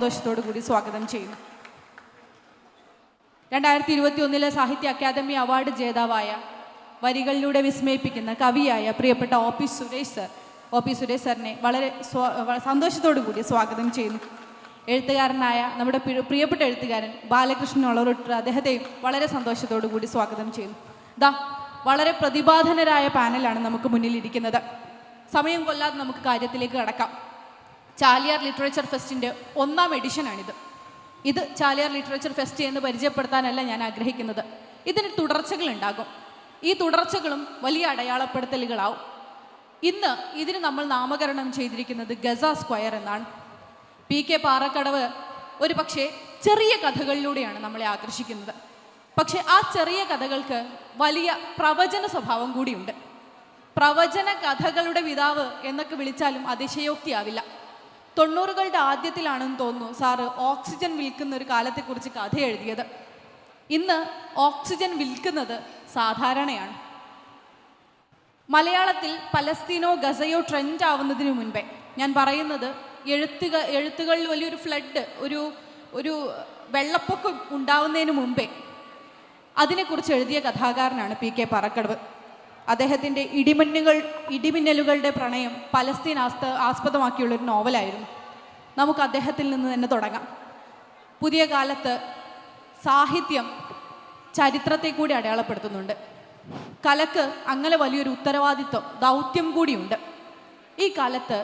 സന്തോഷത്തോടു കൂടി സ്വാഗതം ചെയ്യുന്നു. 2021 സാഹിത്യ അക്കാദമി അവാർഡ് ജേതാവായ, വരികളിലൂടെ വിസ്മയിപ്പിക്കുന്ന കവിയായ പ്രിയപ്പെട്ട ഒ പി സുരേഷ് സാറിനെ വളരെ സന്തോഷത്തോടു കൂടി സ്വാഗതം ചെയ്യുന്നു. എഴുത്തുകാരനായ നമ്മുടെ പ്രിയപ്പെട്ട എഴുത്തുകാരൻ ബാലകൃഷ്ണൻ ഒളറുട്ടർ, അദ്ദേഹത്തെയും വളരെ സന്തോഷത്തോടു കൂടി സ്വാഗതം ചെയ്യുന്നു. വളരെ പ്രതിഭാധനരായ പാനലാണ് നമുക്ക് മുന്നിലിരിക്കുന്നത്. സമയം കൊല്ലാതെ നമുക്ക് കാര്യത്തിലേക്ക് കടക്കാം. ചാലിയാർ ലിറ്ററേച്ചർ ഫെസ്റ്റിൻ്റെ 1ാം എഡിഷനാണിത്. ഇത് ചാലിയാർ ലിറ്ററേച്ചർ ഫെസ്റ്റ് എന്ന് പരിചയപ്പെടുത്താനല്ല ഞാൻ ആഗ്രഹിക്കുന്നത്. ഇതിന് തുടർച്ചകളുണ്ടാകും. ഈ തുടർച്ചകളും വലിയ അടയാളപ്പെടുത്തലുകളാവും. ഇന്ന് ഇതിന് നമ്മൾ നാമകരണം ചെയ്തിരിക്കുന്നത് ഗസ സ്ക്വയർ എന്നാണ്. PK പാറക്കടവ് ഒരു പക്ഷേ ചെറിയ കഥകളിലൂടെയാണ് നമ്മളെ ആകർഷിക്കുന്നത്. പക്ഷേ ആ ചെറിയ കഥകൾക്ക് വലിയ പ്രവചന സ്വഭാവം കൂടിയുണ്ട്. പ്രവചന കഥകളുടെ പിതാവ് എന്നൊക്കെ വിളിച്ചാലും അതിശയോക്തിയാവില്ല. 90കളുടെ ആദ്യത്തിലാണെന്ന് തോന്നുന്നു സാറ് ഓക്സിജൻ വിൽക്കുന്ന ഒരു കാലത്തെക്കുറിച്ച് കഥ എഴുതിയത്. ഇന്ന് ഓക്സിജൻ വിൽക്കുന്നത് സാധാരണയാണ്. മലയാളത്തിൽ പലസ്തീനോ ഗസയോ ട്രെൻഡ് ആവുന്നതിന് മുൻപേ, ഞാൻ പറയുന്നത് എഴുത്തുകളിൽ വലിയൊരു ഫ്ലഡ്, ഒരു വെള്ളപ്പൊക്കം ഉണ്ടാവുന്നതിന് മുമ്പേ അതിനെക്കുറിച്ച് എഴുതിയ കഥാകാരനാണ് PK പാറക്കടവ്. അദ്ദേഹത്തിൻ്റെ ഇടിമിന്നലുകളുടെ പ്രണയം പലസ്തീൻ ആസ്പദമാക്കിയുള്ളൊരു നോവലായിരുന്നു. നമുക്ക് അദ്ദേഹത്തിൽ നിന്ന് തന്നെ തുടങ്ങാം. പുതിയ കാലത്ത് സാഹിത്യം ചരിത്രത്തെ കൂടി അടയാളപ്പെടുത്തുന്നുണ്ട്. കലക്ക് അങ്ങനെ വലിയൊരു ഉത്തരവാദിത്വം, ദൗത്യം കൂടിയുണ്ട്. ഈ കാലത്ത്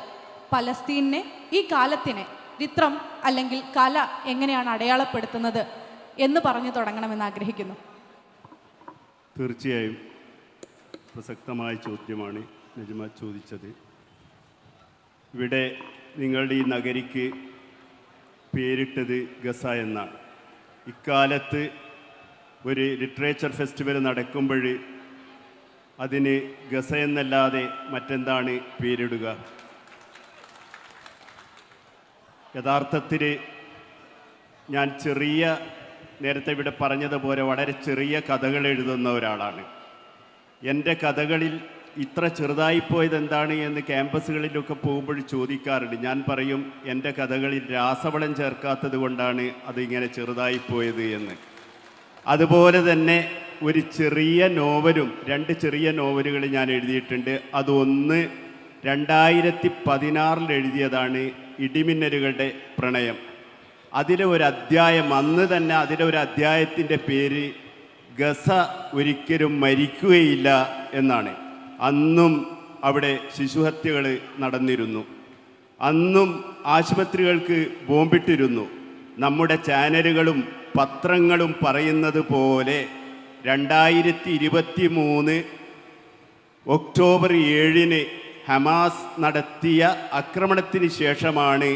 പലസ്തീനെ, ഈ കാലത്തിനെ ചിത്രം അല്ലെങ്കിൽ കല എങ്ങനെയാണ് അടയാളപ്പെടുത്തുന്നത് എന്ന് പറഞ്ഞു തുടങ്ങണമെന്ന് ആഗ്രഹിക്കുന്നു. തീർച്ചയായും പ്രസക്തമായ ചോദ്യമാണ് നജ്മ ചോദിച്ചത്. ഇവിടെ നിങ്ങളുടെ ഈ നഗരിക്ക് പേരിട്ടത് ഗസ എന്നാണ്. ഇക്കാലത്ത് ഒരു ലിറ്ററേച്ചർ ഫെസ്റ്റിവൽ നടക്കുമ്പോൾ അതിന് ഗസ എന്നല്ലാതെ മറ്റെന്താണ് പേരിടുക? യഥാർത്ഥത്തിൽ ഞാൻ നേരത്തെ ഇവിടെ പറഞ്ഞതുപോലെ വളരെ ചെറിയ കഥകൾ എഴുതുന്ന ഒരാളാണ്. എൻ്റെ കഥകളിൽ ഇത്ര ചെറുതായിപ്പോയത് എന്താണ് എന്ന് ക്യാമ്പസുകളിലൊക്കെ പോകുമ്പോൾ ചോദിക്കാറുണ്ട്. ഞാൻ പറയും, എൻ്റെ കഥകളിൽ രാസവളം ചേർക്കാത്തത് കൊണ്ടാണ് അതിങ്ങനെ ചെറുതായിപ്പോയത് എന്ന്. അതുപോലെ തന്നെ ഒരു ചെറിയ നോവലും, 2 ചെറിയ നോവലുകൾ ഞാൻ എഴുതിയിട്ടുണ്ട്. അതൊന്ന് 2016 എഴുതിയതാണ്, ഇടിമിന്നലുകളുടെ പ്രണയം. അതിലെ ഒരു അധ്യായം, അന്ന് തന്നെ അതിലെ ഒരു അധ്യായത്തിൻ്റെ പേര് ഗസ ഒരിക്കലും മരിക്കുകയില്ല എന്നാണ്. അന്നും അവിടെ ശിശുഹത്യകൾ നടന്നിരുന്നു. അന്നും ആശുപത്രികൾക്ക് ബോംബിട്ടിരുന്നു. നമ്മുടെ ചാനലുകളും പത്രങ്ങളും പറയുന്നത് പോലെ 2023 ഒക്ടോബർ 7 ഹമാസ് നടത്തിയ ആക്രമണത്തിന് ശേഷമാണ്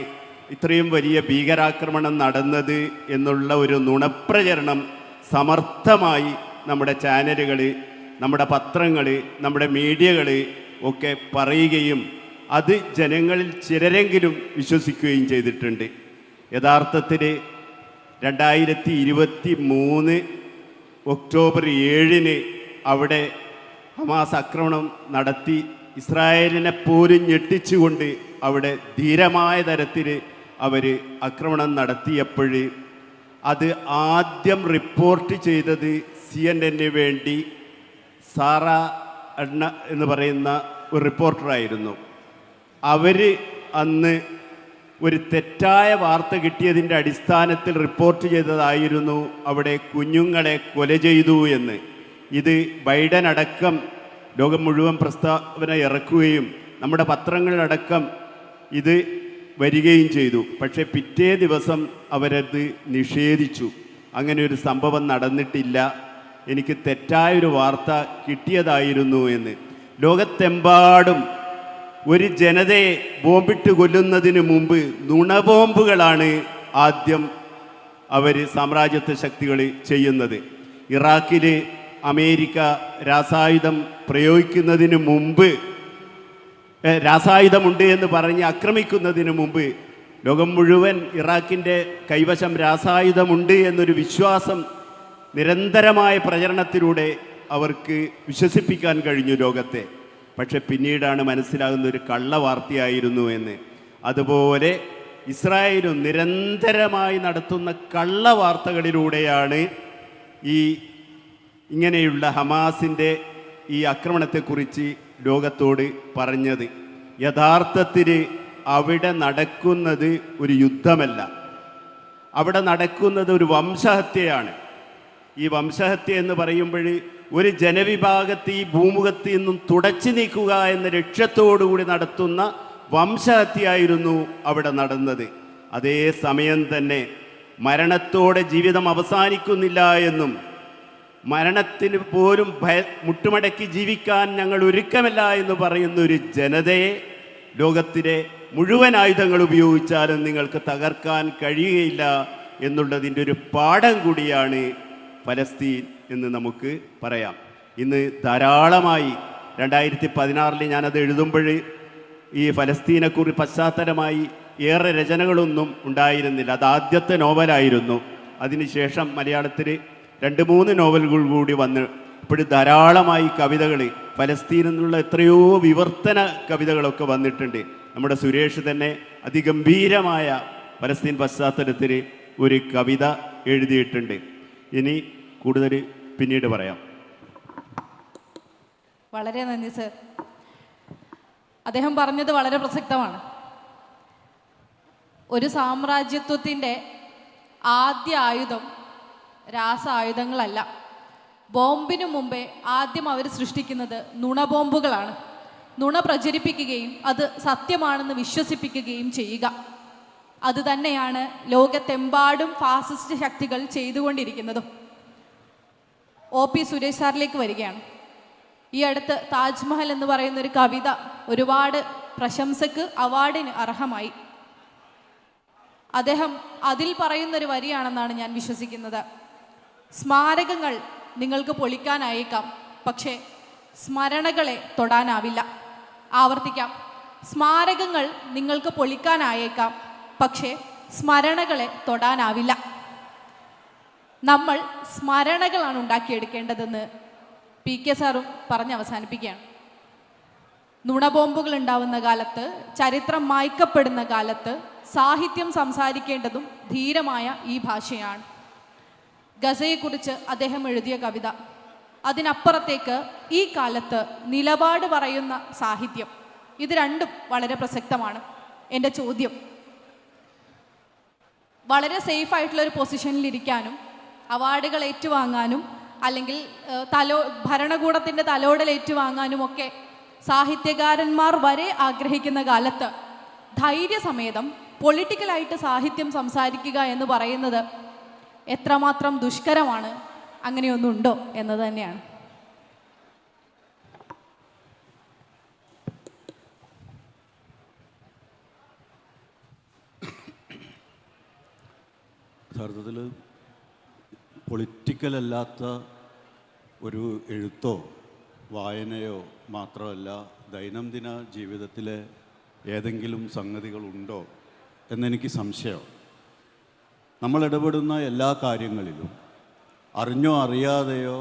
ഇത്രയും വലിയ ഭീകരാക്രമണം നടന്നത് എന്നുള്ള ഒരു നുണപ്രചരണം സമർത്ഥമായി നമ്മുടെ ചാനലുകൾ, നമ്മുടെ പത്രങ്ങൾ, നമ്മുടെ മീഡിയകൾ ഒക്കെ പറയുകയും അത് ജനങ്ങളിൽ ചിലരെങ്കിലും വിശ്വസിക്കുകയും ചെയ്തിട്ടുണ്ട്. യഥാർത്ഥത്തിൽ 2023 ഒക്ടോബർ 7 അവിടെ ഹമാസ് ആക്രമണം നടത്തി. ഇസ്രായേലിനെ പോലും ഞെട്ടിച്ചുകൊണ്ട് അവിടെ ധീരമായ തരത്തിൽ അവർ ആക്രമണം നടത്തിയപ്പോൾ അത് ആദ്യം റിപ്പോർട്ട് ചെയ്തത് CNN വേണ്ടി സാറ അണ്ണ എന്ന് പറയുന്ന ഒരു റിപ്പോർട്ടറായിരുന്നു. അവർ അന്ന് ഒരു തെറ്റായ വാർത്ത കിട്ടിയതിൻ്റെ അടിസ്ഥാനത്തിൽ റിപ്പോർട്ട് ചെയ്തതായിരുന്നു അവിടെ കുഞ്ഞുങ്ങളെ കൊല ചെയ്തു എന്ന്. ഇത് ബൈഡൻ അടക്കം ലോകം മുഴുവൻ പ്രസ്താവന ഇറക്കുകയും നമ്മുടെ പത്രങ്ങളിലടക്കം ഇത് വരികയും ചെയ്തു. പക്ഷേ പിറ്റേ ദിവസം അവരത് നിഷേധിച്ചു. അങ്ങനെ ഒരു സംഭവം നടന്നിട്ടില്ല, എനിക്ക് തെറ്റായൊരു വാർത്ത കിട്ടിയതായിരുന്നു എന്ന്. ലോകത്തെമ്പാടും ഒരു ജനതയെ ബോംബിട്ട് കൊല്ലുന്നതിന് മുമ്പ് നുണബോംബുകളാണ് ആദ്യം അവർ സാമ്രാജ്യത്വ ശക്തികൾ ചെയ്യുന്നത്. ഇറാഖിൽ അമേരിക്ക രാസായുധം പ്രയോഗിക്കുന്നതിന് മുമ്പ്, രാസായുധമുണ്ട് എന്ന് പറഞ്ഞ് ആക്രമിക്കുന്നതിന് മുമ്പ് ലോകം മുഴുവൻ ഇറാഖിൻ്റെ കൈവശം രാസായുധമുണ്ട് എന്നൊരു വിശ്വാസം നിരന്തരമായ പ്രചരണത്തിലൂടെ അവർക്ക് വിശ്വസിപ്പിക്കാൻ കഴിഞ്ഞു ലോകത്തെ. പക്ഷെ പിന്നീടാണ് മനസ്സിലാകുന്ന ഒരു കള്ളവാർത്തയായിരുന്നു എന്ന്. അതുപോലെ ഇസ്രായേലും നിരന്തരമായി നടത്തുന്ന കള്ളവാർത്തകളിലൂടെയാണ് ഇങ്ങനെയുള്ള ഹമാസിൻ്റെ ഈ ആക്രമണത്തെക്കുറിച്ച് ലോകത്തോട് പറഞ്ഞത്. യഥാർത്ഥത്തിൽ അവിടെ നടക്കുന്നത് ഒരു യുദ്ധമല്ല, അവിടെ നടക്കുന്നത് ഒരു വംശഹത്യയാണ്. ഈ വംശഹത്യ എന്ന് പറയുമ്പോൾ ഒരു ജനവിഭാഗത്തെ ഈ ഭൂമുഖത്തിൽ നിന്നും തുടച്ചു നീക്കുക എന്ന ലക്ഷ്യത്തോടുകൂടി നടത്തുന്ന വംശഹത്യയായിരുന്നു അവിടെ നടന്നത്. അതേ സമയം തന്നെ മരണത്തോടെ ജീവിതം അവസാനിക്കുന്നില്ല എന്നും മരണത്തിന് പോലും മുട്ടുമടക്കി ജീവിക്കാൻ ഞങ്ങൾ ഒരുക്കമല്ല എന്ന് പറയുന്ന ഒരു ജനതയെ ലോകത്തിലെ മുഴുവൻ ആയുധങ്ങൾ ഉപയോഗിച്ചാലും നിങ്ങൾക്ക് തകർക്കാൻ കഴിയുകയില്ല എന്നുള്ളതിൻ്റെ ഒരു പാഠം കൂടിയാണ് ഫലസ്തീൻ എന്ന് നമുക്ക് പറയാം. ഇന്ന് ധാരാളമായി 2016 ഞാനത് എഴുതുമ്പോൾ ഈ ഫലസ്തീനെക്കുറിച്ച് പശ്ചാത്തലമായി ഏറെ രചനകളൊന്നും ഉണ്ടായിരുന്നില്ല. അത് ആദ്യത്തെ നോവലായിരുന്നു. അതിനുശേഷം മലയാളത്തിൽ 2-3 നോവലുകൾ കൂടി വന്ന് ഇപ്പോഴും ധാരാളമായി കവിതകൾ ഫലസ്തീനിൽ നിന്നുള്ള എത്രയോ വിവർത്തന കവിതകളൊക്കെ വന്നിട്ടുണ്ട്. നമ്മുടെ സുരേഷ് തന്നെ അതിഗംഭീരമായ ഫലസ്തീൻ പശ്ചാത്തലത്തിൽ ഒരു കവിത എഴുതിയിട്ടുണ്ട്. ഇനി കൂടുതൽ പിന്നീട് പറയാം. വളരെ നന്ദി സർ. അദ്ദേഹം പറഞ്ഞത് വളരെ പ്രസക്തമാണ്. ഒരു സാമ്രാജ്യത്വത്തിൻ്റെ ആദ്യ ആയുധം രാസായുധങ്ങളല്ല. ബോംബിനു മുമ്പേ ആദ്യം അവർ സൃഷ്ടിക്കുന്നത് നുണബോംബുകളാണ്. നുണ പ്രചരിപ്പിക്കുകയും അത് സത്യമാണെന്ന് വിശ്വസിപ്പിക്കുകയും ചെയ്യുക. അതുതന്നെയാണ് ലോകത്തെമ്പാടും ഫാസിസ്റ്റ് ശക്തികൾ ചെയ്തുകൊണ്ടിരിക്കുന്നതും. OP സുരേഷ് സാറിലേക്ക് വരികയാണ്. ഈ അടുത്ത് താജ്മഹൽ എന്ന് പറയുന്ന ഒരു കവിത ഒരുപാട് പ്രശംസക്ക് അവാർഡിന് അർഹമായി. അദ്ദേഹം അതിൽ പറയുന്നൊരു വരിയാണെന്നാണ് ഞാൻ വിശ്വസിക്കുന്നത്. സ്മാരകങ്ങൾ നിങ്ങൾക്ക് പൊളിക്കാനായേക്കാം, പക്ഷേ സ്മരണകളെ തൊടാനാവില്ല. ആവർത്തിക്കാം, സ്മാരകങ്ങൾ നിങ്ങൾക്ക് പൊളിക്കാനായേക്കാം, പക്ഷേ സ്മരണകളെ തൊടാനാവില്ല. നമ്മൾ സ്മരണകളാണ് ഉണ്ടാക്കിയെടുക്കേണ്ടതെന്ന് PK സാറും പറഞ്ഞ് അവസാനിപ്പിക്കുകയാണ്. നുണബോംബുകൾ ഉണ്ടാവുന്ന കാലത്ത്, ചരിത്രം മായ്ക്കപ്പെടുന്ന കാലത്ത് സാഹിത്യം സംസാരിക്കേണ്ടതും ധീരമായ ഈ ഭാഷയാണ്. ഗസയെക്കുറിച്ച് അദ്ദേഹം എഴുതിയ കവിത, അതിനപ്പുറത്തേക്ക് ഈ കാലത്ത് നിലപാട് പറയുന്ന സാഹിത്യം, ഇത് രണ്ടും വളരെ പ്രസക്തമാണ്. എൻ്റെ ചോദ്യം, വളരെ സേഫായിട്ടുള്ളൊരു പൊസിഷനിലിരിക്കാനും അവാർഡുകൾ ഏറ്റുവാങ്ങാനും അല്ലെങ്കിൽ ഭരണകൂടത്തിൻ്റെ തലോടൽ ഏറ്റുവാങ്ങാനും ഒക്കെ സാഹിത്യകാരന്മാർ വരെ ആഗ്രഹിക്കുന്ന കാലത്ത് ധൈര്യസമേതം പൊളിറ്റിക്കലായിട്ട് സാഹിത്യം സംസാരിക്കുക എന്ന് പറയുന്നത് എത്രമാത്രം ദുഷ്കരമാണ്, അങ്ങനെയൊന്നുണ്ടോ എന്നത് തന്നെയാണ്. യഥാർത്ഥത്തിൽ പൊളിറ്റിക്കലല്ലാത്ത ഒരു എഴുത്തോ വായനയോ മാത്രമല്ല, ദൈനംദിന ജീവിതത്തിലെ ഏതെങ്കിലും സംഗതികളുണ്ടോ എന്നെനിക്ക് സംശയം. നമ്മൾ ഇടപെടുന്ന എല്ലാ കാര്യങ്ങളിലും അറിഞ്ഞോ അറിയാതെയോ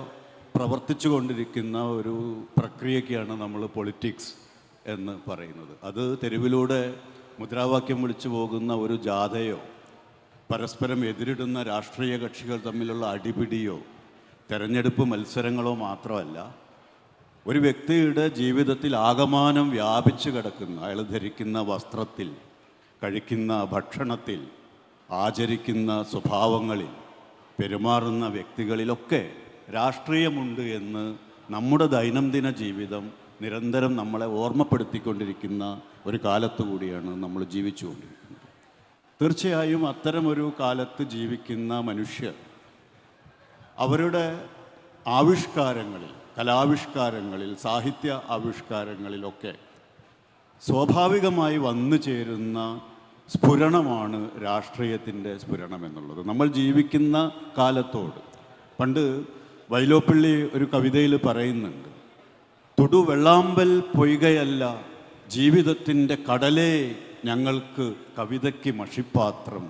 പ്രവർത്തിച്ചു കൊണ്ടിരിക്കുന്ന ഒരു പ്രക്രിയയ്ക്കാണ് നമ്മൾ പൊളിറ്റിക്സ് എന്ന് പറയുന്നത്. അത് തെരുവിലൂടെ മുദ്രാവാക്യം വിളിച്ചു പോകുന്ന ഒരു ജാഥയോ പരസ്പരം എതിരിടുന്ന രാഷ്ട്രീയ കക്ഷികൾ തമ്മിലുള്ള അടിപിടിയോ തെരഞ്ഞെടുപ്പ് മത്സരങ്ങളോ മാത്രമല്ല, ഒരു വ്യക്തിയുടെ ജീവിതത്തിൽ ആകമാനം വ്യാപിച്ചു കിടക്കുന്ന, അയാൾ ധരിക്കുന്ന വസ്ത്രത്തിൽ, കഴിക്കുന്ന ഭക്ഷണത്തിൽ, ആചരിക്കുന്ന സ്വഭാവങ്ങളിൽ, പെരുമാറുന്ന വ്യക്തികളിലൊക്കെ രാഷ്ട്രീയമുണ്ട് എന്ന് നമ്മുടെ ദൈനംദിന ജീവിതം നിരന്തരം നമ്മളെ ഓർമ്മപ്പെടുത്തിക്കൊണ്ടിരിക്കുന്ന ഒരു കാലത്തു കൂടിയാണ് നമ്മൾ ജീവിച്ചുകൊണ്ടിരിക്കുന്നത്. തീർച്ചയായും അത്തരമൊരു കാലത്ത് ജീവിക്കുന്ന മനുഷ്യർ അവരുടെ ആവിഷ്കാരങ്ങളിൽ, കലാവിഷ്കാരങ്ങളിൽ, സാഹിത്യ ആവിഷ്കാരങ്ങളിലൊക്കെ സ്വാഭാവികമായി വന്നു ചേരുന്ന സ്ഫുരണമാണ് രാഷ്ട്രീയത്തിൻ്റെ സ്ഫുരണം എന്നുള്ളത്. നമ്മൾ ജീവിക്കുന്ന കാലത്തോട്, പണ്ട് വൈലോപ്പിള്ളി ഒരു കവിതയിൽ പറയുന്നുണ്ട്, തൊടു വെള്ളാമ്പൽ പൊയ്കയല്ല ജീവിതത്തിൻ്റെ കടലേ ഞങ്ങൾക്ക് കവിതയ്ക്ക് മഷിപ്പാത്രം.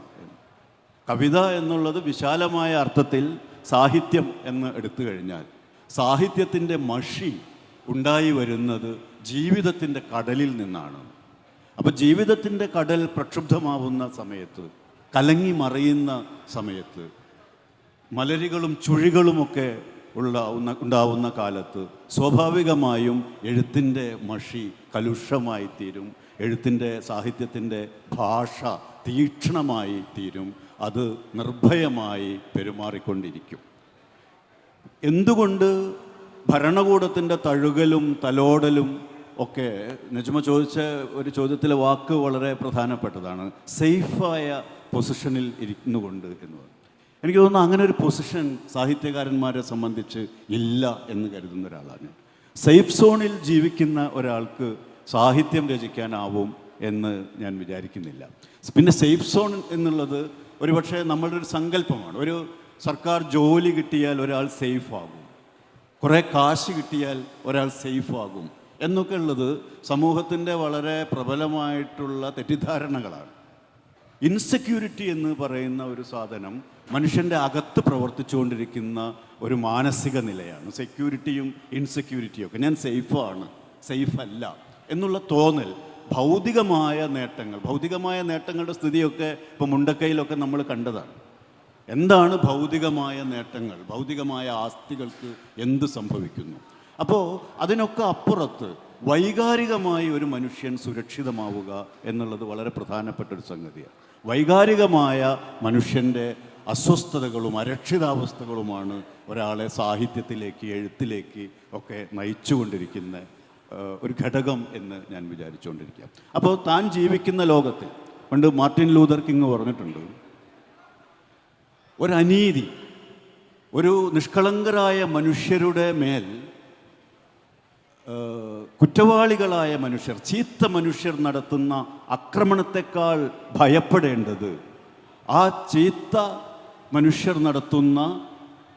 കവിത എന്നുള്ളത് വിശാലമായ അർത്ഥത്തിൽ സാഹിത്യം എന്ന് എടുത്തു കഴിഞ്ഞാൽ സാഹിത്യത്തിൻ്റെ മഷി ഉണ്ടായി വരുന്നത് ജീവിതത്തിൻ്റെ കടലിൽ നിന്നാണ്. അപ്പോൾ ജീവിതത്തിൻ്റെ കടൽ പ്രക്ഷുബ്ധമാവുന്ന സമയത്ത്, കലങ്ങി മറിയുന്ന സമയത്ത്, മലരുകളും ചുഴികളുമൊക്കെ ഉണ്ടാവുന്ന കാലത്ത് സ്വാഭാവികമായും എഴുത്തിൻ്റെ മഷി കലുഷമായി തീരും. എഴുത്തിൻ്റെ സാഹിത്യത്തിൻ്റെ ഭാഷ തീക്ഷ്ണമായി തീരും. അത് നിർഭയമായി പെരുമാറിക്കൊണ്ടിരിക്കും. എന്തുകൊണ്ട് ഭരണകൂടത്തിൻ്റെ തഴുകലും തലോടലും ഒക്കെ, നജ്മ ചോദിച്ച ഒരു ചോദ്യത്തിലെ വാക്ക് വളരെ പ്രധാനപ്പെട്ടതാണ്. സേഫായ പൊസിഷനിൽ ഇരുന്നുകൊണ്ട് എന്നുള്ളത്. എനിക്ക് തോന്നുന്നു അങ്ങനെ ഒരു പൊസിഷൻ സാഹിത്യകാരന്മാരെ സംബന്ധിച്ച് ഇല്ല എന്ന് കരുതുന്ന ഒരാളാണ് ഞാൻ. സേഫ് സോണിൽ ജീവിക്കുന്ന ഒരാൾക്ക് സാഹിത്യം രചിക്കാനാവും എന്ന് ഞാൻ വിചാരിക്കുന്നില്ല. പിന്നെ സേഫ് സോൺ എന്നുള്ളത് ഒരുപക്ഷെ നമ്മളുടെ ഒരു സങ്കല്പമാണ്. ഒരു സർക്കാർ ജോലി കിട്ടിയാൽ ഒരാൾ സേഫ് ആകും, കുറേ കാശ് കിട്ടിയാൽ ഒരാൾ സേഫ് ആകും എന്നൊക്കെ ഉള്ളത് സമൂഹത്തിൻ്റെ വളരെ പ്രബലമായിട്ടുള്ള തെറ്റിദ്ധാരണകളാണ്. ഇൻസെക്യൂരിറ്റി എന്ന് പറയുന്ന ഒരു സാധനം മനുഷ്യൻ്റെ അകത്ത് പ്രവർത്തിച്ചുകൊണ്ടിരിക്കുന്ന ഒരു മാനസിക നിലയാണ്. സെക്യൂരിറ്റിയും ഇൻസെക്യൂരിറ്റിയും ഒക്കെ. ഞാൻ സേഫാണ്, സേഫ് അല്ല എന്നുള്ള തോന്നൽ ഭൗതികമായ നേട്ടങ്ങളുടെ സ്ഥിതിയൊക്കെ ഇപ്പോൾ മുണ്ടക്കയിലൊക്കെ നമ്മൾ കണ്ടതാണ്. എന്താണ് ഭൗതികമായ നേട്ടങ്ങൾ? ഭൗതികമായ ആസ്തികൾക്ക് എന്ത് സംഭവിക്കുന്നു? അപ്പോൾ അതിനൊക്കെ അപ്പുറത്ത് വൈകാരികമായി ഒരു മനുഷ്യൻ സുരക്ഷിതമാവുക എന്നുള്ളത് വളരെ പ്രധാനപ്പെട്ട ഒരു സംഗതിയാണ്. വൈകാരികമായ മനുഷ്യൻ്റെ അസ്വസ്ഥതകളും അരക്ഷിതാവസ്ഥകളുമാണ് ഒരാളെ സാഹിത്യത്തിലേക്ക്, എഴുത്തിലേക്ക് ഒക്കെ നയിച്ചുകൊണ്ടിരിക്കുന്ന ഒരു ഘടകം എന്ന് ഞാൻ വിചാരിച്ചുകൊണ്ടിരിക്കുക. അപ്പോൾ താൻ ജീവിക്കുന്ന ലോകത്തിൽ, പണ്ട് മാർട്ടിൻ ലൂതർ കിങ് പറഞ്ഞിട്ടുണ്ട്, ഒരനീതി, ഒരു നിഷ്കളങ്കരായ മനുഷ്യരുടെ മേൽ കുറ്റവാളികളായ മനുഷ്യർ, ചീത്ത മനുഷ്യർ നടത്തുന്ന ആക്രമണത്തെക്കാൾ ഭയപ്പെടേണ്ടത് ആ ചീത്ത മനുഷ്യർ നടത്തുന്ന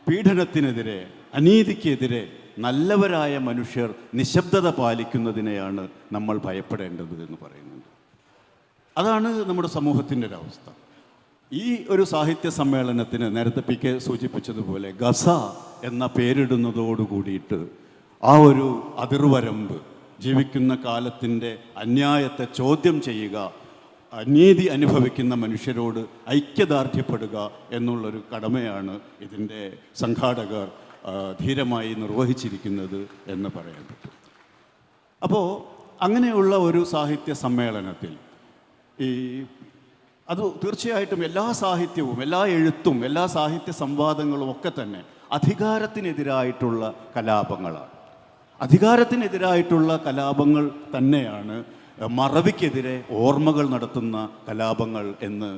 പീഡനത്തിനെതിരെ, അനീതിക്കെതിരെ നല്ലവരായ മനുഷ്യർ നിശബ്ദത പാലിക്കുന്നതിനെയാണ് നമ്മൾ ഭയപ്പെടേണ്ടത് എന്ന് പറയുന്നുണ്ട്. അതാണ് നമ്മുടെ സമൂഹത്തിൻ്റെ ഒരവസ്ഥ. ഈ ഒരു സാഹിത്യ സമ്മേളനത്തിന് നേരത്തെ പി കെ സൂചിപ്പിച്ചതുപോലെ ഗസ എന്ന പേരിടുന്നതോടു കൂടിയിട്ട് ആ ഒരു അതിർവരമ്പ്, ജീവിക്കുന്ന കാലത്തിൻ്റെ അന്യായത്തെ ചോദ്യം ചെയ്യുക, അനീതി അനുഭവിക്കുന്ന മനുഷ്യരോട് ഐക്യദാർഢ്യപ്പെടുക എന്നുള്ളൊരു കടമയാണ് ഇതിൻ്റെ സംഘാടകർ ധീരമായി നിർവഹിച്ചിരിക്കുന്നത് എന്ന് പറയാൻ പറ്റും. അപ്പോൾ അങ്ങനെയുള്ള ഒരു സാഹിത്യ സമ്മേളനത്തിൽ അത് തീർച്ചയായിട്ടും എല്ലാ സാഹിത്യവും, എല്ലാ എഴുത്തും, എല്ലാ സാഹിത്യ സംവാദങ്ങളും ഒക്കെ തന്നെ അധികാരത്തിനെതിരായിട്ടുള്ള കലാപങ്ങളാണ്. അധികാരത്തിനെതിരായിട്ടുള്ള കലാപങ്ങൾ തന്നെയാണ് മറവിക്കെതിരെ ഓർമ്മകൾ നടത്തുന്ന കലാപങ്ങൾ എന്ന്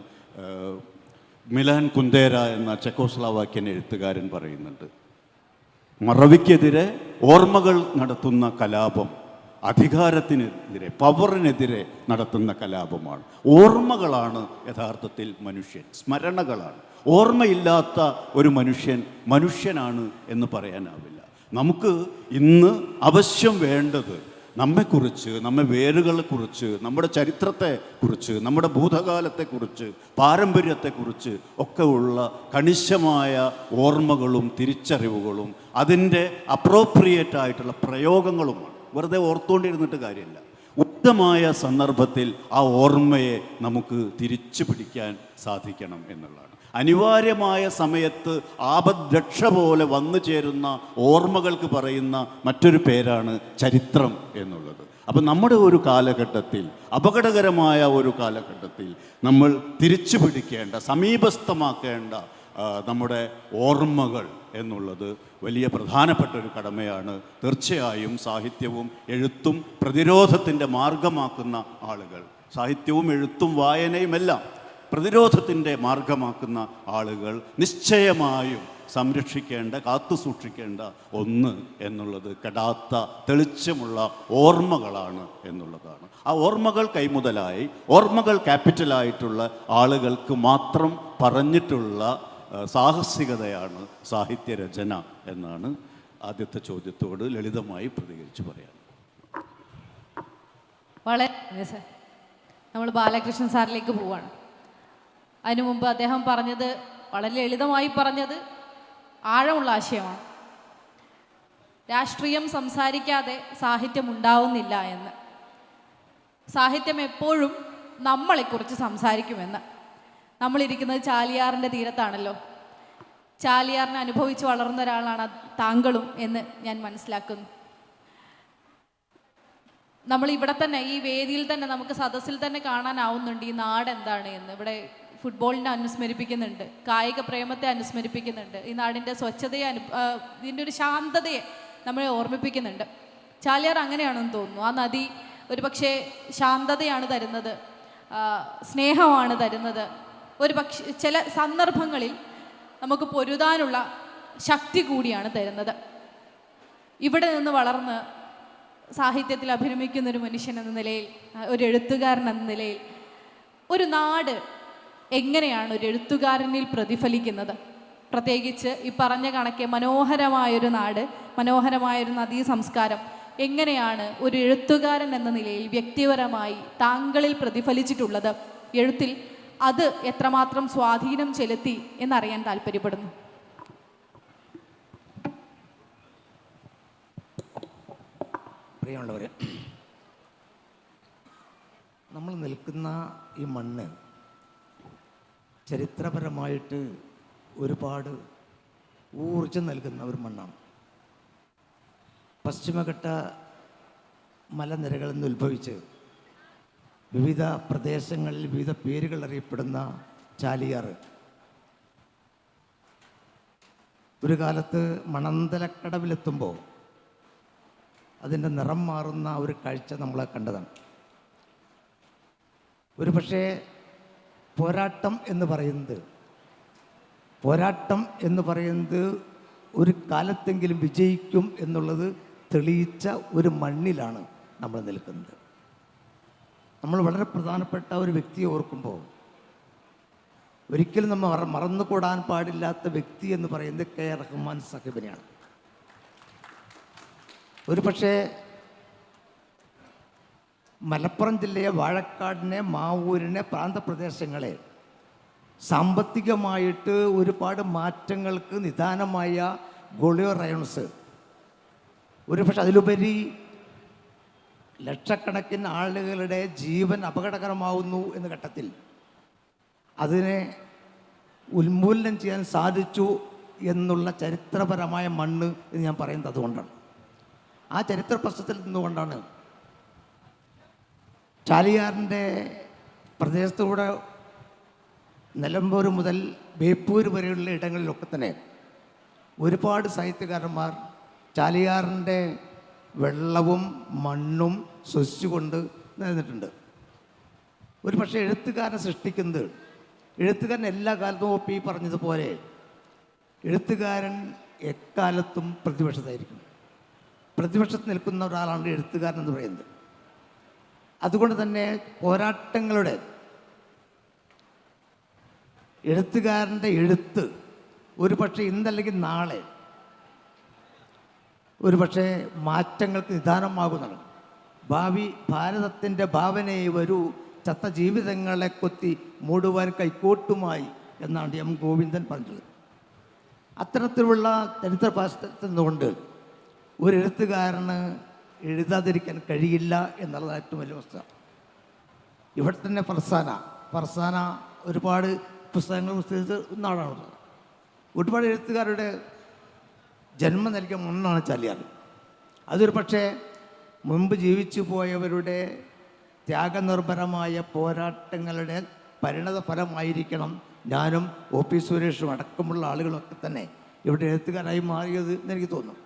മിലാൻ കുന്ദേര എന്ന ചെക്കോസ്ലോവാക്യൻ എഴുത്തുകാരൻ പറയുന്നുണ്ട്. മറവിക്കെതിരെ ഓർമ്മകൾ നടത്തുന്ന കലാപം അധികാരത്തിനെതിരെ, പവറിനെതിരെ നടത്തുന്ന കലാപമാണ്. ഓർമ്മകളാണ് യഥാർത്ഥത്തിൽ മനുഷ്യൻ, സ്മരണകളാണ്. ഓർമ്മയില്ലാത്ത ഒരു മനുഷ്യൻ മനുഷ്യനാണ് എന്ന് പറയാനാവില്ല. നമുക്ക് ഇന്ന് അവശ്യം വേണ്ടത് നമ്മെക്കുറിച്ച്, നമ്മെ വേരുകളെക്കുറിച്ച്, നമ്മുടെ ചരിത്രത്തെക്കുറിച്ച്, നമ്മുടെ ഭൂതകാലത്തെക്കുറിച്ച്, പാരമ്പര്യത്തെക്കുറിച്ച് ഒക്കെ ഉള്ള കണിശമായ ഓർമ്മകളും തിരിച്ചറിവുകളും അതിൻ്റെ അപ്രോപ്രിയേറ്റ് ആയിട്ടുള്ള പ്രയോഗങ്ങളുമാണ്. വെറുതെ ഓർത്തുകൊണ്ടിരുന്നിട്ട് കാര്യമില്ല. ഉചിതമായ സന്ദർഭത്തിൽ ആ ഓർമ്മയെ നമുക്ക് തിരിച്ചു പിടിക്കാൻ സാധിക്കണം എന്നുള്ളതാണ്. അനിവാര്യമായ സമയത്ത് ആപദ്രക്ഷ പോലെ വന്നു ചേരുന്ന ഓർമ്മകൾക്ക് പറയുന്ന മറ്റൊരു പേരാണ് ചരിത്രം എന്നുള്ളത്. അപ്പം നമ്മുടെ ഒരു കാലഘട്ടത്തിൽ, അപകടകരമായ ഒരു കാലഘട്ടത്തിൽ നമ്മൾ തിരിച്ചു പിടിക്കേണ്ട, സമീപസ്ഥമാക്കേണ്ട നമ്മുടെ ഓർമ്മകൾ എന്നുള്ളത് വലിയ പ്രധാനപ്പെട്ട ഒരു കടമയാണ്. തീർച്ചയായും സാഹിത്യവും എഴുത്തും പ്രതിരോധത്തിൻ്റെ മാർഗമാക്കുന്ന ആളുകൾ, സാഹിത്യവും എഴുത്തും വായനയുമെല്ലാം പ്രതിരോധത്തിൻ്റെ മാർഗമാക്കുന്ന ആളുകൾ നിശ്ചയമായും സംരക്ഷിക്കേണ്ട, കാത്തുസൂക്ഷിക്കേണ്ട ഒന്ന് എന്നുള്ളത് കെടാത്ത തെളിച്ചമുള്ള ഓർമ്മകളാണ് എന്നുള്ളതാണ്. ആ ഓർമ്മകൾ കൈമുതലായി, ഓർമ്മകൾ ക്യാപിറ്റലായിട്ടുള്ള ആളുകൾക്ക് മാത്രം പറഞ്ഞിട്ടുള്ള സാഹസികതയാണ് സാഹിത്യരചന എന്നാണ് ആദ്യത്തെ ചോദ്യത്തോട് ലളിതമായി പ്രതികരിച്ച് പറയാൻ. വളരെ സാർ, നമ്മൾ ബാലകൃഷ്ണൻ സാറിലേക്ക് പോവാണ്. അതിനു മുമ്പ് അദ്ദേഹം പറഞ്ഞത്, വളരെ ലളിതമായി പറഞ്ഞത്, ആഴമുള്ള ആശയമാണ്. രാഷ്ട്രീയം സംസാരിക്കാതെ സാഹിത്യം ഉണ്ടാവുന്നില്ല എന്ന്. സാഹിത്യം എപ്പോഴും നമ്മളെക്കുറിച്ച് സംസാരിക്കുമെന്ന്. നമ്മളിരിക്കുന്നത് ചാലിയാറിൻ്റെ തീരത്താണല്ലോ. ചാലിയാറിനെ അനുഭവിച്ച് വളർന്ന ഒരാളാണ് താങ്കളും എന്ന് ഞാൻ മനസ്സിലാക്കുന്നു. നമ്മൾ ഇവിടെ തന്നെ ഈ വേദിയിൽ തന്നെ നമുക്ക് സദസ്സിൽ തന്നെ കാണാനാവുന്നുണ്ട് ഈ നാട് എന്താണ് എന്ന്. ഇവിടെ ഫുട്ബോളിനെ അനുസ്മരിപ്പിക്കുന്നുണ്ട്, കായിക പ്രേമത്തെ അനുസ്മരിപ്പിക്കുന്നുണ്ട്, ഈ നാടിൻ്റെ സ്വച്ഛതയെ ഇതിൻ്റെ ഒരു ശാന്തതയെ നമ്മളെ ഓർമ്മിപ്പിക്കുന്നുണ്ട്. ചാലിയാർ അങ്ങനെയാണെന്ന് തോന്നുന്നു. ആ നദി ഒരു പക്ഷേ ശാന്തതയാണ് തരുന്നത്, സ്നേഹമാണ് തരുന്നത്. ഒരു പക്ഷേ ചില സന്ദർഭങ്ങളിൽ നമുക്ക് പൊരുതാനുള്ള ശക്തി കൂടിയാണ് തരുന്നത്. ഇവിടെ നിന്ന് വളർന്ന് സാഹിത്യത്തിൽ അഭിനമിക്കുന്ന ഒരു മനുഷ്യൻ എന്ന നിലയിൽ, ഒരു എഴുത്തുകാരൻ എന്ന നിലയിൽ, ഒരു നാട് എങ്ങനെയാണ് ഒരു എഴുത്തുകാരനിൽ പ്രതിഫലിക്കുന്നത്? പ്രത്യേകിച്ച് ഈ പറഞ്ഞ കണക്കെ മനോഹരമായൊരു നാട്, മനോഹരമായൊരു നദീ സംസ്കാരം എങ്ങനെയാണ് ഒരു എഴുത്തുകാരൻ എന്ന നിലയിൽ വ്യക്തിപരമായി താങ്കളിൽ പ്രതിഫലിച്ചിട്ടുള്ളത്? എഴുത്തിൽ അത് എത്രമാത്രം സ്വാധീനം ചെലുത്തി എന്നറിയാൻ താല്പര്യപ്പെടുന്നു. പ്രിയമുള്ളവർ, നമ്മൾ നിൽക്കുന്ന ഈ മണ്ണ് ചരിത്രപരമായിട്ട് ഒരുപാട് ഊർജം നൽകുന്ന ഒരു മണ്ണാണ്. പശ്ചിമഘട്ട മലനിരകളിൽ നിന്ന് ഉത്ഭവിച്ച് വിവിധ പ്രദേശങ്ങളിൽ വിവിധ പേരുകൾ അറിയപ്പെടുന്ന ചാലിയാർ ഒരു കാലത്ത് മണന്തലക്കടവിലെത്തുമ്പോൾ അതിൻ്റെ നിറം മാറുന്ന ഒരു കാഴ്ച നമ്മൾ കണ്ടതാണ്. ഒരു പക്ഷേ പോരാട്ടം എന്ന് പറയുന്നത് ഒരു കാലത്തെങ്കിലും വിജയിക്കും എന്നുള്ളത് തെളിയിച്ച ഒരു മണ്ണിലാണ് നമ്മൾ നിൽക്കുന്നത്. നമ്മൾ വളരെ പ്രധാനപ്പെട്ട ഒരു വ്യക്തിയെ ഓർക്കുമ്പോൾ ഒരിക്കലും നമ്മൾ മറന്നുകൂടാൻ പാടില്ലാത്ത വ്യക്തി എന്ന് പറയുന്നത് കെ റഹ്മാൻ സാഹിബിനെയാണ്. ഒരു പക്ഷേ മലപ്പുറം ജില്ലയെ, വാഴക്കാടിനെ, മാവൂരിനെ, പ്രാന്തപ്രദേശങ്ങളെ സാമ്പത്തികമായിട്ട് ഒരുപാട് മാറ്റങ്ങൾക്ക് നിദാനമായ ഗോളിയോ റയോൺസ്, ഒരു പക്ഷെ അതിലുപരി ലക്ഷക്കണക്കിന് ആളുകളുടെ ജീവൻ അപകടകരമാവുന്നു എന്ന ഘട്ടത്തിൽ അതിനെ ഉന്മൂലനം ചെയ്യാൻ സാധിച്ചു എന്നുള്ള ചരിത്രപരമായ മണ്ണ് എന്ന് ഞാൻ പറയുന്നത് അതുകൊണ്ടാണ്. ആ ചരിത്ര പ്രശ്നത്തിൽ നിന്നുകൊണ്ടാണ് ചാലിയാറിൻ്റെ പ്രദേശത്തൂടെ നിലമ്പൂർ മുതൽ ബേപ്പൂർ വരെയുള്ള ഇടങ്ങളിലൊക്കെ തന്നെ ഒരുപാട് സാഹിത്യകാരന്മാർ ചാലിയാറിൻ്റെ വെള്ളവും മണ്ണും ശ്വസിച്ചുകൊണ്ട് നിലനിന്നിട്ടുണ്ട്. ഒരു പക്ഷേ എഴുത്തുകാരനെ സൃഷ്ടിക്കുന്നത്, എഴുത്തുകാരൻ എല്ലാ കാലത്തും ഒപ്പി പറഞ്ഞതുപോലെ എഴുത്തുകാരൻ എക്കാലത്തും പ്രതിപക്ഷത്തായിരിക്കും. പ്രതിപക്ഷത്ത് നിൽക്കുന്ന ഒരാളാണ് എഴുത്തുകാരൻ എന്ന് പറയുന്നത്. അതുകൊണ്ട് തന്നെ പോരാട്ടങ്ങളുടെ എഴുത്തുകാരൻ്റെ എഴുത്ത് ഒരു പക്ഷേ ഇന്നല്ലെങ്കിൽ നാളെ ഒരു പക്ഷേ മാറ്റങ്ങൾക്ക് നിദാനമാകുന്നതാണ്. ഭാവി ഭാരതത്തിൻ്റെ ഭാവനയെ വരൂ, ചത്ത ജീവിതങ്ങളെ കൊത്തി മൂടുവാൻ കൈക്കോട്ടുമായി എന്നാണ് എം ഗോവിന്ദൻ പറഞ്ഞത്. അത്തരത്തിലുള്ള ചരിത്ര പാശ്ചാത്യത്തിൽ നിന്നുകൊണ്ട് ഒരു എഴുത്തുകാരന് എഴുതാതിരിക്കാൻ കഴിയില്ല എന്നുള്ളതാണ് ഏറ്റവും വലിയ വസ്തുത. ഇവിടെ തന്നെ ഫർസാന ഒരുപാട് പുസ്തകങ്ങൾ പുസ്തകത്തിൽ നാടാണ്. ഒരുപാട് എഴുത്തുകാരുടെ ജന്മം നൽകിയ മണ്ണാണ് ചാലിയാർ. അതൊരു പക്ഷേ മുമ്പ് ജീവിച്ചു പോയവരുടെ ത്യാഗനിർഭരമായ പോരാട്ടങ്ങളുടെ പരിണത ഫലമായിരിക്കണം ഞാനും ഒ പി സുരേഷും അടക്കമുള്ള ആളുകളൊക്കെ തന്നെ ഇവിടെ എഴുത്തുകാരായി മാറിയത് എന്നെനിക്ക് തോന്നുന്നു.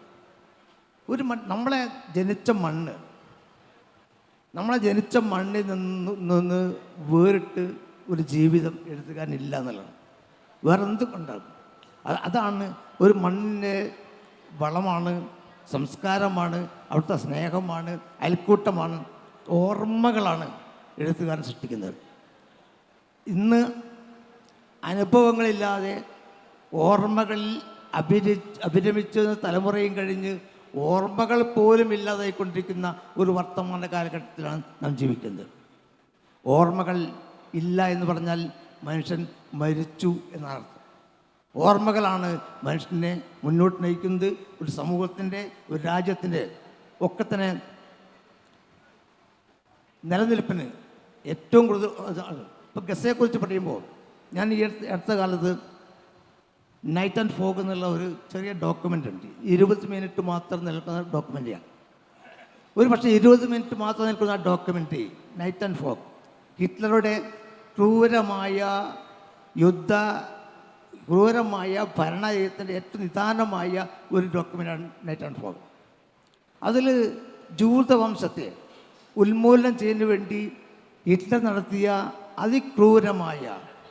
നമ്മളെ ജനിച്ച മണ്ണിൽ നിന്ന് വേറിട്ട് ഒരു ജീവിതം എഴുത്തുകാരനില്ല എന്നുള്ളതാണ്. വേറെ എന്തുകൊണ്ടാകും? അതാണ് ഒരു മണ്ണിൻ്റെ വളമാണ്, സംസ്കാരമാണ്, അവിടുത്തെ സ്നേഹമാണ്, അയൽക്കൂട്ടമാണ്, ഓർമ്മകളാണ് എഴുത്തുകാരൻ സൃഷ്ടിക്കുന്നത്. ഇന്ന് അനുഭവങ്ങളില്ലാതെ ഓർമ്മകളിൽ അഭിരമിച്ച തലമുറയും കഴിഞ്ഞ് ഓർമ്മകൾ പോലും ഇല്ലാതായിക്കൊണ്ടിരിക്കുന്ന ഒരു വർത്തമാന കാലഘട്ടത്തിലാണ് നാം ജീവിക്കുന്നത്. ഓർമ്മകൾ ഇല്ല എന്ന് പറഞ്ഞാൽ മനുഷ്യൻ മരിച്ചു എന്നർത്ഥം. ഓർമ്മകളാണ് മനുഷ്യനെ മുന്നോട്ട് നയിക്കുന്നത്. ഒരു സമൂഹത്തിൻ്റെ, ഒരു രാജ്യത്തിൻ്റെ ഒക്കെ തന്നെ നിലനിൽപ്പിന് ഏറ്റവും കൂടുതൽ ഇപ്പോൾ ഗസയെക്കുറിച്ച് പറയുമ്പോൾ ഞാൻ ഈ അടുത്ത കാലത്ത് നൈറ്റ് ആൻഡ് ഫോഗ് എന്നുള്ള ഒരു ചെറിയ ഡോക്യുമെൻ്റ് ഉണ്ട്. 20 മിനിറ്റ് മാത്രം നിൽക്കുന്ന ഡോക്യുമെൻ്ററിയാണ്. ഒരു പക്ഷേ 20 മിനിറ്റ് മാത്രം നിൽക്കുന്ന ആ ഡോക്യുമെൻ്ററി നൈറ്റ് ആൻഡ് ഫോഗ് ഹിറ്റ്ലറുടെ ക്രൂരമായ ഭരണയത്തിൻ്റെ ഏറ്റവും നിദാനമായ ഒരു ഡോക്യുമെൻ്റാണ് നൈറ്റ് ആൻഡ് ഫോഗ്. അതിൽ ജൂതവംശത്തെ ഉന്മൂലനം ചെയ്യുന്നതിന് വേണ്ടി ഹിറ്റ്ലർ നടത്തിയ അതിക്രൂരമായ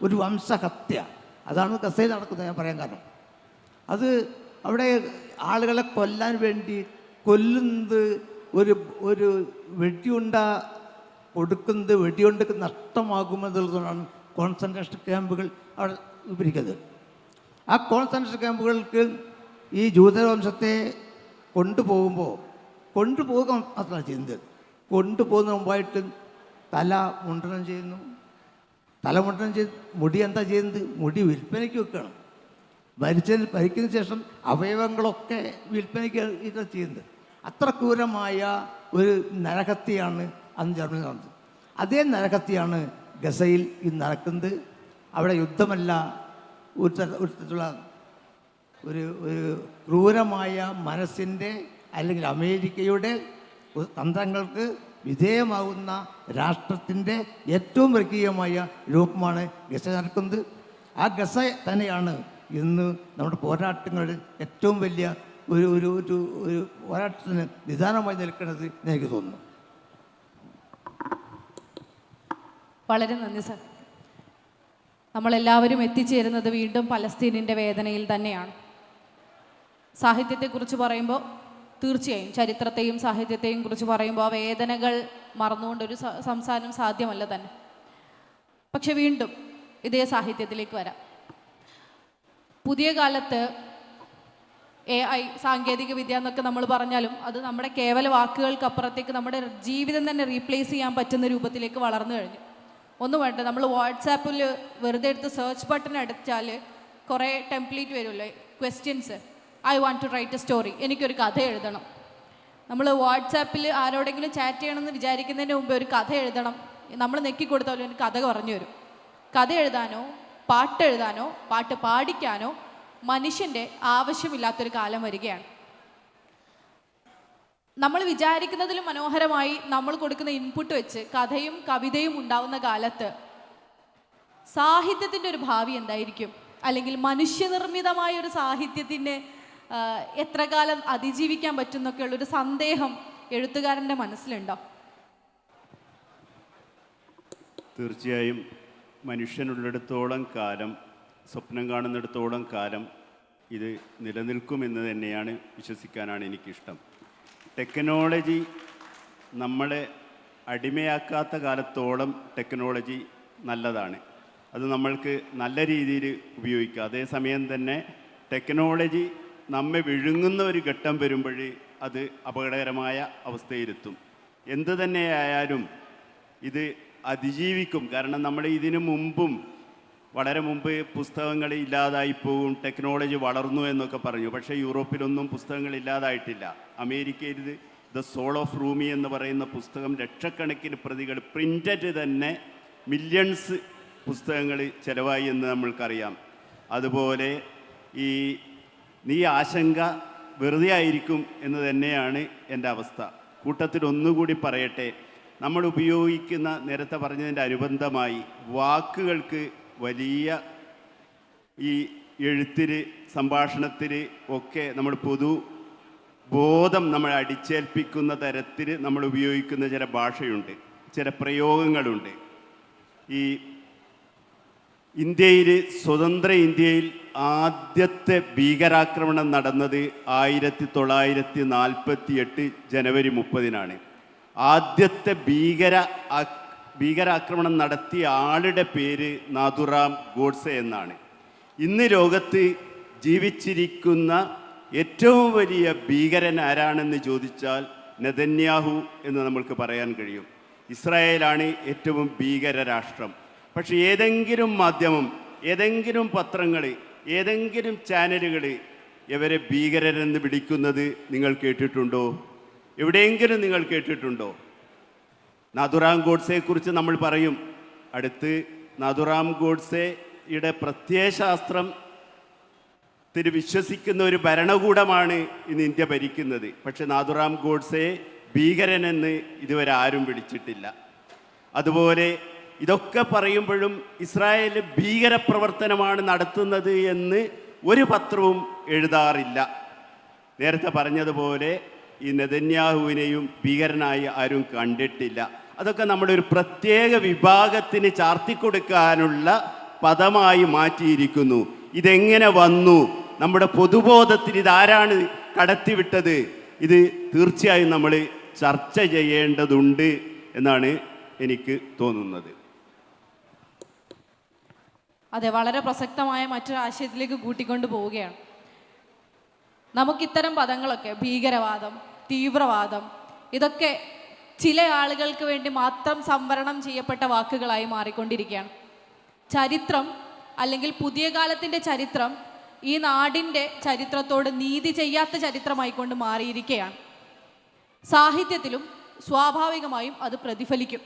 ഒരു വംശഹത്യ, അതാണ് ഗസയിൽ നടക്കുന്നത്. ഞാൻ പറയാൻ കാരണം അത് അവിടെ ആളുകളെ കൊല്ലാൻ വേണ്ടി കൊല്ലുന്നത് ഒരു വെടിയുണ്ടക്ക് നഷ്ടമാകുമെന്നുള്ളതാണ് കോൺസെൻട്രേഷൻ ക്യാമ്പുകൾ അവിടെ വിവരിക്കുന്നത്. ആ കോൺസെൻട്രേഷൻ ക്യാമ്പുകൾക്ക് ഈ ജൂതവംശത്തെ കൊണ്ടുപോകുക മാത്രമാണ് ചെയ്യുന്നത്. കൊണ്ടുപോകുന്ന മുമ്പായിട്ട് തല മുണ്ടനം ചെയ്യുന്നു. മുടി എന്താ ചെയ്യുന്നത്? മുടി വിൽപ്പനയ്ക്ക് വെക്കണം. ഭരിച്ചതിന് ശേഷം അവയവങ്ങളൊക്കെ വിൽപ്പനയ്ക്ക് ഇത് ചെയ്യുന്നത്. അത്ര ക്രൂരമായ ഒരു നരഹത്യയാണ് അന്ന് ജർമ്മനി നടന്നത്. അതേ നരഹത്യയാണ് ഗസയിൽ ഇന്ന് നടക്കുന്നത്. അവിടെ യുദ്ധമല്ല, ഒരു തരത്തിലുള്ള ഒരു ക്രൂരമായ മനസ്സിൻ്റെ അല്ലെങ്കിൽ അമേരിക്കയുടെ തന്ത്രങ്ങൾക്ക് വിധേയമാകുന്ന രാഷ്ട്രത്തിൻ്റെ ഏറ്റവും മൃഗീയമായ രൂപമാണ് ഗസ നടക്കുന്നത്. ആ ഗസ തന്നെയാണ് ഇന്ന് നമ്മുടെ പോരാട്ടങ്ങളിൽ ഏറ്റവും വലിയ ഒരു പോരാട്ടത്തിന് നിദാനമായി നിൽക്കുന്നത് എന്ന് എനിക്ക് തോന്നുന്നു. വളരെ നന്ദി സർ. നമ്മളെല്ലാവരും എത്തിച്ചേരുന്നത് വീണ്ടും പലസ്തീനിൻ്റെ വേദനയിൽ തന്നെയാണ്. സാഹിത്യത്തെക്കുറിച്ച് പറയുമ്പോൾ തീർച്ചയായും ചരിത്രത്തെയും സാഹിത്യത്തെയും കുറിച്ച് പറയുമ്പോൾ ആ വേദനകൾ മറന്നുകൊണ്ടൊരു സംസാരം സാധ്യമല്ല തന്നെ. പക്ഷെ വീണ്ടും ഇതേ സാഹിത്യത്തിലേക്ക് വരാം. പുതിയ കാലത്ത് AI സാങ്കേതിക വിദ്യ എന്നൊക്കെ നമ്മൾ പറഞ്ഞാലും അത് നമ്മുടെ കേവല വാക്കുകൾക്കപ്പുറത്തേക്ക് നമ്മുടെ ജീവിതം തന്നെ റീപ്ലേസ് ചെയ്യാൻ പറ്റുന്ന രൂപത്തിലേക്ക് വളർന്നു കഴിഞ്ഞു. ഒന്നും വേണ്ട, നമ്മൾ വാട്സാപ്പിൽ വെറുതെ എടുത്ത് സെർച്ച് ബട്ടൺ അടിച്ചാൽ കുറേ ടെംപ്ലേറ്റ് വരുമല്ലോ, questions. I want to write a story, എനിക്കൊരു കഥ എഴുതണം. നമ്മൾ വാട്സാപ്പിൽ ആരോടെങ്കിലും ചാറ്റ് ചെയ്യണമെന്ന് വിചാരിക്കുന്നതിന് മുമ്പ് ഒരു കഥ എഴുതണം. നമ്മൾ നെക്കിക്കൊടുത്താലും എനിക്ക് കഥ പറഞ്ഞു വരും. കഥ എഴുതാനോ പാട്ട് എഴുതാനോ പാട്ട് പാടിക്കാനോ മനുഷ്യൻ്റെ ആവശ്യമില്ലാത്തൊരു കാലം വരികയാണ്. നമ്മൾ വിചാരിക്കുന്നതിലും മനോഹരമായി നമ്മൾ കൊടുക്കുന്ന ഇൻപുട്ട് വെച്ച് കഥയും കവിതയും ഉണ്ടാവുന്ന കാലത്ത് സാഹിത്യത്തിൻ്റെ ഒരു ഭാവി എന്തായിരിക്കും? അല്ലെങ്കിൽ മനുഷ്യനിർമ്മിതമായ ഒരു സാഹിത്യത്തിൻ്റെ എത്ര കാലം അതിജീവിക്കാൻ പറ്റും എന്നൊക്കെയുള്ളൊരു സന്ദേഹം എഴുത്തുകാരൻ്റെ മനസ്സിലുണ്ടോ? തീർച്ചയായും മനുഷ്യനുള്ളിടത്തോളം കാലം, സ്വപ്നം കാണുന്നിടത്തോളം കാലം ഇത് നിലനിൽക്കുമെന്ന് തന്നെയാണ് വിശ്വസിക്കാനാണ് എനിക്കിഷ്ടം. ടെക്നോളജി നമ്മളെ അടിമയാക്കാത്ത കാലത്തോളം ടെക്നോളജി നല്ലതാണ്. അത് നമ്മൾക്ക് നല്ല രീതിയിൽ ഉപയോഗിക്കുക. അതേസമയം തന്നെ ടെക്നോളജി നമ്മെ വിഴുങ്ങുന്ന ഒരു ഘട്ടം വരുമ്പോൾ അത് അപകടകരമായ അവസ്ഥയിലെത്തും. എന്തു തന്നെയായാലും ഇത് അതിജീവിക്കും. കാരണം നമ്മൾ ഇതിനു മുമ്പും വളരെ മുമ്പ് പുസ്തകങ്ങൾ ഇല്ലാതായി പോകും, ടെക്നോളജി വളർന്നു എന്നൊക്കെ പറഞ്ഞു. പക്ഷേ യൂറോപ്പിലൊന്നും പുസ്തകങ്ങൾ ഇല്ലാതായിട്ടില്ല. അമേരിക്കയിൽ ദ സോൾ ഓഫ് റൂമി എന്ന് പറയുന്ന പുസ്തകം ലക്ഷക്കണക്കിന് പ്രതികൾ പ്രിൻ്റഡ് തന്നെ മില്യൺസ് പുസ്തകങ്ങൾ ചിലവായി എന്ന് നമ്മൾക്കറിയാം. അതുപോലെ നീ ആശങ്ക വെറുതെ ആയിരിക്കും എന്ന് തന്നെയാണ് എൻ്റെ അവസ്ഥ. കൂട്ടത്തിൽ ഒന്നുകൂടി പറയട്ടെ, നമ്മൾ ഉപയോഗിക്കുന്ന, നേരത്തെ പറഞ്ഞതിൻ്റെ അനുബന്ധമായി, വാക്കുകൾക്ക് വലിയ ഈ എഴുത്തിൽ, സംഭാഷണത്തിൽ ഒക്കെ നമ്മൾ ബോധം നമ്മൾ അടിച്ചേൽപ്പിക്കുന്ന തരത്തിൽ നമ്മൾ ഉപയോഗിക്കുന്ന ചില ഭാഷയുണ്ട്, ചില പ്രയോഗങ്ങളുണ്ട്. ഈ ഇന്ത്യയിൽ, സ്വതന്ത്ര ഇന്ത്യയിൽ ആദ്യത്തെ ഭീകരാക്രമണം നടന്നത് 1948 ജനുവരി 30-നാണ്. ആദ്യത്തെ ഭീകരാക്രമണം നടത്തിയ ആളുടെ പേര് നാഥുറാം ഗോഡ്സെ എന്നാണ്. ഇന്ന് ലോകത്ത് ജീവിച്ചിരിക്കുന്ന ഏറ്റവും വലിയ ഭീകരൻ ആരാണെന്ന് ചോദിച്ചാൽ നെതന്യാഹു എന്ന് നമ്മൾക്ക് പറയാൻ കഴിയും. ഇസ്രായേലാണ് ഏറ്റവും ഭീകര രാഷ്ട്രം. പക്ഷേ ഏതെങ്കിലും മാധ്യമം, ഏതെങ്കിലും പത്രങ്ങൾ, ഏതെങ്കിലും ചാനലുകൾ ഇവരെ ഭീകരരെന്ന് വിളിക്കുന്നത് നിങ്ങൾ കേട്ടിട്ടുണ്ടോ? എവിടെയെങ്കിലും നിങ്ങൾ കേട്ടിട്ടുണ്ടോ? നാഥുറാം ഗോഡ്സെയെക്കുറിച്ച് നമ്മൾ പറയും. അടുത്ത് നാഥുറാം ഗോഡ്സെയുടെ പ്രത്യയശാസ്ത്രത്തിൽ വിശ്വസിക്കുന്ന ഒരു ഭരണകൂടമാണ് ഇന്ന് ഇന്ത്യ ഭരിക്കുന്നത്. പക്ഷെ നാഥുറാം ഗോഡ്സെയെ ഭീകരനെന്ന് ഇതുവരെ ആരും വിളിച്ചിട്ടില്ല. അതുപോലെ ഇതൊക്കെ പറയുമ്പോഴും ഇസ്രായേൽ ഭീകരപ്രവർത്തനമാണ് നടത്തുന്നത് എന്ന് ഒരു പത്രവും എഴുതാറില്ല. നേരത്തെ പറഞ്ഞതുപോലെ ഈ നെതന്യാഹുവിനെയും ഭീകരനായി ആരും കണ്ടിട്ടില്ല. അതൊക്കെ നമ്മുടെ ഒരു പ്രത്യേക വിഭാഗത്തിന് ചാർത്തിക്കൊടുക്കാനുള്ള പദമായി മാറ്റിയിരിക്കുന്നു. ഇതെങ്ങനെ വന്നു? നമ്മുടെ പൊതുബോധത്തിന് ഇതാരാണ് കടത്തിവിട്ടത്? ഇത് തീർച്ചയായും നമ്മൾ ചർച്ച ചെയ്യേണ്ടതുണ്ട് എന്നാണ് എനിക്ക് തോന്നുന്നത്. അതെ, വളരെ പ്രസക്തമായ മറ്റൊരു ആശയത്തിലേക്ക് കൂട്ടിക്കൊണ്ടു പോവുകയാണ്. നമുക്കിത്തരം പദങ്ങളൊക്കെ ഭീകരവാദം, തീവ്രവാദം, ഇതൊക്കെ ചില ആളുകൾക്ക് വേണ്ടി മാത്രം സംവരണം ചെയ്യപ്പെട്ട വാക്കുകളായി മാറിക്കൊണ്ടിരിക്കുകയാണ്. ചരിത്രം അല്ലെങ്കിൽ പുതിയ കാലത്തിൻ്റെ ചരിത്രം ഈ നാടിൻ്റെ ചരിത്രത്തോട് നീതി ചെയ്യാത്ത ചരിത്രമായിക്കൊണ്ട് മാറിയിരിക്കുകയാണ്. സാഹിത്യത്തിലും സ്വാഭാവികമായും അത് പ്രതിഫലിക്കും.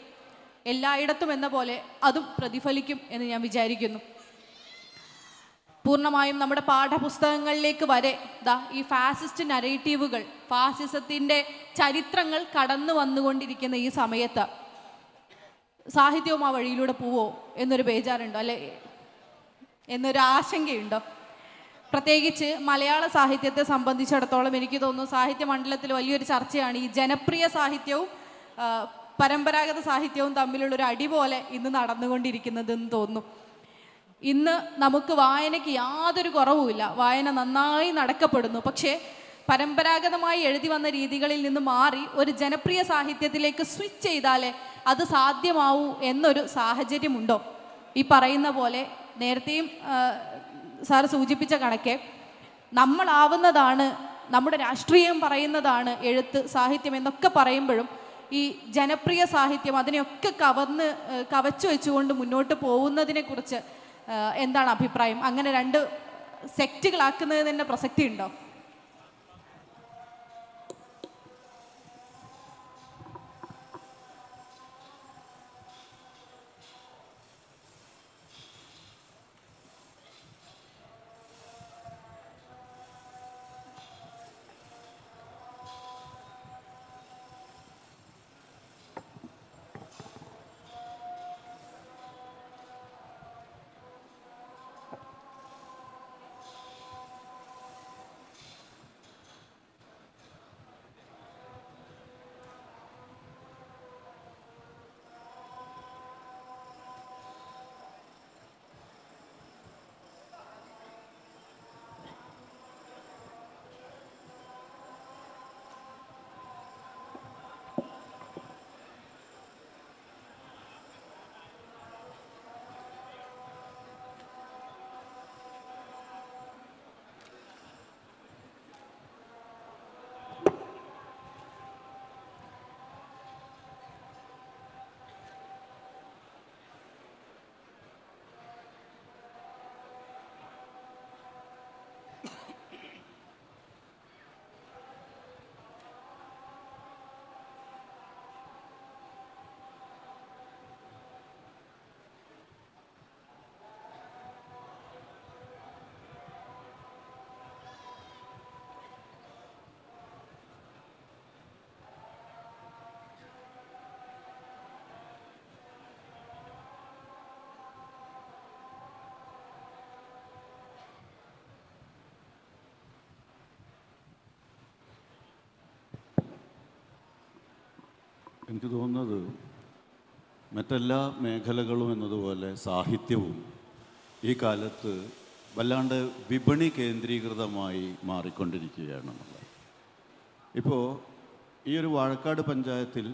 എല്ലായിടത്തും എന്ന പോലെ അതും പ്രതിഫലിക്കും എന്ന് ഞാൻ വിചാരിക്കുന്നു. പൂർണ്ണമായും നമ്മുടെ പാഠപുസ്തകങ്ങളിലേക്ക് വരെ ഈ ഫാസിസ്റ്റ് നരേറ്റീവുകൾ, ഫാസിസത്തിൻ്റെ ചരിത്രങ്ങൾ കടന്നു വന്നുകൊണ്ടിരിക്കുന്ന ഈ സമയത്ത് സാഹിത്യവും ആ വഴിയിലൂടെ പോവോ എന്നൊരു ബേജാറുണ്ടോ, അല്ലെ എന്നൊരു ആശങ്കയുണ്ടോ? പ്രത്യേകിച്ച് മലയാള സാഹിത്യത്തെ സംബന്ധിച്ചിടത്തോളം എനിക്ക് തോന്നുന്നു സാഹിത്യ മണ്ഡലത്തിൽ വലിയൊരു ചർച്ചയാണ് ഈ ജനപ്രിയ സാഹിത്യവും പരമ്പരാഗത സാഹിത്യവും തമ്മിലുള്ളൊരു അടി പോലെ ഇന്ന് നടന്നുകൊണ്ടിരിക്കുന്നതെന്ന് തോന്നുന്നു. ഇന്ന് നമുക്ക് വായനയ്ക്ക് യാതൊരു കുറവുമില്ല, വായന നന്നായി നടക്കപ്പെടുന്നു. പക്ഷേ പരമ്പരാഗതമായി എഴുതി വന്ന രീതികളിൽ നിന്ന് മാറി ഒരു ജനപ്രിയ സാഹിത്യത്തിലേക്ക് സ്വിച്ച് ചെയ്താലേ അത് സാധ്യമാവൂ എന്നൊരു സാഹചര്യമുണ്ടോ? ഈ പറയുന്ന പോലെ നേരത്തെയും സാറ് സൂചിപ്പിച്ച കണക്കെ നമ്മളാവുന്നതാണ്, നമ്മുടെ രാഷ്ട്രീയം പറയുന്നതാണ് എഴുത്ത്, സാഹിത്യം എന്നൊക്കെ പറയുമ്പോഴും ഈ ജനപ്രിയ സാഹിത്യം അതിനെയൊക്കെ കവച്ചു വെച്ചുകൊണ്ട് മുന്നോട്ട് പോകുന്നതിനെ കുറിച്ച് എന്താണ് അഭിപ്രായം? അങ്ങനെ രണ്ട് സെക്റ്റുകളാക്കുന്നതിന് തന്നെ പ്രസക്തി ഉണ്ടോ? എനിക്ക് തോന്നുന്നത് മറ്റെല്ലാ മേഖലകളും എന്നതുപോലെ സാഹിത്യവും ഈ കാലത്ത് വല്ലാണ്ട് വിപണി കേന്ദ്രീകൃതമായി മാറിക്കൊണ്ടിരിക്കുകയാണെന്നുള്ളത്. ഇപ്പോൾ ഈ ഒരു വാഴക്കാട് പഞ്ചായത്തിൽ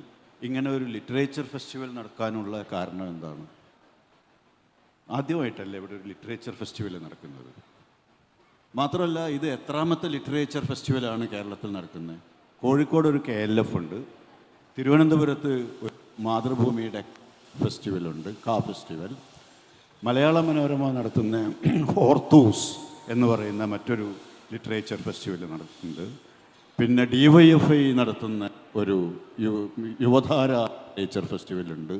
ഇങ്ങനെ ഒരു ലിറ്ററേച്ചർ ഫെസ്റ്റിവൽ നടക്കാനുള്ള കാരണം എന്താണ്? ആദ്യമായിട്ടല്ലേ ഇവിടെ ഒരു ലിറ്ററേച്ചർ ഫെസ്റ്റിവൽ നടക്കുന്നത്? മാത്രമല്ല, ഇത് എത്രാമത്തെ ലിറ്ററേച്ചർ ഫെസ്റ്റിവലാണ് കേരളത്തിൽ നടക്കുന്നത്? കോഴിക്കോട് ഒരു KLF ഉണ്ട്, തിരുവനന്തപുരത്ത് മാതൃഭൂമിയുടെ ഫെസ്റ്റിവലുണ്ട്, ഫെസ്റ്റിവൽ, മലയാള മനോരമ നടത്തുന്ന ഹോർത്തൂസ് എന്ന് പറയുന്ന മറ്റൊരു ലിറ്ററേച്ചർ ഫെസ്റ്റിവൽ നടത്തുന്നുണ്ട്. പിന്നെ DYFI നടത്തുന്ന ഒരു യുവധാര നേച്ചർ ഫെസ്റ്റിവലുണ്ട്,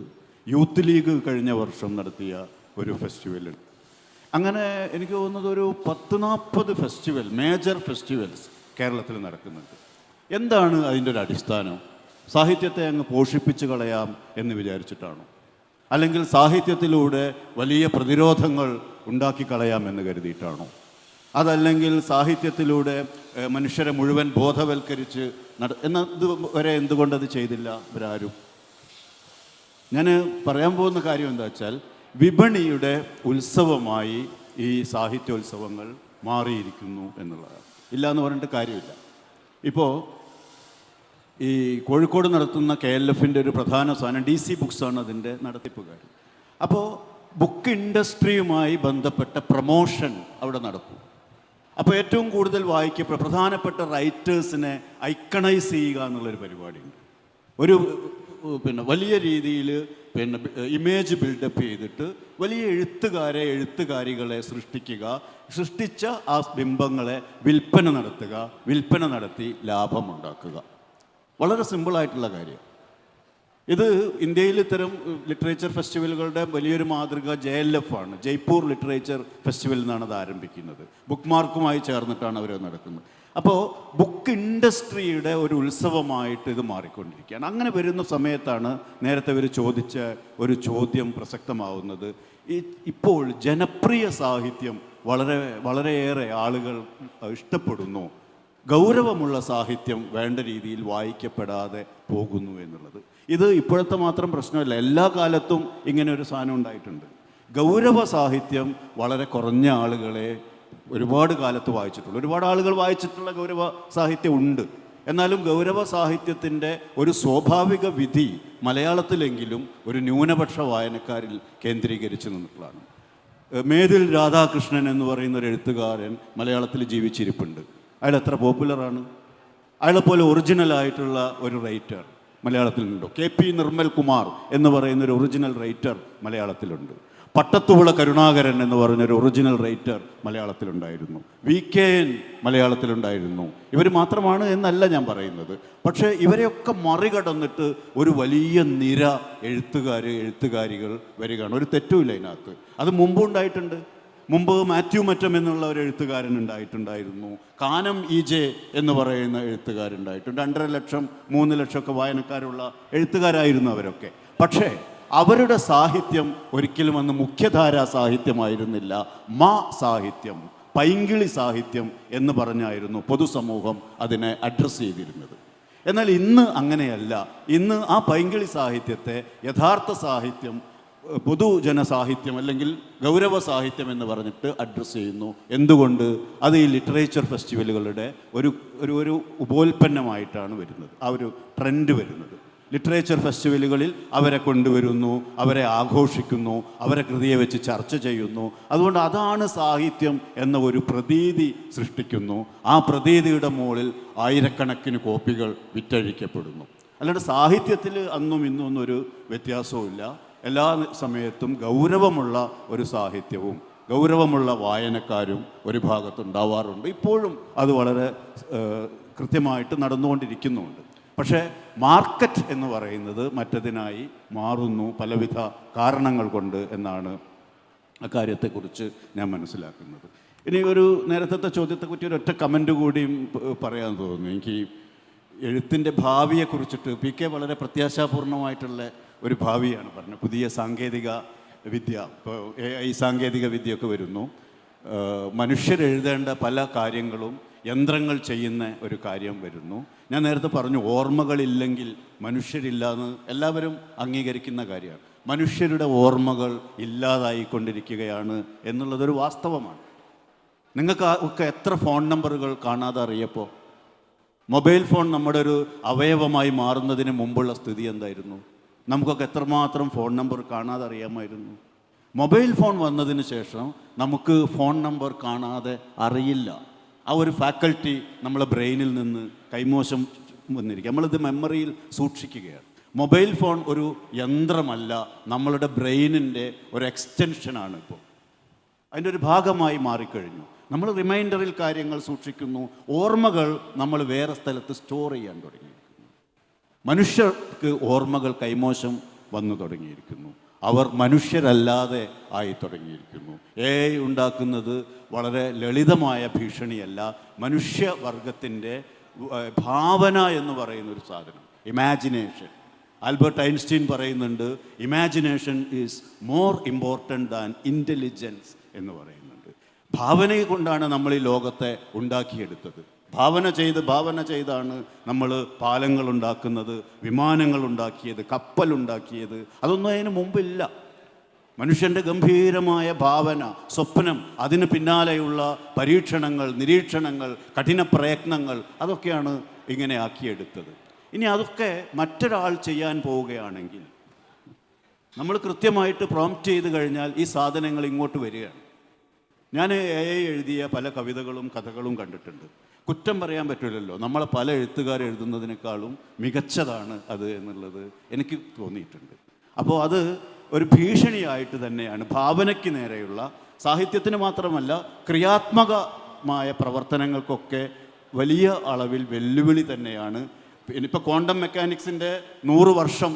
യൂത്ത് ലീഗ് കഴിഞ്ഞ വർഷം നടത്തിയ ഒരു ഫെസ്റ്റിവലുണ്ട്. അങ്ങനെ എനിക്ക് തോന്നുന്നത് ഒരു 10-40 ഫെസ്റ്റിവൽ, മേജർ ഫെസ്റ്റിവൽസ് കേരളത്തിൽ നടക്കുന്നുണ്ട്. എന്താണ് അതിൻ്റെ ഒരു അടിസ്ഥാനം? സാഹിത്യത്തെ അങ്ങ് പോഷിപ്പിച്ച് കളയാം എന്ന് വിചാരിച്ചിട്ടാണോ? അല്ലെങ്കിൽ സാഹിത്യത്തിലൂടെ വലിയ പ്രതിരോധങ്ങൾ ഉണ്ടാക്കിക്കളയാം എന്ന് കരുതിയിട്ടാണോ? അതല്ലെങ്കിൽ സാഹിത്യത്തിലൂടെ മനുഷ്യരെ മുഴുവൻ ബോധവൽക്കരിച്ച് എന്നത് വരെ എന്തുകൊണ്ടത് ചെയ്തില്ല ഇവരാരും? ഞാൻ പറയാൻ പോകുന്ന കാര്യം എന്താ വെച്ചാൽ, വിപണിയുടെ ഉത്സവമായി ഈ സാഹിത്യോത്സവങ്ങൾ മാറിയിരിക്കുന്നു എന്നുള്ളതാണ്. ഇല്ല എന്ന് പറഞ്ഞിട്ട് കാര്യമില്ല. ഇപ്പോൾ ഈ കോഴിക്കോട് നടത്തുന്ന KLFൻ്റെ ഒരു പ്രധാന സാധനം DC ബുക്സാണ് അതിൻ്റെ നടത്തിപ്പുകാർ. അപ്പോൾ ബുക്ക് ഇൻഡസ്ട്രിയുമായി ബന്ധപ്പെട്ട പ്രമോഷൻ അവിടെ നടക്കും. അപ്പോൾ ഏറ്റവും കൂടുതൽ പ്രധാനപ്പെട്ട റൈറ്റേഴ്സിനെ ഐക്കണൈസ് ചെയ്യുക എന്നുള്ളൊരു പരിപാടിയുണ്ട്. ഒരു വലിയ രീതിയിൽ ഇമേജ് ബിൽഡപ്പ് ചെയ്തിട്ട് വലിയ എഴുത്തുകാരികളെ സൃഷ്ടിച്ച ആ ബിംബങ്ങളെ വിൽപ്പന നടത്തി ലാഭമുണ്ടാക്കുക. വളരെ സിമ്പിളായിട്ടുള്ള കാര്യം. ഇത് ഇന്ത്യയിൽ ഇത്തരം ലിറ്ററേച്ചർ ഫെസ്റ്റിവലുകളുടെ വലിയൊരു മാതൃക JLF ആണ്. ജയ്പൂർ ലിറ്ററേച്ചർ ഫെസ്റ്റിവൽ എന്നാണ് അത് ആരംഭിക്കുന്നത്. ബുക്ക് മാർക്കുമായി ചേർന്നിട്ടാണ് അവർ നടക്കുന്നത്. അപ്പോൾ ബുക്ക് ഇൻഡസ്ട്രിയുടെ ഒരു ഉത്സവമായിട്ട് ഇത് മാറിക്കൊണ്ടിരിക്കുകയാണ്. അങ്ങനെ വരുന്ന സമയത്താണ് നേരത്തെ ഇവർ ചോദിച്ച ഒരു ചോദ്യം പ്രസക്തമാവുന്നത്. ഇപ്പോൾ ജനപ്രിയ സാഹിത്യം വളരെയേറെ ആളുകൾ ഇഷ്ടപ്പെടുന്നു, ഗൗരവമുള്ള സാഹിത്യം വേണ്ട രീതിയിൽ വായിക്കപ്പെടാതെ പോകുന്നു എന്നുള്ളത്. ഇത് ഇപ്പോഴത്തെ മാത്രം പ്രശ്നമല്ല, എല്ലാ കാലത്തും ഇങ്ങനെ ഒരു സാധനം ഉണ്ടായിട്ടുണ്ട്. ഗൗരവ സാഹിത്യം വളരെ കുറഞ്ഞ ആളുകളെ ഒരുപാട് കാലത്ത് വായിച്ചിട്ടുള്ളൂ. ഒരുപാട് ആളുകൾ വായിച്ചിട്ടുള്ള ഗൗരവ സാഹിത്യം ഉണ്ട്. എന്നാലും ഗൗരവ സാഹിത്യത്തിൻ്റെ ഒരു സ്വാഭാവിക വിധി മലയാളത്തിലെങ്കിലും ഒരു ന്യൂനപക്ഷ വായനക്കാരിൽ കേന്ദ്രീകരിച്ചു നിന്നിട്ടുള്ളതാണ്. മേതിൽ രാധാകൃഷ്ണൻ എന്ന് പറയുന്ന ഒരു എഴുത്തുകാരൻ മലയാളത്തിൽ ജീവിച്ചിരിപ്പുണ്ട്. അയാൾ എത്ര പോപ്പുലറാണ്? അയാളെപ്പോലെ ഒറിജിനലായിട്ടുള്ള ഒരു റൈറ്റർ മലയാളത്തിലുണ്ടോ? KP നിർമ്മൽ കുമാർ എന്ന് പറയുന്ന ഒരു ഒറിജിനൽ റൈറ്റർ മലയാളത്തിലുണ്ട്. പട്ടത്തുവിള കരുണാകരൻ എന്ന് പറഞ്ഞൊരു ഒറിജിനൽ റൈറ്റർ മലയാളത്തിലുണ്ടായിരുന്നു. VKN മലയാളത്തിലുണ്ടായിരുന്നു. ഇവർ മാത്രമാണ് എന്നല്ല ഞാൻ പറയുന്നത്. പക്ഷേ ഇവരെയൊക്കെ മറികടന്നിട്ട് ഒരു വലിയ നിര എഴുത്തുകാരികൾ വരികയാണ്. ഒരു തെറ്റുമില്ല അതിനകത്ത്. അത് മുമ്പും ഉണ്ടായിട്ടുണ്ട്. മുമ്പ് മാത്യു മറ്റം എന്നുള്ള ഒരു എഴുത്തുകാരൻ ഉണ്ടായിട്ടുണ്ടായിരുന്നു. കാനം EJ എന്ന് പറയുന്ന എഴുത്തുകാരുണ്ടായിട്ടുണ്ട്. 2.5 ലക്ഷം 3 ലക്ഷമൊക്കെ വായനക്കാരുള്ള എഴുത്തുകാരായിരുന്നു അവരൊക്കെ. പക്ഷേ അവരുടെ സാഹിത്യം ഒരിക്കലും അന്ന് മുഖ്യധാരാ സാഹിത്യമായിരുന്നില്ല. സാഹിത്യം, പൈങ്കിളി സാഹിത്യം എന്ന് പറഞ്ഞായിരുന്നു പൊതുസമൂഹം അതിനെ അഡ്രസ്സ് ചെയ്തിരുന്നത്. എന്നാൽ ഇന്ന് അങ്ങനെയല്ല. ഇന്ന് ആ പൈങ്കിളി സാഹിത്യത്തെ യഥാർത്ഥ സാഹിത്യം, പൊതുജനസാഹിത്യം അല്ലെങ്കിൽ ഗൗരവ സാഹിത്യം എന്ന് പറഞ്ഞിട്ട് അഡ്രസ്സ് ചെയ്യുന്നു. എന്തുകൊണ്ട്? അത് ഈ ലിറ്ററേച്ചർ ഫെസ്റ്റിവലുകളുടെ ഒരു ഉപോൽപ്പന്നമായിട്ടാണ് വരുന്നത്, ആ ഒരു ട്രെൻഡ് വരുന്നത്. ലിറ്ററേച്ചർ ഫെസ്റ്റിവലുകളിൽ അവരെ കൊണ്ടുവരുന്നു, അവരെ ആഘോഷിക്കുന്നു, അവരെ കൃതിയെ വെച്ച് ചർച്ച ചെയ്യുന്നു. അതുകൊണ്ട് അതാണ് സാഹിത്യം എന്ന ഒരു പ്രതീതി സൃഷ്ടിക്കുന്നു. ആ പ്രതീതിയുടെ മുകളിൽ ആയിരക്കണക്കിന് കോപ്പികൾ വിറ്റഴിക്കപ്പെടുന്നു. അല്ലാണ്ട് സാഹിത്യത്തിൽ അന്നും ഇന്നും ഒന്നും ഒരു വ്യത്യാസവുമില്ല. എല്ലാ സമയത്തും ഗൗരവമുള്ള ഒരു സാഹിത്യവും ഗൗരവമുള്ള വായനക്കാരും ഒരു ഭാഗത്തുണ്ടാവാറുണ്ട്. ഇപ്പോഴും അത് വളരെ കൃത്യമായിട്ട് നടന്നുകൊണ്ടിരിക്കുന്നുണ്ട്. പക്ഷേ മാർക്കറ്റ് എന്ന് പറയുന്നത് മറ്റതിനായി മാറുന്നു പലവിധ കാരണങ്ങൾ കൊണ്ട് എന്നാണ് അക്കാര്യത്തെക്കുറിച്ച് ഞാൻ മനസ്സിലാക്കുന്നത്. ഇനി ഒരു നേരത്തെ ചോദ്യത്തെക്കുറിച്ച് ഒരൊറ്റ കമൻറ്റ് കൂടിയും പറയാൻ തോന്നുന്നു. എനിക്ക് എഴുത്തിൻ്റെ ഭാവിയെക്കുറിച്ചിട്ട് PK വളരെ പ്രത്യാശാപൂർണമായിട്ടുള്ള ഒരു ഭാവിയാണ് പറഞ്ഞത്. പുതിയ സാങ്കേതിക വിദ്യ, ഇപ്പോൾ AI സാങ്കേതിക വിദ്യയൊക്കെ വരുന്നു. മനുഷ്യരെഴുതേണ്ട പല കാര്യങ്ങളും യന്ത്രങ്ങൾ ചെയ്യുന്ന ഒരു കാര്യം വരുന്നു. ഞാൻ നേരത്തെ പറഞ്ഞു, ഓർമ്മകളില്ലെങ്കിൽ മനുഷ്യരില്ല എന്ന് എല്ലാവരും അംഗീകരിക്കുന്ന കാര്യമാണ്. മനുഷ്യരുടെ ഓർമ്മകൾ ഇല്ലാതായിക്കൊണ്ടിരിക്കുകയാണ് എന്നുള്ളതൊരു വാസ്തവമാണ്. നിങ്ങൾക്ക് ഒക്കെ എത്ര ഫോൺ നമ്പറുകൾ കാണാതെ അറിയപ്പോൾ? മൊബൈൽ ഫോൺ നമ്മുടെ ഒരു അവയവമായി മാറുന്നതിന് മുമ്പുള്ള സ്ഥിതി എന്തായിരുന്നു? നമുക്കൊക്കെ എത്രമാത്രം ഫോൺ നമ്പർ കാണാതെ അറിയാമായിരുന്നു. മൊബൈൽ ഫോൺ വന്നതിന് ശേഷം നമുക്ക് ഫോൺ നമ്പർ കാണാതെ അറിയില്ല. ആ ഒരു ഫാക്കൽറ്റി നമ്മളെ ബ്രെയിനിൽ നിന്ന് കൈമോശം വന്നിരിക്കുക. നമ്മളിത് മെമ്മറിയിൽ സൂക്ഷിക്കുകയാണ്. മൊബൈൽ ഫോൺ ഒരു യന്ത്രമല്ല, നമ്മളുടെ ബ്രെയിനിൻ്റെ ഒരു എക്സ്റ്റൻഷനാണ്. ഇപ്പോൾ അതിൻ്റെ ഒരു ഭാഗമായി മാറിക്കഴിഞ്ഞു. നമ്മൾ റിമൈൻഡറിൽ കാര്യങ്ങൾ സൂക്ഷിക്കുന്നു. ഓർമ്മകൾ നമ്മൾ വേറെ സ്ഥലത്ത് സ്റ്റോർ ചെയ്യാൻ തുടങ്ങി. മനുഷ്യർക്ക് ഓർമ്മകൾ കൈമോശം വന്നു തുടങ്ങിയിരിക്കുന്നു. അവർ മനുഷ്യരല്ലാതെ ആയി തുടങ്ങിയിരിക്കുന്നു. AI ഉണ്ടാക്കുന്നത് വളരെ ലളിതമായ ഭീഷണിയല്ല, മനുഷ്യവർഗത്തിൻ്റെ ഭാവന എന്ന് പറയുന്ന ഒരു സാധനം, ഇമാജിനേഷൻ. ആൽബർട്ട് ഐൻസ്റ്റീൻ പറയുന്നുണ്ട്, imagination is more important than intelligence എന്ന് പറയുന്നുണ്ട്. ഭാവനയെ കൊണ്ടാണ് നമ്മൾ ഈ ലോകത്തെ ഉണ്ടാക്കിയെടുത്തത്. ഭാവന ചെയ്താണ് നമ്മൾ പാലങ്ങൾ ഉണ്ടാക്കുന്നത്, വിമാനങ്ങൾ ഉണ്ടാക്കിയത്, കപ്പലുണ്ടാക്കിയത്. അതൊന്നും അതിന് മുമ്പില്ല. മനുഷ്യൻ്റെ ഗംഭീരമായ ഭാവന, സ്വപ്നം, അതിന് പിന്നാലെയുള്ള പരീക്ഷണങ്ങൾ, നിരീക്ഷണങ്ങൾ, കഠിന പ്രയത്നങ്ങൾ, അതൊക്കെയാണ് ഇങ്ങനെ ആക്കിയെടുത്തത്. ഇനി അതൊക്കെ മറ്റൊരാൾ ചെയ്യാൻ പോവുകയാണെങ്കിൽ നമ്മൾ കൃത്യമായിട്ട് പ്രോംപ്റ്റ് ചെയ്ത് കഴിഞ്ഞാൽ ഈ സാധനങ്ങൾ ഇങ്ങോട്ട് വരികയാണ്. ഞാൻ AI എഴുതിയ പല കവിതകളും കഥകളും കണ്ടിട്ടുണ്ട്. കുറ്റം പറയാൻ പറ്റില്ലല്ലോ, നമ്മളെ പല എഴുത്തുകാർ എഴുതുന്നതിനേക്കാളും മികച്ചതാണ് അത് എന്നുള്ളത് എനിക്ക് തോന്നിയിട്ടുണ്ട്. അപ്പോൾ അത് ഒരു ഭീഷണിയായിട്ട് തന്നെയാണ് ഭാവനയ്ക്ക് നേരെയുള്ള, സാഹിത്യത്തിന് മാത്രമല്ല ക്രിയാത്മകമായ പ്രവർത്തനങ്ങൾക്കൊക്കെ വലിയ അളവിൽ വെല്ലുവിളി തന്നെയാണ്. ഇനിയിപ്പോൾ ക്വാണ്ടം മെക്കാനിക്സിൻ്റെ 100 വർഷം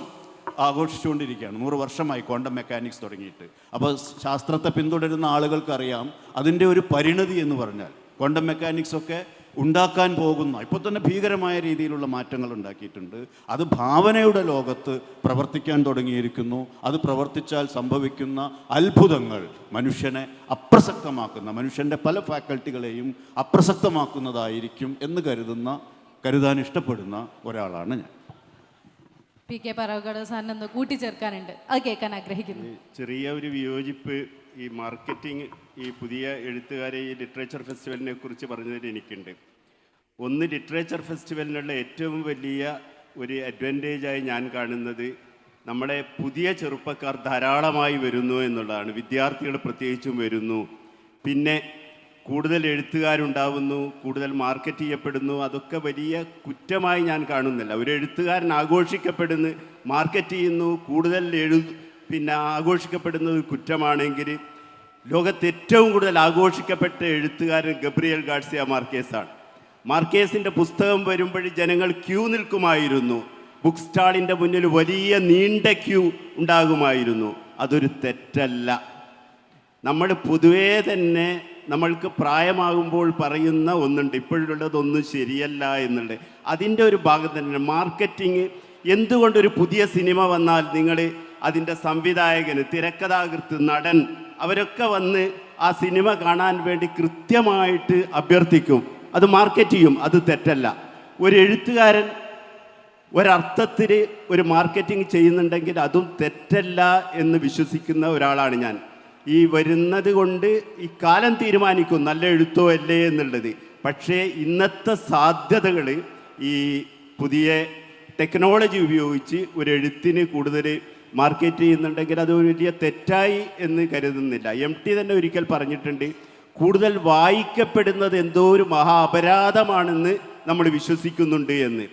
ആഘോഷിച്ചുകൊണ്ടിരിക്കുകയാണ്. 100 വർഷമായി ക്വാണ്ടം മെക്കാനിക്സ് തുടങ്ങിയിട്ട്. അപ്പോൾ ശാസ്ത്രത്തെ പിന്തുടരുന്ന ആളുകൾക്കറിയാം അതിൻ്റെ ഒരു പരിണതി എന്ന് പറഞ്ഞാൽ ക്വാണ്ടം മെക്കാനിക്സൊക്കെ ഉണ്ടാക്കാൻ പോകുന്ന, ഇപ്പോൾ തന്നെ ഭീകരമായ രീതിയിലുള്ള മാറ്റങ്ങൾ ഉണ്ടാക്കിയിട്ടുണ്ട്. അത് ഭാവനയുടെ ലോകത്ത് പ്രവർത്തിക്കാൻ തുടങ്ങിയിരിക്കുന്നു. അത് പ്രവർത്തിച്ചാൽ സംഭവിക്കുന്ന അത്ഭുതങ്ങൾ മനുഷ്യനെ അപ്രസക്തമാക്കുന്ന, മനുഷ്യൻ്റെ പല ഫാക്കൽറ്റികളെയും അപ്രസക്തമാക്കുന്നതായിരിക്കും എന്ന് കരുതാൻ ഇഷ്ടപ്പെടുന്ന ഒരാളാണ് ഞാൻ. PK പറവക്കട സാറിനൊന്ന് കൂട്ടിച്ചേർക്കാനുണ്ട്, അത് കേൾക്കാൻ ആഗ്രഹിക്കുന്നു. ചെറിയ ഒരു വിയോജിപ്പ് ഈ മാർക്കറ്റിംഗ്, ഈ പുതിയ എഴുത്തുകാരെ ഈ ലിറ്ററേച്ചർ ഫെസ്റ്റിവലിനെ കുറിച്ച് പറഞ്ഞതിൽ എനിക്കുണ്ട്. ഒന്ന്, ലിറ്ററേച്ചർ ഫെസ്റ്റിവലിനുള്ള ഏറ്റവും വലിയ ഒരു അഡ്വാൻറ്റേജായി ഞാൻ കാണുന്നത് നമ്മുടെ പുതിയ ചെറുപ്പക്കാർ ധാരാളമായി വരുന്നു എന്നുള്ളതാണ്. വിദ്യാർത്ഥികൾ പ്രത്യേകിച്ചും വരുന്നു. പിന്നെ കൂടുതൽ എഴുത്തുകാരുണ്ടാവുന്നു, കൂടുതൽ മാർക്കറ്റ് ചെയ്യപ്പെടുന്നു. അതൊക്കെ വലിയ കുറ്റമായി ഞാൻ കാണുന്നില്ല. ഒരു എഴുത്തുകാരൻ ആഘോഷിക്കപ്പെടുന്നു, മാർക്കറ്റ് ചെയ്യുന്നു, കൂടുതൽ പിന്നെ ആഘോഷിക്കപ്പെടുന്നത് കുറ്റമാണെങ്കിൽ ലോകത്ത് ഏറ്റവും കൂടുതൽ ആഘോഷിക്കപ്പെട്ട എഴുത്തുകാരൻ ഗബ്രിയേൽ ഗാർസിയ മാർക്കേസാണ്. മാർക്കേസിൻ്റെ പുസ്തകം വരുമ്പോൾ ജനങ്ങൾ ക്യൂ നിൽക്കുമായിരുന്നു. ബുക്ക് സ്റ്റാളിൻ്റെ മുന്നിൽ വലിയ നീണ്ട ക്യൂ ഉണ്ടാകുമായിരുന്നു. അതൊരു തെറ്റല്ല. നമ്മൾ പൊതുവേ തന്നെ നമ്മൾക്ക് പ്രായമാകുമ്പോൾ പറയുന്ന ഒന്നുണ്ട്, ഇപ്പോഴുള്ളതൊന്നും ശരിയല്ല എന്നുള്ളത്. അതിൻ്റെ ഒരു ഭാഗം തന്നെ മാർക്കറ്റിംഗ്. എന്തുകൊണ്ടൊരു പുതിയ സിനിമ വന്നാൽ നിങ്ങൾ അതിൻ്റെ സംവിധായകന്, തിരക്കഥാകൃത്ത്, നടൻ അവരൊക്കെ വന്ന് ആ സിനിമ കാണാൻ വേണ്ടി കൃത്യമായിട്ട് അഭ്യർത്ഥിക്കും, അത് മാർക്കറ്റ് ചെയ്യും. അത് തെറ്റല്ല. ഒരു എഴുത്തുകാരൻ ഒരർത്ഥത്തിൽ ഒരു മാർക്കറ്റിംഗ് ചെയ്യുന്നുണ്ടെങ്കിൽ അതും തെറ്റല്ല എന്ന് വിശ്വസിക്കുന്ന ഒരാളാണ് ഞാൻ. ഈ വരുന്നത് കൊണ്ട് ഈ കാലം തീരുമാനിക്കും നല്ല എഴുത്തോ അല്ലേ എന്നുള്ളത്. പക്ഷേ ഇന്നത്തെ സാധ്യതകൾ ഈ പുതിയ ടെക്നോളജി ഉപയോഗിച്ച് ഒരു എഴുത്തിന് കൂടുതൽ മാർക്കറ്റ് ചെയ്യുന്നുണ്ടെങ്കിൽ അത് ഒരു വലിയ തെറ്റായി എന്ന് കരുതുന്നില്ല. MT തന്നെ ഒരിക്കൽ പറഞ്ഞിട്ടുണ്ട്, കൂടുതൽ വായിക്കപ്പെടുന്നത് എന്തോ ഒരു മഹാ അപരാധമാണെന്ന് നമ്മൾ വിശ്വസിക്കുന്നുണ്ട് എന്ന്.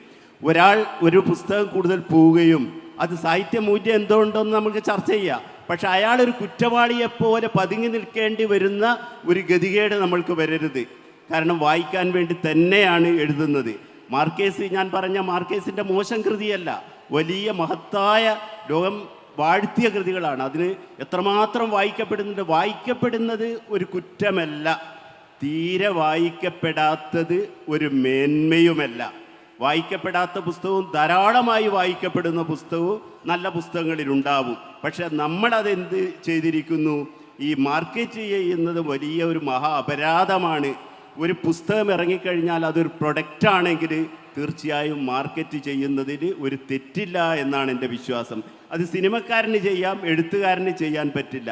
ഒരാൾ ഒരു പുസ്തകം കൂടുതൽ പോവുകയും അത് സാഹിത്യമൂല്യം എന്തുകൊണ്ടെന്ന് നമുക്ക് ചർച്ച ചെയ്യാം. പക്ഷെ അയാളൊരു കുറ്റവാളിയെപ്പോലെ പതുങ്ങി നിൽക്കേണ്ടി വരുന്ന ഒരു ഗതികേട് നമ്മൾക്ക് വരരുത്. കാരണം വായിക്കാൻ വേണ്ടി തന്നെയാണ് എഴുതുന്നത്. മാർക്കേസ്, ഞാൻ പറഞ്ഞ മാർക്കേസിൻ്റെ മോശം കൃതിയല്ല, വലിയ മഹത്തായ ലോകം വാഴ്ത്തിയ കൃതികളാണ്. അതിന് എത്രമാത്രം വായിക്കപ്പെടുന്നുണ്ട്. വായിക്കപ്പെടുന്നത് ഒരു കുറ്റമല്ല, തീരെ വായിക്കപ്പെടാത്തത് ഒരു മേന്മയുമല്ല. വായിക്കപ്പെടാത്ത പുസ്തകവും ധാരാളമായി വായിക്കപ്പെടുന്ന പുസ്തകവും നല്ല പുസ്തകങ്ങളിലുണ്ടാവും. പക്ഷെ നമ്മളതെന്ത് ചെയ്തിരിക്കുന്നു, ഈ മാർക്കറ്റ് ചെയ്യുന്നത് വലിയ ഒരു മഹാ അപരാധമാണ്. ഒരു പുസ്തകം ഇറങ്ങിക്കഴിഞ്ഞാൽ അതൊരു പ്രൊഡക്റ്റാണെങ്കിൽ തീർച്ചയായും മാർക്കറ്റ് ചെയ്യുന്നതിൽ ഒരു തെറ്റില്ല എന്നാണ് എൻ്റെ വിശ്വാസം. അത് സിനിമക്കാരന് ചെയ്യാം, എഴുത്തുകാരന് ചെയ്യാൻ പറ്റില്ല.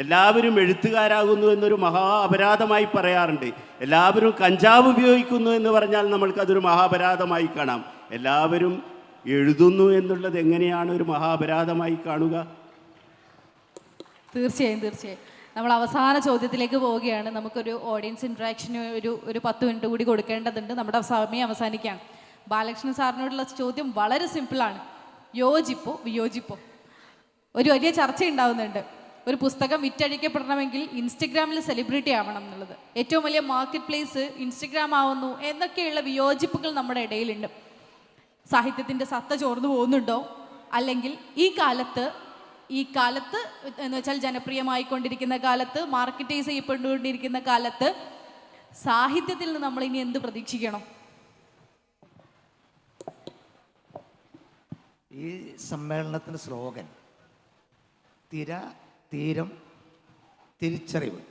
എല്ലാവരും എഴുത്തുകാരാകുന്നു എന്നൊരു മഹാ അപരാധമായി പറയാറുണ്ട്. എല്ലാവരും കഞ്ചാവ് ഉപയോഗിക്കുന്നു എന്ന് പറഞ്ഞാൽ നമ്മൾക്കതൊരു മഹാപരാധമായി കാണാം. എല്ലാവരും എഴുതുന്നു എന്നുള്ളത് എങ്ങനെയാണ് ഒരു മഹാപരാധമായി കാണുക? തീർച്ചയായും നമ്മൾ അവസാന ചോദ്യത്തിലേക്ക് പോവുകയാണ്. നമുക്കൊരു ഓഡിയൻസ് ഇൻട്രാക്ഷന് ഒരു 10 മിനിറ്റ് കൂടി കൊടുക്കേണ്ടതുണ്ട്. നമ്മുടെ സമയം അവസാനിക്കുകയാണ്. ബാലകൃഷ്ണൻ സാറിനോടുള്ള ചോദ്യം വളരെ സിമ്പിളാണ്, യോജിപ്പോ വിയോജിപ്പോ? ഒരു വലിയ ചർച്ച ഉണ്ടാവുന്നുണ്ട്. ഒരു പുസ്തകം വിറ്റഴിക്കപ്പെടണമെങ്കിൽ ഇൻസ്റ്റഗ്രാമിൽ സെലിബ്രിറ്റി ആവണം എന്നുള്ളത്. ഏറ്റവും വലിയ മാർക്കറ്റ് പ്ലേസ് ഇൻസ്റ്റഗ്രാം ആവുന്നു എന്നൊക്കെയുള്ള വിയോജിപ്പുകൾ നമ്മുടെ ഇടയിലുണ്ട്. സാഹിത്യത്തിൻ്റെ സത്ത ചോർന്നു പോകുന്നുണ്ടോ, അല്ലെങ്കിൽ ഈ കാലത്ത് എന്ന് വെച്ചാൽ ജനപ്രിയമായിക്കൊണ്ടിരിക്കുന്ന കാലത്ത്, മാർക്കറ്റൈസ് ചെയ്യപ്പെട്ടുകൊണ്ടിരിക്കുന്ന കാലത്ത് സാഹിത്യത്തിൽ നിന്ന് നമ്മൾ ഇനി എന്ത് പ്രതീക്ഷിക്കണം? ഈ സമ്മേളനത്തിൻ്റെ സ്ലോഗൻ തിര, തീരം, തിരിച്ചറിവ്.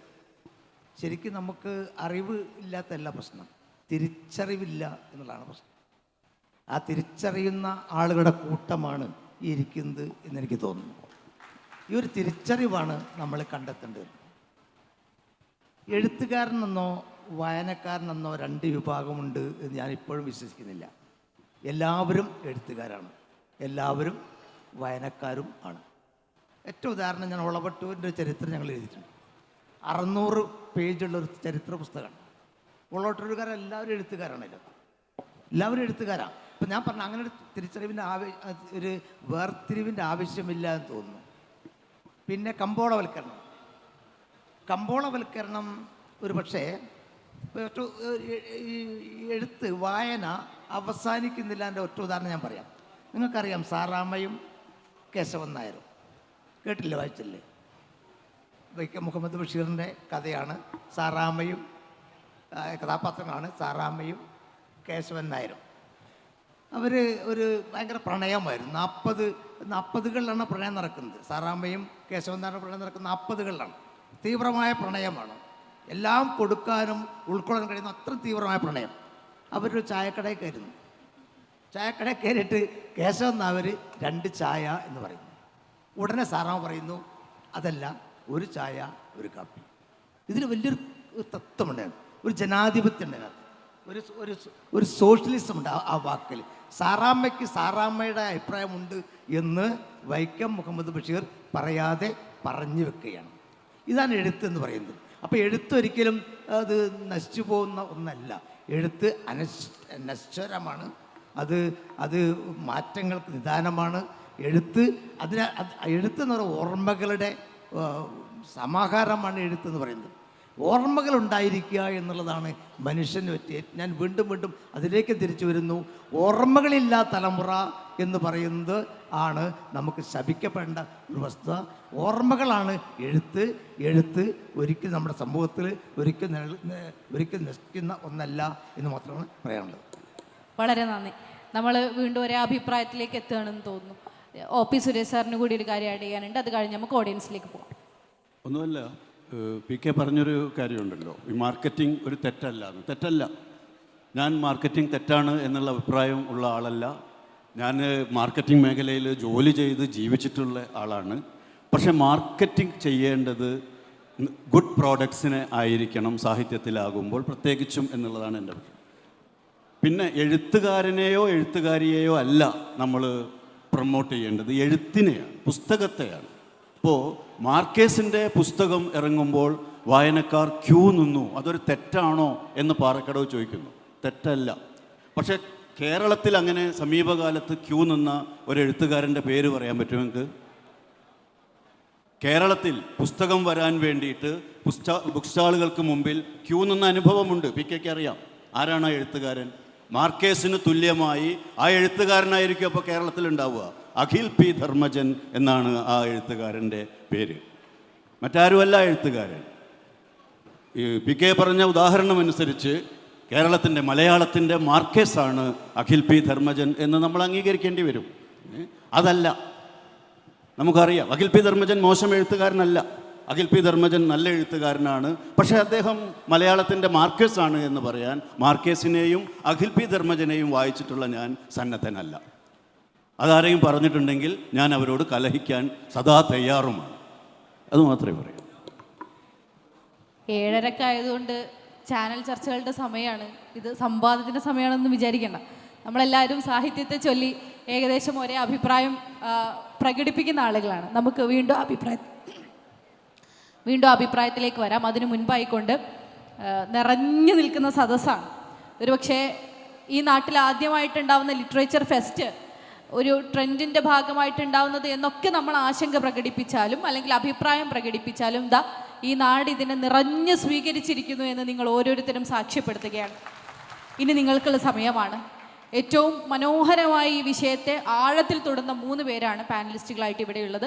ശരിക്കും നമുക്ക് അറിവ് ഇല്ലാത്തല്ല പ്രശ്നം, തിരിച്ചറിവില്ല എന്നുള്ളതാണ് പ്രശ്നം. ആ തിരിച്ചറിയുന്ന ആളുകളുടെ കൂട്ടമാണ് ഈ ഇരിക്കുന്നത് എന്നെനിക്ക് തോന്നുന്നു. ഈ ഒരു തിരിച്ചറിവാണ് നമ്മൾ കണ്ടെത്തേണ്ടത്. എഴുത്തുകാരനെന്നോ വായനക്കാരനെന്നോ രണ്ട് വിഭാഗമുണ്ട് എന്ന് ഞാൻ ഇപ്പോഴും വിശ്വസിക്കുന്നില്ല. എല്ലാവരും എഴുത്തുകാരാണ്, എല്ലാവരും വായനക്കാരും ആണ്. ഏറ്റവും ഉദാഹരണം, ഞാൻ ഒളവട്ടൂരിൻ്റെ ചരിത്രം ഞങ്ങൾ എഴുതിയിട്ടുണ്ട്. 600 പേജുള്ളൊരു ചരിത്ര പുസ്തകമാണ്. ഒളവട്ടൂരുകാരെല്ലാവരും എഴുത്തുകാരാണല്ലോ, എല്ലാവരും എഴുത്തുകാരാണ്. ഇപ്പം ഞാൻ പറഞ്ഞ അങ്ങനെ ഒരു തിരിച്ചറിവിൻ്റെ ഒരു വേർതിരിവിൻ്റെ ആവശ്യമില്ല എന്ന് തോന്നുന്നു. പിന്നെ കമ്പോളവൽക്കരണം ഒരു പക്ഷേ എഴുത്ത് വായന അവസാനിക്കുന്നില്ല. എൻ്റെ ഒറ്റ ഉദാഹരണം ഞാൻ പറയാം. നിങ്ങൾക്കറിയാം സാറാമ്മയും കേശവൻ നായരും, കേട്ടില്ലേ, വായിച്ചില്ലേ? വൈക്കം മുഹമ്മദ് ബഷീറിൻ്റെ കഥയാണ്. സാറാമ്മയും കഥാപാത്രങ്ങളാണ് സാറാമ്മയും കേശവൻ നായരും. അവർ ഒരു ഭയങ്കര പ്രണയമായിരുന്നു. 40കളിലാണ് പ്രണയം നടക്കുന്നത്. സാറാമ്മയും കേശവൻ നായരും പ്രണയം നടക്കുന്നത് 40കളിലാണ്. തീവ്രമായ പ്രണയമാണ്, എല്ലാം കൊടുക്കാനും ഉൾക്കൊള്ളാൻ കഴിയുന്ന അത്ര തീവ്രമായ പ്രണയം. അവരൊരു ചായക്കടയിൽ കയറുന്നു. ചായക്കടയിൽ കയറിയിട്ട് കേശവൻ നായർ 2 ചായ എന്ന് പറയുന്നു. ഉടനെ സാറാമ്മ പറയുന്നു, അതല്ല, 1 ചായ 1 കാപ്പി. ഇതിന് വലിയൊരു തത്വമുണ്ടായിരുന്നു, ഒരു ജനാധിപത്യം ഉണ്ട് അതിനകത്ത്, ഒരു സോഷ്യലിസം ഉണ്ട് ആ വാക്കിൽ. സാറാമ്മയ്ക്ക് സാറാമ്മയുടെ അഭിപ്രായമുണ്ട് എന്ന് വൈക്കം മുഹമ്മദ് ബഷീർ പറയാതെ പറഞ്ഞു വെക്കുകയാണ്. ഇതാണ് എഴുത്ത് എന്ന് പറയുന്നത്. അപ്പോൾ എഴുത്തൊരിക്കലും അത് നശിച്ചു പോകുന്ന ഒന്നല്ല. എഴുത്ത് നശ്വരമാണ്. അത് മാറ്റങ്ങൾക്ക് നിദാനമാണ്. എഴുത്തെന്ന് പറയുന്ന ഓർമ്മകളുടെ സമാഹാരമാണ് എഴുത്തെന്ന് പറയുന്നത്. ഓർമ്മകൾ ഉണ്ടായിരിക്കുക എന്നുള്ളതാണ് മനുഷ്യന് പറ്റിയ. ഞാൻ വീണ്ടും അതിലേക്ക് തിരിച്ചു വരുന്നു. ഓർമ്മകളില്ലാ തലമുറ എന്ന് പറയുന്നത് ആണ് നമുക്ക് ശപിക്കപ്പെടേണ്ട ഒരു വസ്തുത. ഓർമ്മകളാണ് എഴുത്ത് ഒരിക്കലും നമ്മുടെ സമൂഹത്തിൽ ഒരിക്കലും നശിക്കുന്ന ഒന്നല്ല എന്ന് മാത്രമാണ് പറയാനുള്ളത്. വളരെ നന്ദി. നമ്മൾ വീണ്ടും ഒരേ അഭിപ്രായത്തിലേക്ക് എത്തുകയാണെന്ന് തോന്നുന്നു. OP സുരേഷ് സാറിന് കൂടി ഒരു കാര്യം ആഡ് ചെയ്യാനുണ്ട്. അത് കഴിഞ്ഞ് നമുക്ക് ഓഡിയൻസിലേക്ക് പോകാം. ഒന്നുമല്ല, PK പറഞ്ഞൊരു കാര്യമുണ്ടല്ലോ, ഈ മാർക്കറ്റിംഗ് ഒരു തെറ്റല്ല. ഞാൻ മാർക്കറ്റിംഗ് തെറ്റാണ് എന്നുള്ള അഭിപ്രായം ഉള്ള ആളല്ല. ഞാൻ മാർക്കറ്റിംഗ് മേഖലയിൽ ജോലി ചെയ്ത് ജീവിച്ചിട്ടുള്ള ആളാണ്. പക്ഷേ മാർക്കറ്റിംഗ് ചെയ്യേണ്ടത് ഗുഡ് പ്രോഡക്ട്സിനെ ആയിരിക്കണം സാഹിത്യത്തിലാകുമ്പോൾ, പ്രത്യേകിച്ചും എന്നുള്ളതാണ് എൻ്റെ അഭിപ്രായം. പിന്നെ എഴുത്തുകാരനെയോ എഴുത്തുകാരിയെയോ അല്ല നമ്മൾ പ്രൊമോട്ട് ചെയ്യേണ്ടത്, എഴുത്തിനെയാണ്, പുസ്തകത്തെയാണ്. ഇപ്പോൾ മാർക്കേസിൻ്റെ പുസ്തകം ഇറങ്ങുമ്പോൾ വായനക്കാർ ക്യൂ നിന്നു, അതൊരു തെറ്റാണോ എന്ന് പാറക്കടവ് ചോദിക്കുന്നു. തെറ്റല്ല. പക്ഷേ കേരളത്തിൽ അങ്ങനെ സമീപകാലത്ത് ക്യൂ നിന്ന ഒരു എഴുത്തുകാരൻ്റെ പേര് പറയാൻ പറ്റുമെങ്കിൽ? കേരളത്തിൽ പുസ്തകം വരാൻ വേണ്ടിയിട്ട് ബുക്ക് സ്റ്റാളുകൾക്ക് മുമ്പിൽ ക്യൂ നിന്ന അനുഭവമുണ്ട്. PKക്ക് അറിയാം ആരാണ് ആ എഴുത്തുകാരൻ. മാർക്കേസിന് തുല്യമായി ആ എഴുത്തുകാരനായിരിക്കും അപ്പോൾ കേരളത്തിൽ ഉണ്ടാവുക. അഖിൽ P. ധർമ്മജൻ എന്നാണ് ആ എഴുത്തുകാരൻ്റെ പേര്. മറ്റാരുമല്ല എഴുത്തുകാരൻ. ഈ PK പറഞ്ഞ ഉദാഹരണം അനുസരിച്ച് കേരളത്തിൻ്റെ മലയാളത്തിൻ്റെ മാർക്കേസാണ് അഖിൽ P. ധർമ്മജൻ എന്ന് നമ്മൾ അംഗീകരിക്കേണ്ടി വരും. അതല്ല, നമുക്കറിയാം അഖിൽ P. ധർമ്മജൻ മോശം എഴുത്തുകാരനല്ല. അഖിൽ P. ധർമ്മജൻ നല്ല എഴുത്തുകാരനാണ്. പക്ഷേ അദ്ദേഹം മലയാളത്തിൻ്റെ മാർക്കേസാണ് എന്ന് പറയാൻ മാർക്കേസിനെയും അഖിൽ P. ധർമ്മജനെയും വായിച്ചിട്ടുള്ള ഞാൻ സന്നദ്ധനല്ല. അതാരെയും പറഞ്ഞിട്ടുണ്ടെങ്കിൽ ഞാൻ അവരോട് കലഹിക്കാൻ സദാ തയ്യാറുമാണ്. അത് മാത്രമേ പറയൂ. 7:30 ആയതുകൊണ്ട് ചാനൽ ചർച്ചകളുടെ സമയമാണ് ഇത്, സംവാദത്തിൻ്റെ സമയമാണെന്ന് വിചാരിക്കേണ്ട. നമ്മളെല്ലാവരും സാഹിത്യത്തെ ചൊല്ലി ഏകദേശം ഒരേ അഭിപ്രായം പ്രകടിപ്പിക്കുന്ന ആളുകളാണ്. നമുക്ക് വീണ്ടും അഭിപ്രായത്തിലേക്ക് വരാം. അതിനു മുൻപായിക്കൊണ്ട് നിറഞ്ഞു നിൽക്കുന്ന സദസ്സാണ്. ഒരുപക്ഷെ ഈ നാട്ടിൽ ആദ്യമായിട്ടുണ്ടാവുന്ന ലിറ്ററേച്ചർ ഫെസ്റ്റ് ഒരു ട്രെൻഡിൻ്റെ ഭാഗമായിട്ടുണ്ടാവുന്നത് എന്നൊക്കെ നമ്മൾ ആശങ്ക പ്രകടിപ്പിച്ചാലും അല്ലെങ്കിൽ അഭിപ്രായം പ്രകടിപ്പിച്ചാലും ഈ നാട് ഇതിനെ നിറഞ്ഞ് സ്വീകരിച്ചിരിക്കുന്നു എന്ന് നിങ്ങൾ ഓരോരുത്തരും സാക്ഷ്യപ്പെടുത്തുകയാണ്. ഇനി നിങ്ങൾക്കുള്ള സമയമാണ്. ഏറ്റവും മനോഹരമായി ഈ വിഷയത്തെ ആഴത്തിൽ തൊടുന്ന 3 പേരാണ് പാനലിസ്റ്റുകളായിട്ട് ഇവിടെയുള്ളത്.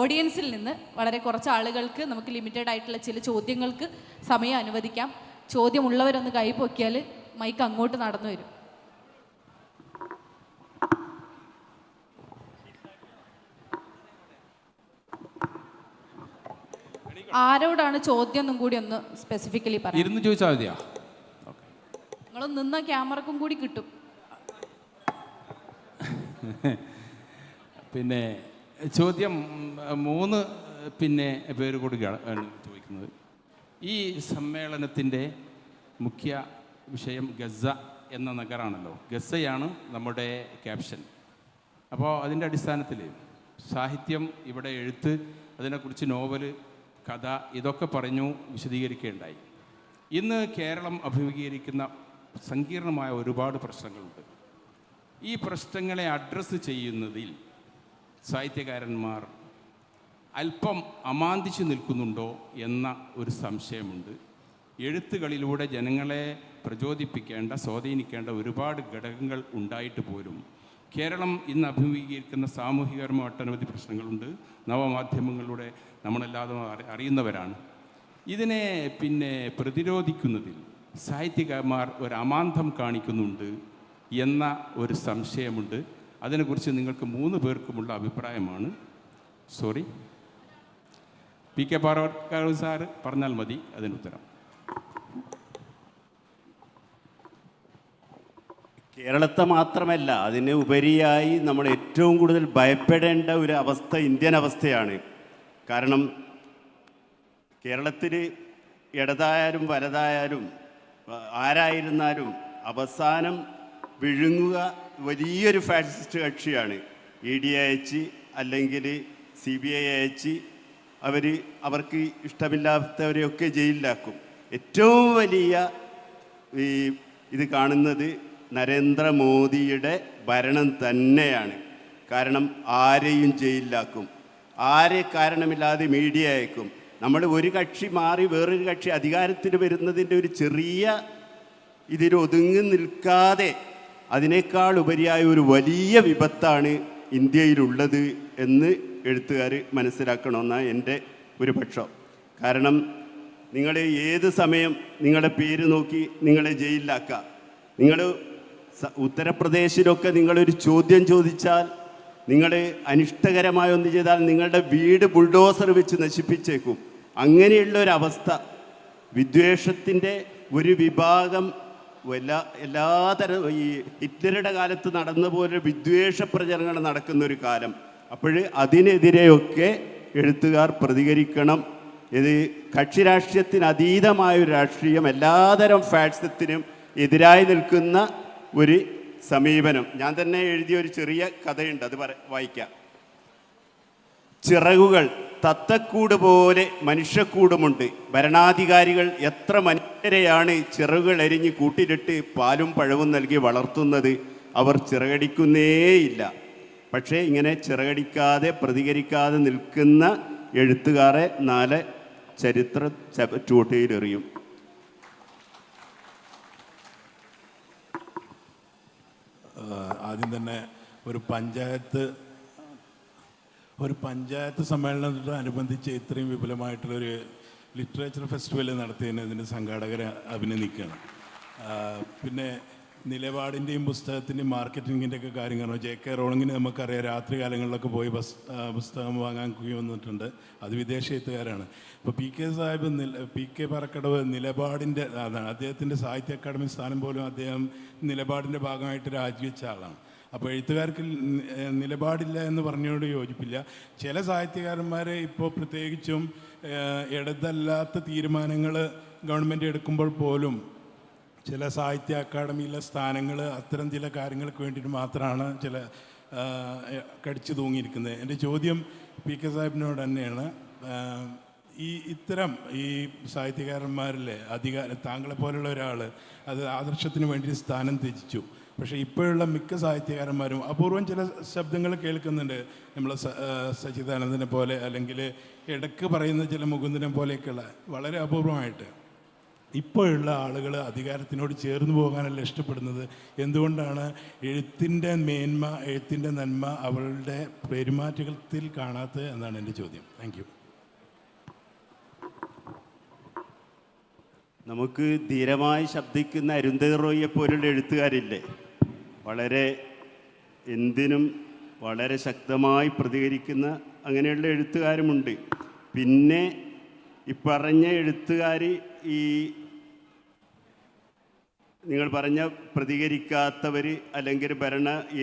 ഓഡിയൻസിൽ നിന്ന് വളരെ കുറച്ച് ആളുകൾക്ക് നമുക്ക് ലിമിറ്റഡ് ആയിട്ടുള്ള ചില ചോദ്യങ്ങൾക്ക് സമയം അനുവദിക്കാം. ചോദ്യമുള്ളവരൊന്ന് കൈ പൊക്കിയാൽ മൈക്ക് അങ്ങോട്ട് നടന്നു വരും. ആരോടാണ് ചോദ്യം എന്നും കൂടി ഒന്ന് സ്പെസിഫിക്കലി പറയാം. ഇരുന്ന് ചോദിച്ചാൽ മതിയോ? നിങ്ങളൊന്ന് നിന്ന ക്യാമറക്കും കൂടി കിട്ടും. പിന്നെ ചോദ്യം 3 പേര് കൊടുക്കുകയാണ് ചോദിക്കുന്നത്. ഈ സമ്മേളനത്തിൻ്റെ മുഖ്യ വിഷയം ഗസ എന്ന നഗറാണല്ലോ. ഗസയാണ് നമ്മുടെ ക്യാപ്ഷൻ. അപ്പോൾ അതിൻ്റെ അടിസ്ഥാനത്തിൽ സാഹിത്യം, ഇവിടെ എഴുത്ത്, അതിനെക്കുറിച്ച് നോവല്, കഥ, ഇതൊക്കെ പറഞ്ഞു വിശദീകരിക്കുകയുണ്ടായി. ഇന്ന് കേരളം അഭിമുഖീകരിക്കുന്ന സങ്കീർണമായ ഒരുപാട് പ്രശ്നങ്ങളുണ്ട്. ഈ പ്രശ്നങ്ങളെ അഡ്രസ്സ് ചെയ്യുന്നതിൽ സാഹിത്യകാരന്മാർ അല്പം അമാന്തിച്ചു നിൽക്കുന്നുണ്ടോ എന്ന ഒരു സംശയമുണ്ട്. എഴുത്തുകളിലൂടെ ജനങ്ങളെ പ്രചോദിപ്പിക്കേണ്ട, സ്വാധീനിക്കേണ്ട ഒരുപാട് ഘടകങ്ങൾ ഉണ്ടായിട്ട് പോലും കേരളം ഇന്ന് അഭിമുഖീകരിക്കുന്ന സാമൂഹികപരമായ ഒട്ടനവധി പ്രശ്നങ്ങളുണ്ട്. നവമാധ്യമങ്ങളിലൂടെ നമ്മളെല്ലാതും അറിയുന്നവരാണ്. ഇതിനെ പ്രതിരോധിക്കുന്നതിൽ സാഹിത്യകാരന്മാർ ഒരു അമാന്തം കാണിക്കുന്നുണ്ട് എന്ന ഒരു സംശയമുണ്ട്. അതിനെക്കുറിച്ച് നിങ്ങൾക്ക് 3 പേർക്കുമുള്ള അഭിപ്രായമാണ്. സോറി, PK പാറക്കാർ സാറ് പറഞ്ഞാൽ മതി അതിനുത്തരം. കേരളത്തെ മാത്രമല്ല, അതിന് ഉപരിയായി നമ്മൾ ഏറ്റവും കൂടുതൽ ഭയപ്പെടേണ്ട ഒരു അവസ്ഥ ഇന്ത്യൻ അവസ്ഥയാണ്. കാരണം കേരളത്തിൽ ഇടതായാലും വലതായാലും ആരായിരുന്നാലും അവസാനം വിഴുങ്ങുക വലിയൊരു ഫാസിസ്റ്റ് കക്ഷിയാണ്. ED അയച്ച് അല്ലെങ്കിൽ CBI അയച്ച് അവർക്ക് ഇഷ്ടമില്ലാത്തവരെയൊക്കെ ജയിലിലാക്കും. ഏറ്റവും വലിയ ഇത് കാണുന്നത് നരേന്ദ്രമോദിയുടെ ഭരണം തന്നെയാണ്. കാരണം ആരെയും ജയിലിലാക്കും, ആരെ കാരണമില്ലാതെ മീഡിയ അയക്കും. നമ്മൾ ഒരു കക്ഷി മാറി വേറൊരു കക്ഷി അധികാരത്തിൽ വരുന്നതിൻ്റെ ഒരു ചെറിയ ഇതിലൊതുങ്ങി നിൽക്കാതെ അതിനേക്കാൾ ഉപരിയായ ഒരു വലിയ വിപത്താണ് ഇന്ത്യയിലുള്ളത് എന്ന് എഴുത്തുകാർ മനസ്സിലാക്കണമെന്നാണ് എൻ്റെ ഒരു പക്ഷം. കാരണം നിങ്ങൾ ഏത് സമയം നിങ്ങളുടെ പേര് നോക്കി നിങ്ങളെ ജയിലിലാക്കുക. നിങ്ങൾ ഉത്തർപ്രദേശിലൊക്കെ നിങ്ങളൊരു ചോദ്യം ചോദിച്ചാൽ, നിങ്ങൾ അനിഷ്ടകരമായ ഒന്ന് ചെയ്താൽ നിങ്ങളുടെ വീട് ബുൾഡോസർ വെച്ച് നശിപ്പിച്ചേക്കും. അങ്ങനെയുള്ളൊരവസ്ഥ, വിദ്വേഷത്തിൻ്റെ ഒരു വിഭാഗം എല്ലാതരം ഈ ഹിറ്റ്ലറുടെ കാലത്ത് നടന്ന പോലെ വിദ്വേഷ പ്രചരണങ്ങൾ നടക്കുന്നൊരു കാലം. അപ്പോൾ അതിനെതിരെയൊക്കെ എഴുത്തുകാർ പ്രതികരിക്കണം. ഇത് കക്ഷി രാഷ്ട്രീയത്തിന് അതീതമായൊരു രാഷ്ട്രീയം, എല്ലാതരം ഫാഷിസത്തിനും എതിരായി നിൽക്കുന്ന ഒരു സമീപനം. ഞാൻ തന്നെ എഴുതിയ ഒരു ചെറിയ കഥയുണ്ട്, അത് വായിക്കാം. ചിറകുകൾ തത്തക്കൂട് പോലെ മനുഷ്യക്കൂടുമുണ്ട്. ഭരണാധികാരികൾ എത്ര മനുഷ്യരെയാണ് ചിറകുകൾ എരിഞ്ഞ് കൂട്ടിലിട്ട് പാലും പഴവും നൽകി വളർത്തുന്നത്. അവർ ചിറകടിക്കുന്നേയില്ല. പക്ഷേ ഇങ്ങനെ ചിറകടിക്കാതെ പ്രതികരിക്കാതെ നിൽക്കുന്ന എഴുത്തുകാരെ 4 ചരിത്ര ചൂട്ടയിലെറിയും. ആദ്യം തന്നെ ഒരു പഞ്ചായത്ത് സമ്മേളനത്തോടനുബന്ധിച്ച് ഇത്രയും വിപുലമായിട്ടുള്ളൊരു ലിറ്ററേച്ചർ ഫെസ്റ്റിവൽ നടത്തിയതിന് ഇതിന് സംഘാടകരെ അഭിനന്ദിക്കുകയാണ്. പിന്നെ നിലപാടിൻ്റെയും പുസ്തകത്തിൻ്റെയും മാർക്കറ്റിങ്ങിൻ്റെയൊക്കെ കാര്യങ്ങൾ JK റോളിങ്ങിന് നമുക്കറിയാം, രാത്രി കാലങ്ങളിലൊക്കെ പോയി പുസ്തകം വാങ്ങാൻ ക്യൂ വന്നിട്ടുണ്ട്. അത് വിദേശ എഴുത്തുകാരാണ്. ഇപ്പോൾ PK പാറക്കടവ് നിലപാടിൻ്റെ അതാണ്, അദ്ദേഹത്തിൻ്റെ സാഹിത്യ അക്കാദമി സ്ഥാനം പോലും അദ്ദേഹം നിലപാടിൻ്റെ ഭാഗമായിട്ട് രാജിവെച്ച ആളാണ്. അപ്പോൾ എഴുത്തുകാർക്ക് നിലപാടില്ല എന്ന് പറഞ്ഞോട് യോജിപ്പില്ല. ചില സാഹിത്യകാരന്മാർ ഇപ്പോൾ പ്രത്യേകിച്ചും ഇടതല്ലാത്ത തീരുമാനങ്ങൾ ഗവൺമെൻറ് എടുക്കുമ്പോൾ പോലും ചില സാഹിത്യ അക്കാദമിയിലെ സ്ഥാനങ്ങൾ അത്തരം ചില കാര്യങ്ങൾക്ക് വേണ്ടിയിട്ട് മാത്രമാണ് ചില കടിച്ചു തൂങ്ങിയിരിക്കുന്നത്. എൻ്റെ ചോദ്യം PK സാഹിബിനോട് തന്നെയാണ്. ഇത്തരം ഈ സാഹിത്യകാരന്മാരിലെ താങ്കളെ പോലുള്ള ഒരാൾ അത് ആദർശത്തിന് വേണ്ടി സ്ഥാനം ത്യജിച്ചു. പക്ഷേ ഇപ്പോഴുള്ള മിക്ക സാഹിത്യകാരന്മാരും അപൂർവം ചില ശബ്ദങ്ങൾ കേൾക്കുന്നുണ്ട്. നമ്മൾ സച്ചിദാനന്ദനെ പോലെ അല്ലെങ്കിൽ ഇടയ്ക്ക് പറയുന്ന ചില മുകുന്ദനെ പോലെയൊക്കെയുള്ള വളരെ അപൂർവമായിട്ട്. ഇപ്പോഴുള്ള ആളുകൾ അധികാരത്തിനോട് ചേർന്ന് പോകാനല്ല ഇഷ്ടപ്പെടുന്നത്? എന്തുകൊണ്ടാണ് എഴുത്തിൻ്റെ മേന്മ, എഴുത്തിൻ്റെ നന്മ അവരുടെ പെരുമാറ്റത്തിൽ കാണാത്തത് എന്നാണ് എൻ്റെ ചോദ്യം. Thank you. നമുക്ക് ധീരമായി ശബ്ദിക്കുന്ന അരുന്ധതി റോയിയെ പോലുള്ള എഴുത്തുകാരില്ലേ, വളരെ എന്തിനും വളരെ ശക്തമായി പ്രതികരിക്കുന്ന അങ്ങനെയുള്ള എഴുത്തുകാരുമുണ്ട്. പിന്നെ ഈ പറഞ്ഞ എഴുത്തുകാർ ഈ നിങ്ങൾ പറഞ്ഞ പ്രതികരിക്കാത്തവർ, അല്ലെങ്കിൽ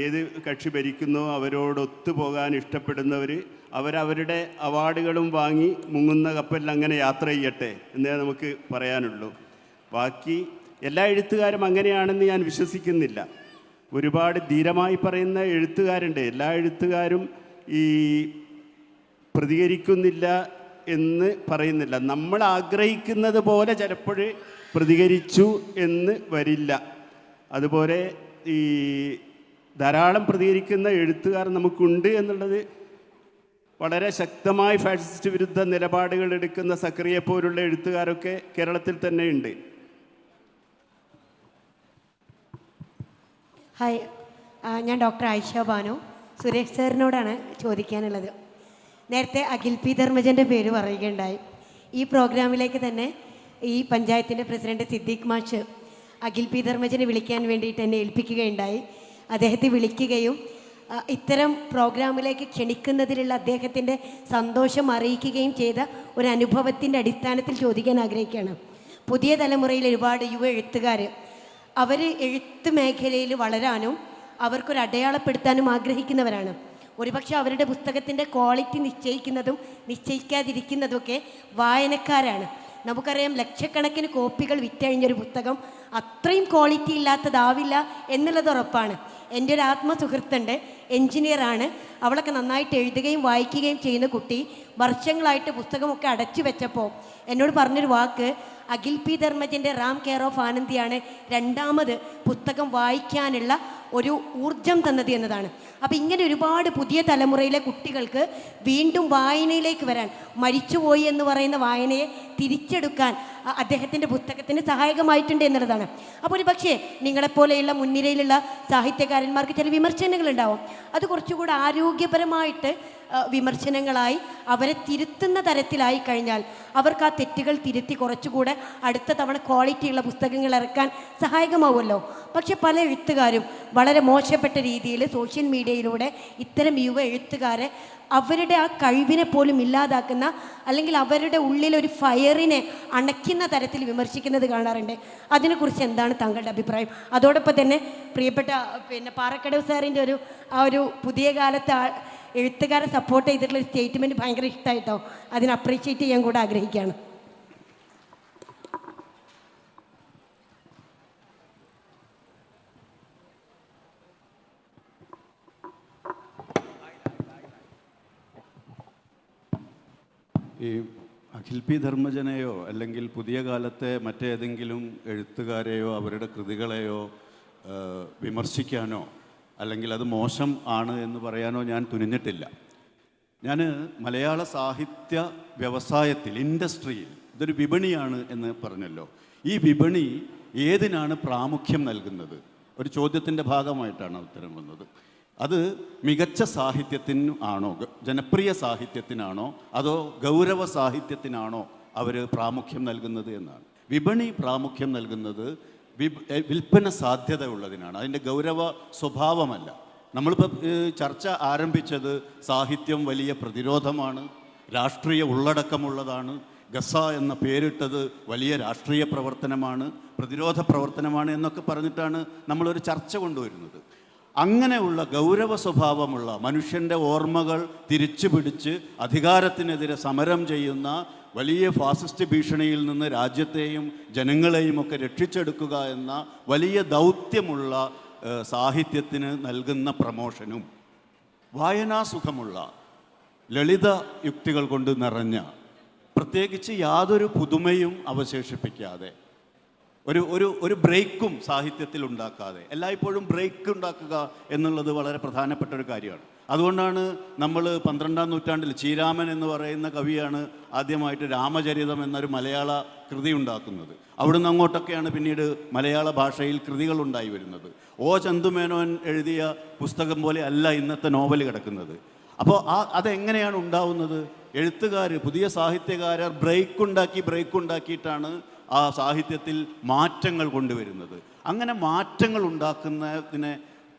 ഏത് കക്ഷി ഭരിക്കുന്നോ അവരോടൊത്തു പോകാൻ ഇഷ്ടപ്പെടുന്നവർ, അവരവരുടെ അവാർഡുകളും വാങ്ങി മുങ്ങുന്ന കപ്പലിൽ അങ്ങനെ യാത്ര ചെയ്യട്ടെ എന്നേ നമുക്ക് പറയാനുള്ളൂ. ബാക്കി എല്ലാ എഴുത്തുകാരും അങ്ങനെയാണെന്ന് ഞാൻ വിശ്വസിക്കുന്നില്ല. ഒരുപാട് ധീരമായി പറയുന്ന എഴുത്തുകാരുണ്ട്. എല്ലാ എഴുത്തുകാരും ഈ പ്രതികരിക്കുന്നില്ല എന്ന് പറയുന്നില്ല. നമ്മൾ ആഗ്രഹിക്കുന്നത് പോലെ ചിലപ്പോൾ പ്രതികരിച്ചു എന്ന് വരില്ല. അതുപോലെ ഈ ധാരാളം പ്രതികരിക്കുന്ന എഴുത്തുകാർ നമുക്കുണ്ട് എന്നുള്ളത് വളരെ ശക്തമായി ഫാഷിസ്റ്റ് വിരുദ്ധ നിലപാടുകൾ എടുക്കുന്ന സക്കറിയെ പോലുള്ള എഴുത്തുകാരൊക്കെ കേരളത്തിൽ തന്നെയുണ്ട്. ഹായ്, ഞാൻ ഡോക്ടർ ആയിഷ ബാനു. സുരേഷ് സാറിനോടാണ് ചോദിക്കാനുള്ളത്. നേരത്തെ അഖിൽ പി ധർമ്മജൻ്റെ പേര് പറയുകയുണ്ടായി. ഈ പ്രോഗ്രാമിലേക്ക് തന്നെ ഈ പഞ്ചായത്തിൻ്റെ പ്രസിഡന്റ് സിദ്ദീഖ് മാഷ് അഖിൽ പി ധർമ്മജനെ വിളിക്കാൻ വേണ്ടിയിട്ട് എന്നെ ഏൽപ്പിക്കുകയുണ്ടായി. അദ്ദേഹത്തെ വിളിക്കുകയും ഇത്തരം പ്രോഗ്രാമിലേക്ക് ക്ഷണിക്കുന്നതിലുള്ള അദ്ദേഹത്തിൻ്റെ സന്തോഷം അറിയിക്കുകയും ചെയ്ത ഒരു അനുഭവത്തിൻ്റെ അടിസ്ഥാനത്തിൽ ചോദിക്കാൻ ആഗ്രഹിക്കുകയാണ്. പുതിയ തലമുറയിൽ ഒരുപാട് യുവ എഴുത്തുകാർ അവർ എഴുത്ത് മേഖലയിൽ വളരാനും അവർക്കൊരു അടയാളപ്പെടുത്താനും ആഗ്രഹിക്കുന്നവരാണ്. ഒരുപക്ഷെ അവരുടെ പുസ്തകത്തിൻ്റെ ക്വാളിറ്റി നിശ്ചയിക്കുന്നതും നിശ്ചയിക്കാതിരിക്കുന്നതുമൊക്കെ വായനക്കാരാണ്. നമുക്കറിയാം, ലക്ഷക്കണക്കിന് കോപ്പികൾ വിറ്റഴിഞ്ഞൊരു പുസ്തകം അത്രയും ക്വാളിറ്റി ഇല്ലാത്തതാവില്ല എന്നുള്ളത് ഉറപ്പാണ്. എൻ്റെ ഒരു ആത്മസുഹൃത്തുണ്ട്, എൻജിനീയറാണ്. അവളൊക്കെ നന്നായിട്ട് എഴുതുകയും വായിക്കുകയും ചെയ്യുന്ന കുട്ടി വർഷങ്ങളായിട്ട് പുസ്തകമൊക്കെ അടച്ചു വെച്ചപ്പോൾ എന്നോട് പറഞ്ഞൊരു വാക്ക്, അഖിൽ പി ധർമ്മജൻ്റെ റാം കെയർ ഓഫ് ആനന്ദിയാണ് രണ്ടാമത് പുസ്തകം വായിക്കാനുള്ള ഒരു ഊർജം തന്നത് എന്നതാണ്. അപ്പോൾ ഇങ്ങനെ ഒരുപാട് പുതിയ തലമുറയിലെ കുട്ടികൾക്ക് വീണ്ടും വായനയിലേക്ക് വരാൻ, മരിച്ചുപോയി എന്ന് പറയുന്ന വായനയെ തിരിച്ചെടുക്കാൻ അദ്ദേഹത്തിൻ്റെ പുസ്തകത്തിന് സഹായകമായിട്ടുണ്ട് എന്നുള്ളതാണ്. അപ്പോൾ ഒരു പക്ഷേ നിങ്ങളെപ്പോലെയുള്ള മുൻനിരയിലുള്ള സാഹിത്യകാരന്മാർക്ക് ചില വിമർശനങ്ങളുണ്ടാവും. അത് കുറച്ചുകൂടെ ആരോഗ്യപരമായിട്ട് വിമർശനങ്ങളായി അവരെ തിരുത്തുന്ന തരത്തിലായി കഴിഞ്ഞാൽ അവർക്ക് ആ തെറ്റുകൾ തിരുത്തി കുറച്ചുകൂടെ അടുത്ത തവണ ക്വാളിറ്റിയുള്ള പുസ്തകങ്ങൾ ഇറക്കാൻ സഹായകമാവുമല്ലോ. പക്ഷെ പല എഴുത്തുകാരും വളരെ മോശപ്പെട്ട രീതിയിൽ സോഷ്യൽ മീഡിയയിലൂടെ ഇത്തരം യുവ എഴുത്തുകാരെ അവരുടെ ആ കഴിവിനെ പോലും ഇല്ലാതാക്കുന്ന, അല്ലെങ്കിൽ അവരുടെ ഉള്ളിലൊരു ഫയറിനെ അണയ്ക്കുന്ന തരത്തിൽ വിമർശിക്കുന്നത് കാണാറുണ്ട്. അതിനെക്കുറിച്ച് എന്താണ് താങ്കളുടെ അഭിപ്രായം? അതോടൊപ്പം തന്നെ പ്രിയപ്പെട്ട പാറക്കടവ് സാറിൻ്റെ ഒരു പുതിയ കാലത്ത് എഴുത്തുകാരെ സപ്പോർട്ട് ചെയ്തിട്ടുള്ള സ്റ്റേറ്റ്മെൻറ്റ് ഭയങ്കര ഇഷ്ടമായിട്ടോ, അതിനെ അപ്രീഷിയേറ്റ് ചെയ്യാൻ കൂടെ ആഗ്രഹിക്കുകയാണ്. ഈ അഖിൽ പി ധർമ്മജനെയോ അല്ലെങ്കിൽ പുതിയ കാലത്തെ മറ്റേതെങ്കിലും എഴുത്തുകാരെയോ അവരുടെ കൃതികളെയോ വിമർശിക്കാനോ അല്ലെങ്കിൽ അത് മോശം ആണ് എന്ന് പറയാനോ ഞാൻ തുനിഞ്ഞിട്ടില്ല. ഞാൻ മലയാള സാഹിത്യ വ്യവസായത്തിൽ, ഇൻഡസ്ട്രിയിൽ ഇതൊരു വിപണിയാണ് എന്ന് പറഞ്ഞല്ലോ. ഈ വിപണി ഏതിനാണ് പ്രാമുഖ്യം നൽകുന്നത്? ഒരു ചോദ്യത്തിൻ്റെ ഭാഗമായിട്ടാണ് ഉത്തരം വന്നത്. അത് മികച്ച സാഹിത്യത്തിന് ആണോ, ജനപ്രിയ സാഹിത്യത്തിനാണോ, അതോ ഗൗരവ സാഹിത്യത്തിനാണോ അവർ പ്രാമുഖ്യം നൽകുന്നത് എന്നാണ്. വിപണി പ്രാമുഖ്യം നൽകുന്നത് വിൽപ്പന സാധ്യത ഉള്ളതിനാണ്, അതിൻ്റെ ഗൗരവ സ്വഭാവമല്ല. നമ്മളിപ്പോൾ ചർച്ച ആരംഭിച്ചത് സാഹിത്യം വലിയ പ്രതിരോധമാണ്, രാഷ്ട്രീയ ഉള്ളടക്കമുള്ളതാണ്, ഗസ എന്ന പേരിട്ടത് വലിയ രാഷ്ട്രീയ പ്രവർത്തനമാണ്, പ്രതിരോധ പ്രവർത്തനമാണ് എന്നൊക്കെ പറഞ്ഞിട്ടാണ് നമ്മളൊരു ചർച്ച കൊണ്ടുവരുന്നത്. അങ്ങനെയുള്ള ഗൗരവ സ്വഭാവമുള്ള മനുഷ്യൻ്റെ ഓർമ്മകൾ തിരിച്ചു പിടിച്ച് അധികാരത്തിനെതിരെ സമരം ചെയ്യുന്ന വലിയ ഫാസിസ്റ്റ് ഭീഷണിയിൽ നിന്ന് രാജ്യത്തെയും ജനങ്ങളെയും ഒക്കെ രക്ഷിച്ചെടുക്കുക എന്ന വലിയ ദൗത്യമുള്ള സാഹിത്യത്തിന് നൽകുന്ന പ്രമോഷനും വായനാസുഖമുള്ള ലളിത യുക്തികൾ കൊണ്ട് നിറഞ്ഞ, പ്രത്യേകിച്ച് യാതൊരു പുതുമയും അവശേഷിപ്പിക്കാതെ, ഒരു ബ്രേക്കും സാഹിത്യത്തിൽ ഉണ്ടാക്കാതെ, എല്ലായ്പ്പോഴും ബ്രേക്ക് ഉണ്ടാക്കുക എന്നുള്ളത് വളരെ പ്രധാനപ്പെട്ട ഒരു കാര്യമാണ്. അതുകൊണ്ടാണ് നമ്മൾ 12-ാം നൂറ്റാണ്ടിൽ ചീരാമൻ എന്ന് പറയുന്ന കവിയാണ് ആദ്യമായിട്ട് രാമചരിതം എന്നൊരു മലയാള കൃതി ഉണ്ടാക്കുന്നത്. അവിടുന്ന് അങ്ങോട്ടൊക്കെയാണ് പിന്നീട് മലയാള ഭാഷയിൽ കൃതികൾ ഉണ്ടായി വരുന്നത്. ഒ ചന്തുമേനോൻ എഴുതിയ പുസ്തകം പോലെ അല്ല ഇന്നത്തെ നോവൽ കിടക്കുന്നത്. അപ്പോൾ അതെങ്ങനെയാണ് ഉണ്ടാവുന്നത്? എഴുത്തുകാർ, പുതിയ സാഹിത്യകാരർ ബ്രേക്ക് ഉണ്ടാക്കിയിട്ടാണ് ആ സാഹിത്യത്തിൽ മാറ്റങ്ങൾ കൊണ്ടുവരുന്നത്. അങ്ങനെ മാറ്റങ്ങൾ ഉണ്ടാക്കുന്നതിനെ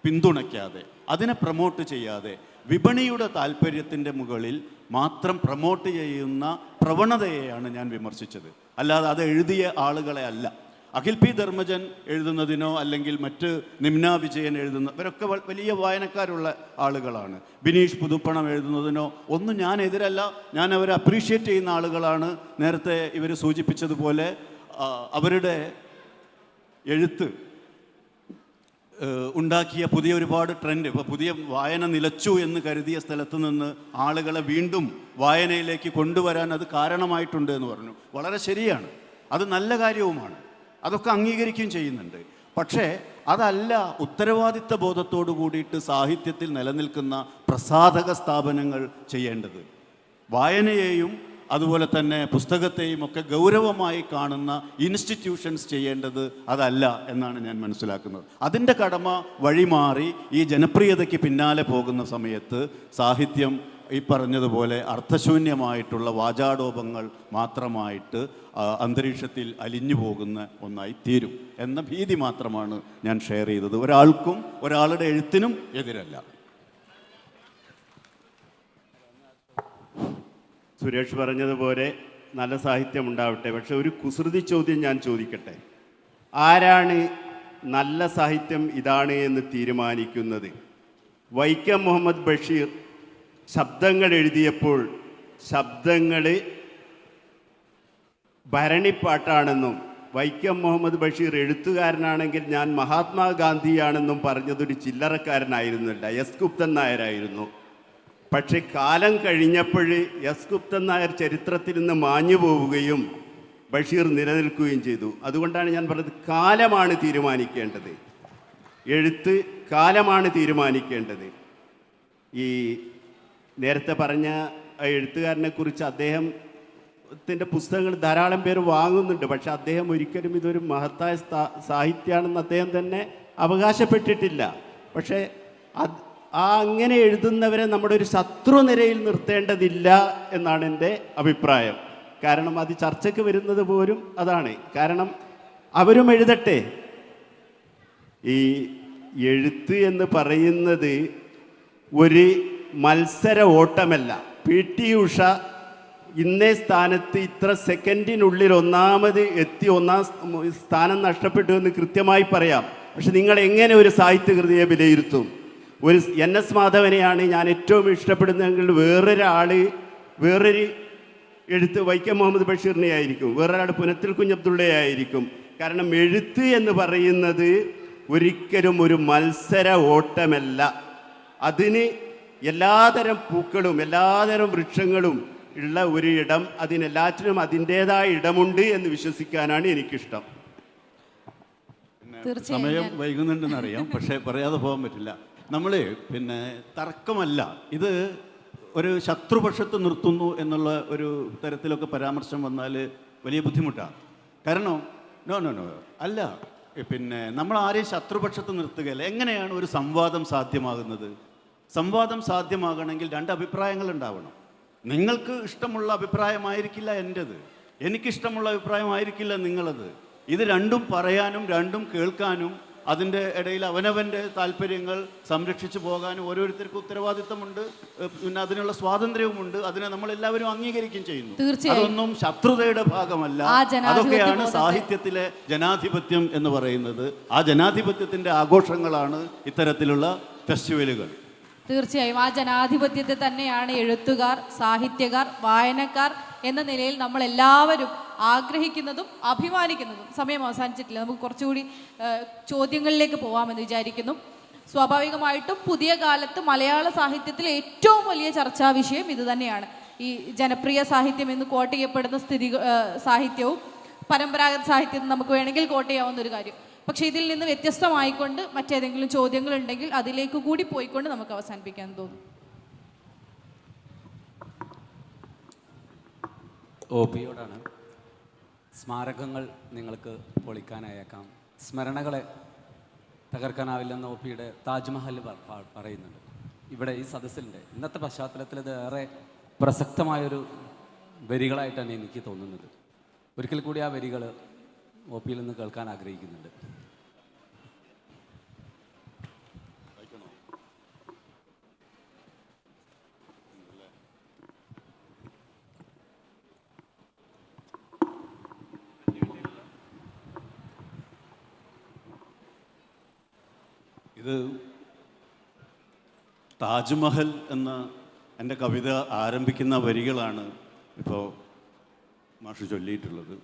പിന്തുണയ്ക്കാതെ, അതിനെ പ്രൊമോട്ട് ചെയ്യാതെ, വിപണിയുടെ താല്പര്യത്തിൻ്റെ മുകളിൽ മാത്രം പ്രൊമോട്ട് ചെയ്യുന്ന പ്രവണതയെയാണ് ഞാൻ വിമർശിച്ചത്. അല്ലാതെ അത് എഴുതിയ ആളുകളെ അല്ല. അഖിൽ പി ധർമ്മജൻ എഴുതുന്നതിനോ അല്ലെങ്കിൽ മറ്റ് നിമ്ന വിജയൻ ഇവരൊക്കെ വലിയ വായനക്കാരുള്ള ആളുകളാണ്. ബിനീഷ് പുതുപ്പണം എഴുതുന്നതിനോ ഒന്നും ഞാൻ എതിരല്ല. ഞാൻ അവരെ അപ്രീഷിയേറ്റ് ചെയ്യുന്ന ആളുകളാണ്. നേരത്തെ ഇവർ സൂചിപ്പിച്ചതുപോലെ അവരുടെ എഴുത്ത് ഉണ്ടാക്കിയ പുതിയ ഒരുപാട് ട്രെൻഡ്, ഇപ്പോൾ പുതിയ വായന നിലച്ചു എന്ന് കരുതിയ സ്ഥലത്ത് നിന്ന് ആളുകളെ വീണ്ടും വായനയിലേക്ക് കൊണ്ടുവരാൻ അത് കാരണമായിട്ടുണ്ട് എന്ന് പറഞ്ഞു. വളരെ ശരിയാണ്, അത് നല്ല കാര്യവുമാണ്, അതൊക്കെ അംഗീകരിക്കുകയും ചെയ്യുന്നുണ്ട്. പക്ഷേ അതല്ല ഉത്തരവാദിത്ത ബോധത്തോടു കൂടിയിട്ട് സാഹിത്യത്തിൽ നിലനിൽക്കുന്ന പ്രസാധക സ്ഥാപനങ്ങൾ ചെയ്യേണ്ടത്. വായനയെയും അതുപോലെ തന്നെ പുസ്തകത്തെയും ഒക്കെ ഗൗരവമായി കാണുന്ന ഇൻസ്റ്റിറ്റ്യൂഷൻസ് ചെയ്യേണ്ടത് അതല്ല എന്നാണ് ഞാൻ മനസ്സിലാക്കുന്നത്. അതിൻ്റെ കടമ വഴിമാറി ഈ ജനപ്രിയതയ്ക്ക് പിന്നാലെ പോകുന്ന സമയത്ത് സാഹിത്യം ഈ പറഞ്ഞതുപോലെ അർത്ഥശൂന്യമായിട്ടുള്ള വാചാടോപങ്ങൾ മാത്രമായിട്ട് അന്തരീക്ഷത്തിൽ അലിഞ്ഞു പോകുന്ന ഒന്നായി തീരും എന്ന ഭീതി മാത്രമാണ് ഞാൻ ഷെയർ ചെയ്തത്. ഒരാൾക്കും ഒരാളുടെ എഴുത്തിനും എതിരല്ല. സുരേഷ് പറഞ്ഞതുപോലെ നല്ല സാഹിത്യം ഉണ്ടാവട്ടെ. പക്ഷെ ഒരു കുസൃതി ചോദ്യം ഞാൻ ചോദിക്കട്ടെ. ആരാണ് നല്ല സാഹിത്യം ഇതാണ് എന്ന് തീരുമാനിക്കുന്നത്? വൈക്കം മുഹമ്മദ് ബഷീർ ശബ്ദങ്ങൾ എഴുതിയപ്പോൾ ശബ്ദങ്ങൾ ഭരണിപ്പാട്ടാണെന്നും വൈക്കം മുഹമ്മദ് ബഷീർ എഴുത്തുകാരനാണെങ്കിൽ ഞാൻ മഹാത്മാഗാന്ധിയാണെന്നും പറഞ്ഞതൊരു ചില്ലറക്കാരനായിരുന്നില്ല, എസ് ഗുപ്തൻ നായരായിരുന്നു. പക്ഷെ കാലം കഴിഞ്ഞപ്പോൾ എസ് ഗുപ്തൻ നായർ ചരിത്രത്തിൽ നിന്ന് മാഞ്ഞു പോവുകയും ബഷീർ നിലനിൽക്കുകയും ചെയ്തു. അതുകൊണ്ടാണ് ഞാൻ പറഞ്ഞത് കാലമാണ് തീരുമാനിക്കേണ്ടത്, എഴുത്ത് കാലമാണ് തീരുമാനിക്കേണ്ടത്. ഈ നേരത്തെ പറഞ്ഞ എഴുത്തുകാരനെ കുറിച്ച് അദ്ദേഹത്തിൻ്റെ പുസ്തകങ്ങൾ ധാരാളം പേര് വാങ്ങുന്നുണ്ട്. പക്ഷെ അദ്ദേഹം ഒരിക്കലും ഇതൊരു മഹത്തായ സാഹിത്യമാണെന്ന് അദ്ദേഹം തന്നെ അവകാശപ്പെട്ടിട്ടില്ല. പക്ഷേ അങ്ങനെ എഴുതുന്നവരെ നമ്മുടെ ഒരു ശത്രുനിരയിൽ നിർത്തേണ്ടതില്ല എന്നാണ് എൻ്റെ അഭിപ്രായം. കാരണം അത് ചർച്ചയ്ക്ക് വരുന്നത് പോലും അതാണ്. കാരണം അവരും എഴുതട്ടെ. ഈ എഴുത്ത് എന്ന് പറയുന്നത് ഒരു മത്സര ഓട്ടമല്ല. PT ഉഷ ഇന്നേ സ്ഥാനത്ത് ഇത്ര സെക്കൻഡിനുള്ളിൽ ഒന്നാമത് എത്തി ഒന്നാം സ്ഥാനം നഷ്ടപ്പെട്ടു എന്ന് കൃത്യമായി പറയാം. പക്ഷെ നിങ്ങൾ എങ്ങനെ ഒരു സാഹിത്യകൃതിയെ വിലയിരുത്തും? ഒരു NS മാധവനെയാണ് ഞാൻ ഏറ്റവും ഇഷ്ടപ്പെടുന്നതെങ്കിൽ വേറൊരു എഴുത്ത് വൈക്കം മുഹമ്മദ് ബഷീറിനെ ആയിരിക്കും, വേറൊരാൾ പുനത്തിൽ കുഞ്ഞബ്ദുള്ളയെ ആയിരിക്കും. കാരണം എഴുത്ത് എന്ന് പറയുന്നത് ഒരിക്കലും ഒരു മത്സര ഓട്ടമല്ല. അതിന് എല്ലാതരം പൂക്കളും എല്ലാതരം വൃക്ഷങ്ങളും ഉള്ള ഒരു ഇടം, അതിനെല്ലാറ്റിനും അതിൻ്റേതായ ഇടമുണ്ട് എന്ന് വിശ്വസിക്കാനാണ് എനിക്കിഷ്ടം. സമയം വൈകുന്നുണ്ടെന്നറിയാം, പക്ഷേ പറയാതെ പോകാൻ പറ്റില്ല. നമ്മൾ തർക്കമല്ല, ഇത് ഒരു ശത്രുപക്ഷത്ത് നിർത്തുന്നു എന്നുള്ള ഒരു തരത്തിലൊക്കെ പരാമർശം വന്നാൽ വലിയ ബുദ്ധിമുട്ടാണ്. കാരണം നോ അല്ല, നമ്മൾ ആരെയും ശത്രുപക്ഷത്ത് നിർത്തുകയല്ല. എങ്ങനെയാണ് ഒരു സംവാദം സാധ്യമാകുന്നത്? സംവാദം സാധ്യമാകണമെങ്കിൽ രണ്ട് അഭിപ്രായങ്ങൾ ഉണ്ടാവണം. നിങ്ങൾക്ക് ഇഷ്ടമുള്ള അഭിപ്രായമായിരിക്കില്ല എൻ്റേത്, എനിക്കിഷ്ടമുള്ള അഭിപ്രായമായിരിക്കില്ല നിങ്ങളത്. ഇത് രണ്ടും പറയാനും രണ്ടും കേൾക്കാനും അതിൻ്റെ ഇടയിൽ അവനവൻ്റെ താല്പര്യങ്ങൾ സംരക്ഷിച്ചു പോകാനും ഓരോരുത്തർക്കും ഉത്തരവാദിത്തമുണ്ട്, പിന്നെ അതിനുള്ള സ്വാതന്ത്ര്യവുമുണ്ട്. അതിനെ നമ്മളെല്ലാവരും അംഗീകരിക്കുകയും ചെയ്യുന്നു. അതൊന്നും ശത്രുതയുടെ ഭാഗമല്ല. അതൊക്കെയാണ് സാഹിത്യത്തിലെ ജനാധിപത്യം എന്ന് പറയുന്നത്. ആ ജനാധിപത്യത്തിൻ്റെ ആഘോഷങ്ങളാണ് ഇത്തരത്തിലുള്ള ഫെസ്റ്റിവലുകൾ. തീർച്ചയായും ആ ജനാധിപത്യത്തെ തന്നെയാണ് എഴുത്തുകാർ, സാഹിത്യകാർ, വായനക്കാർ എന്ന നിലയിൽ നമ്മളെല്ലാവരും ആഗ്രഹിക്കുന്നതും അഭിമാനിക്കുന്നതും. സമയം അവസാനിച്ചിട്ടില്ല, നമുക്ക് കുറച്ചുകൂടി ചോദ്യങ്ങളിലേക്ക് പോകാമെന്ന് വിചാരിക്കുന്നു. സ്വാഭാവികമായിട്ടും പുതിയ കാലത്ത് മലയാള സാഹിത്യത്തിലെ ഏറ്റവും വലിയ ചർച്ചാ വിഷയം ഇത് തന്നെയാണ്. ഈ ജനപ്രിയ സാഹിത്യം എന്ന് കോട്ട് ചെയ്യപ്പെടുന്ന സാഹിത്യവും പരമ്പരാഗത സാഹിത്യവും നമുക്ക് വേണമെങ്കിൽ കോട്ട് ചെയ്യാവുന്ന ഒരു കാര്യം. പക്ഷേ ഇതിൽ നിന്ന് വ്യത്യസ്തമായിക്കൊണ്ട് മറ്റേതെങ്കിലും ചോദ്യങ്ങളുണ്ടെങ്കിൽ അതിലേക്ക് കൂടി പോയിക്കൊണ്ട് നമുക്ക് അവസാനിപ്പിക്കാൻ തോന്നും. ഒ പിയോടാണ്. സ്മാരകങ്ങൾ നിങ്ങൾക്ക് പൊളിക്കാനായേക്കാം, സ്മരണകളെ തകർക്കാനാവില്ലെന്ന് ഒ പിയുടെ താജ്മഹൽ പറയുന്നുണ്ട്. ഇവിടെ ഈ സദസ്സിൻ്റെ ഇന്നത്തെ പശ്ചാത്തലത്തിൽ ഇത് ഏറെ പ്രസക്തമായൊരു വരികളായിട്ടാണ് എനിക്ക് തോന്നുന്നത്. ഒരിക്കൽ കൂടി ആ വരികൾ ഒ പിയിൽ നിന്ന് കേൾക്കാൻ ആഗ്രഹിക്കുന്നുണ്ട്. ഇത് താജ്മഹൽ എന്ന എൻ്റെ കവിത ആരംഭിക്കുന്ന വരികളാണ് ഇപ്പോൾ മാഷ് ചൊല്ലിയിട്ടുള്ളത്.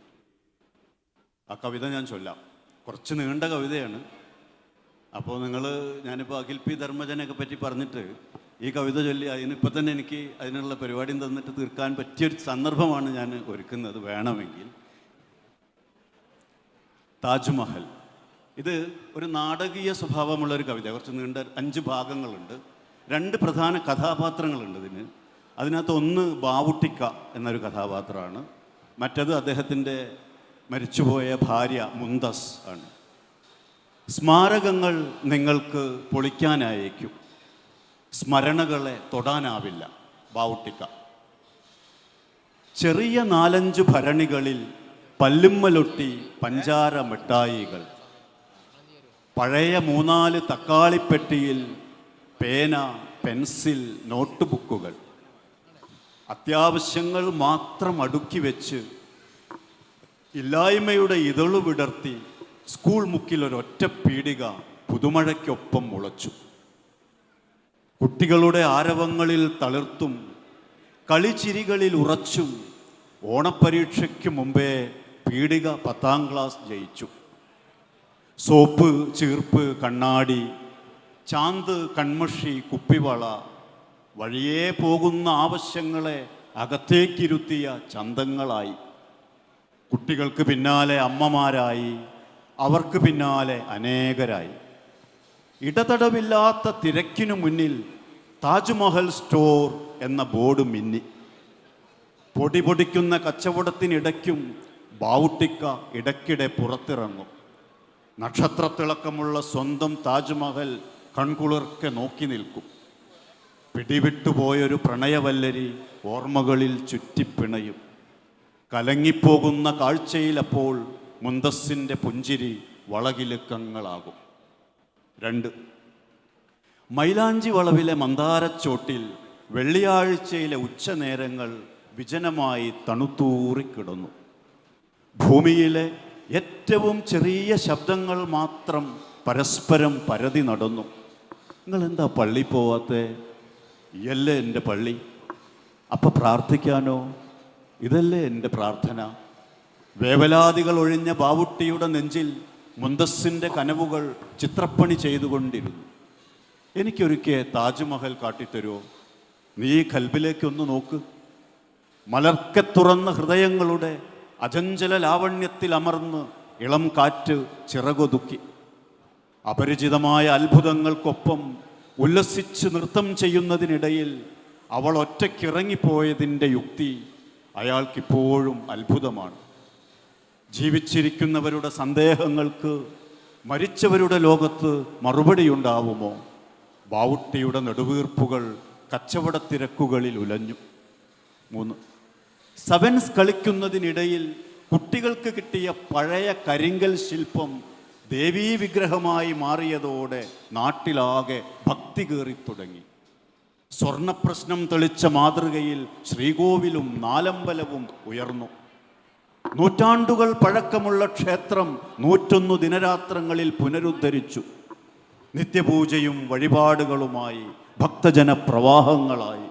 ആ കവിത ഞാൻ ചൊല്ലാം. കുറച്ച് നീണ്ട കവിതയാണ്. അപ്പോൾ ഞാനിപ്പോൾ അഖിൽ പി ധർമ്മജനെയൊക്കെ പറ്റി പറഞ്ഞിട്ട് ഈ കവിത ചൊല്ലി അതിനിപ്പോൾ തന്നെ എനിക്ക് അതിനുള്ള പരിപാടിയും തന്നിട്ട് തീർക്കാൻ പറ്റിയൊരു സന്ദർഭമാണ് ഞാൻ ഒരുക്കുന്നത്. വേണമെങ്കിൽ താജ്മഹൽ ഇത് ഒരു നാടകീയ സ്വഭാവമുള്ളൊരു കവിത. കുറച്ച് നീണ്ട 5 ഭാഗങ്ങളുണ്ട്. 2 പ്രധാന കഥാപാത്രങ്ങളുണ്ട് ഇതിന്. അതിനകത്ത് ഒന്ന് ബാവുട്ടിക്ക എന്നൊരു കഥാപാത്രമാണ്, മറ്റത് അദ്ദേഹത്തിൻ്റെ മരിച്ചുപോയ ഭാര്യ മുന്തസ് ആണ്. സ്മാരകങ്ങൾ നിങ്ങൾക്ക് പൊളിക്കാനായേക്കും, സ്മരണകളെ തൊടാനാവില്ല. ബാവുട്ടിക്ക. ചെറിയ 4-5 ഭരണികളിൽ പല്ലുമ്മലൊട്ടി പഞ്ചാര മിഠായികൾ, പഴയ 3-4 തക്കാളിപ്പെട്ടിയിൽ പേന, പെൻസിൽ, നോട്ട് ബുക്കുകൾ, അത്യാവശ്യങ്ങൾ മാത്രം അടുക്കി വെച്ച് ഇല്ലായ്മയുടെ ഇതളു വിടർത്തി സ്കൂൾ മുക്കിൽ ഒരൊറ്റ പീടിക പുതുമഴയ്ക്കൊപ്പം മുളച്ചു. കുട്ടികളുടെ ആരവങ്ങളിൽ തളിർത്തും കളിച്ചിരികളിൽ ഉറച്ചും ഓണപ്പരീക്ഷയ്ക്ക് മുമ്പേ പീടിക 10ാം ക്ലാസ് ജയിച്ചു. സോപ്പ്, ചീർപ്പ്, കണ്ണാടി, ചാന്ത്, കൺമഷി, കുപ്പിവള, വഴിയേ പോകുന്ന ആവശ്യങ്ങളെ അകത്തേക്കിരുത്തിയ ചന്തങ്ങളായി. കുട്ടികൾക്ക് പിന്നാലെ അമ്മമാരായി, അവർക്ക് പിന്നാലെ അനേകരായി. ഇടതടവില്ലാത്ത തിരക്കിനു മുന്നിൽ താജ്മഹൽ സ്റ്റോർ എന്ന ബോർഡ് മിന്നി. പൊടി പൊടിക്കുന്ന കച്ചവടത്തിനിടയ്ക്കും ബാവുട്ടിക്ക ഇടയ്ക്കിടെ പുറത്തിറങ്ങും. നക്ഷത്രത്തിളക്കമുള്ള സ്വന്തം താജ്മഹൽ കൺകുളിർക്കെ നോക്കി നിൽക്കും. പിടിവിട്ടുപോയൊരു പ്രണയവല്ലരി ഓർമ്മകളിൽ ചുറ്റിപ്പിണയും. കലങ്ങിപ്പോകുന്ന കാഴ്ചയിലപ്പോൾ മുന്തസ്സിൻ്റെ പുഞ്ചിരി വളകിലുക്കങ്ങളാകും. 2. മൈലാഞ്ചി വളവിലെ മന്ദാരച്ചോട്ടിൽ വെള്ളിയാഴ്ചയിലെ ഉച്ചനേരങ്ങൾ വിജനമായി തണുത്തൂറിക്കിടന്നു. ഭൂമിയിലെ ഏറ്റവും ചെറിയ ശബ്ദങ്ങൾ മാത്രം പരസ്പരം പരതി നടന്നു. നിങ്ങളെന്താ പള്ളി പോവാത്തേ? ഇതല്ലേ എൻ്റെ പള്ളി. അപ്പം പ്രാർത്ഥിക്കാനോ? ഇതല്ലേ എൻ്റെ പ്രാർത്ഥന. വേവലാതികൾ ഒഴിഞ്ഞ ബാവുട്ടിയുടെ നെഞ്ചിൽ മുന്തസ്സിൻ്റെ കനവുകൾ ചിത്രപ്പണി ചെയ്തുകൊണ്ടിരുന്നു. എനിക്കൊരിക്കൽ താജ്മഹൽ കാട്ടിത്തരുമോ? നീ കൽബിലേക്കൊന്ന് നോക്ക്. മലർക്കെ തുറന്ന ഹൃദയങ്ങളുടെ അചഞ്ചല ലാവണ്യത്തിൽ അമർന്ന് ഇളം കാറ്റ് ചിറകൊതുക്കി. അപരിചിതമായ അത്ഭുതങ്ങൾക്കൊപ്പം ഉല്ലസിച്ച് നൃത്തം ചെയ്യുന്നതിനിടയിൽ അവൾ ഒറ്റയ്ക്കിറങ്ങിപ്പോയതിൻ്റെ യുക്തി അയാൾക്കിപ്പോഴും അത്ഭുതമാണ്. ജീവിച്ചിരിക്കുന്നവരുടെ സന്ദേഹങ്ങൾക്ക് മരിച്ചവരുടെ ലോകത്ത് മറുപടിയുണ്ടാവുമോ? ബാവുട്ടിയുടെ നെടുവീർപ്പുകൾ കച്ചവടത്തിരക്കുകളിൽ ഉലഞ്ഞു. 3. സെവൻസ് കളിക്കുന്നതിനിടയിൽ കുട്ടികൾക്ക് കിട്ടിയ പഴയ കരിങ്കൽ ശില്പം ദേവീ വിഗ്രഹമായി മാറിയതോടെ നാട്ടിലാകെ ഭക്തി കയറി തുടങ്ങി. സ്വർണപ്രശ്നം തെളിച്ച മാതൃകയിൽ ശ്രീകോവിലും നാലമ്പലവും ഉയർന്നു. നൂറ്റാണ്ടുകൾ പഴക്കമുള്ള ക്ഷേത്രം 101 ദിനരാത്രങ്ങളിൽ പുനരുദ്ധരിച്ചു. നിത്യപൂജയും വഴിപാടുകളുമായി ഭക്തജന പ്രവാഹങ്ങളായി.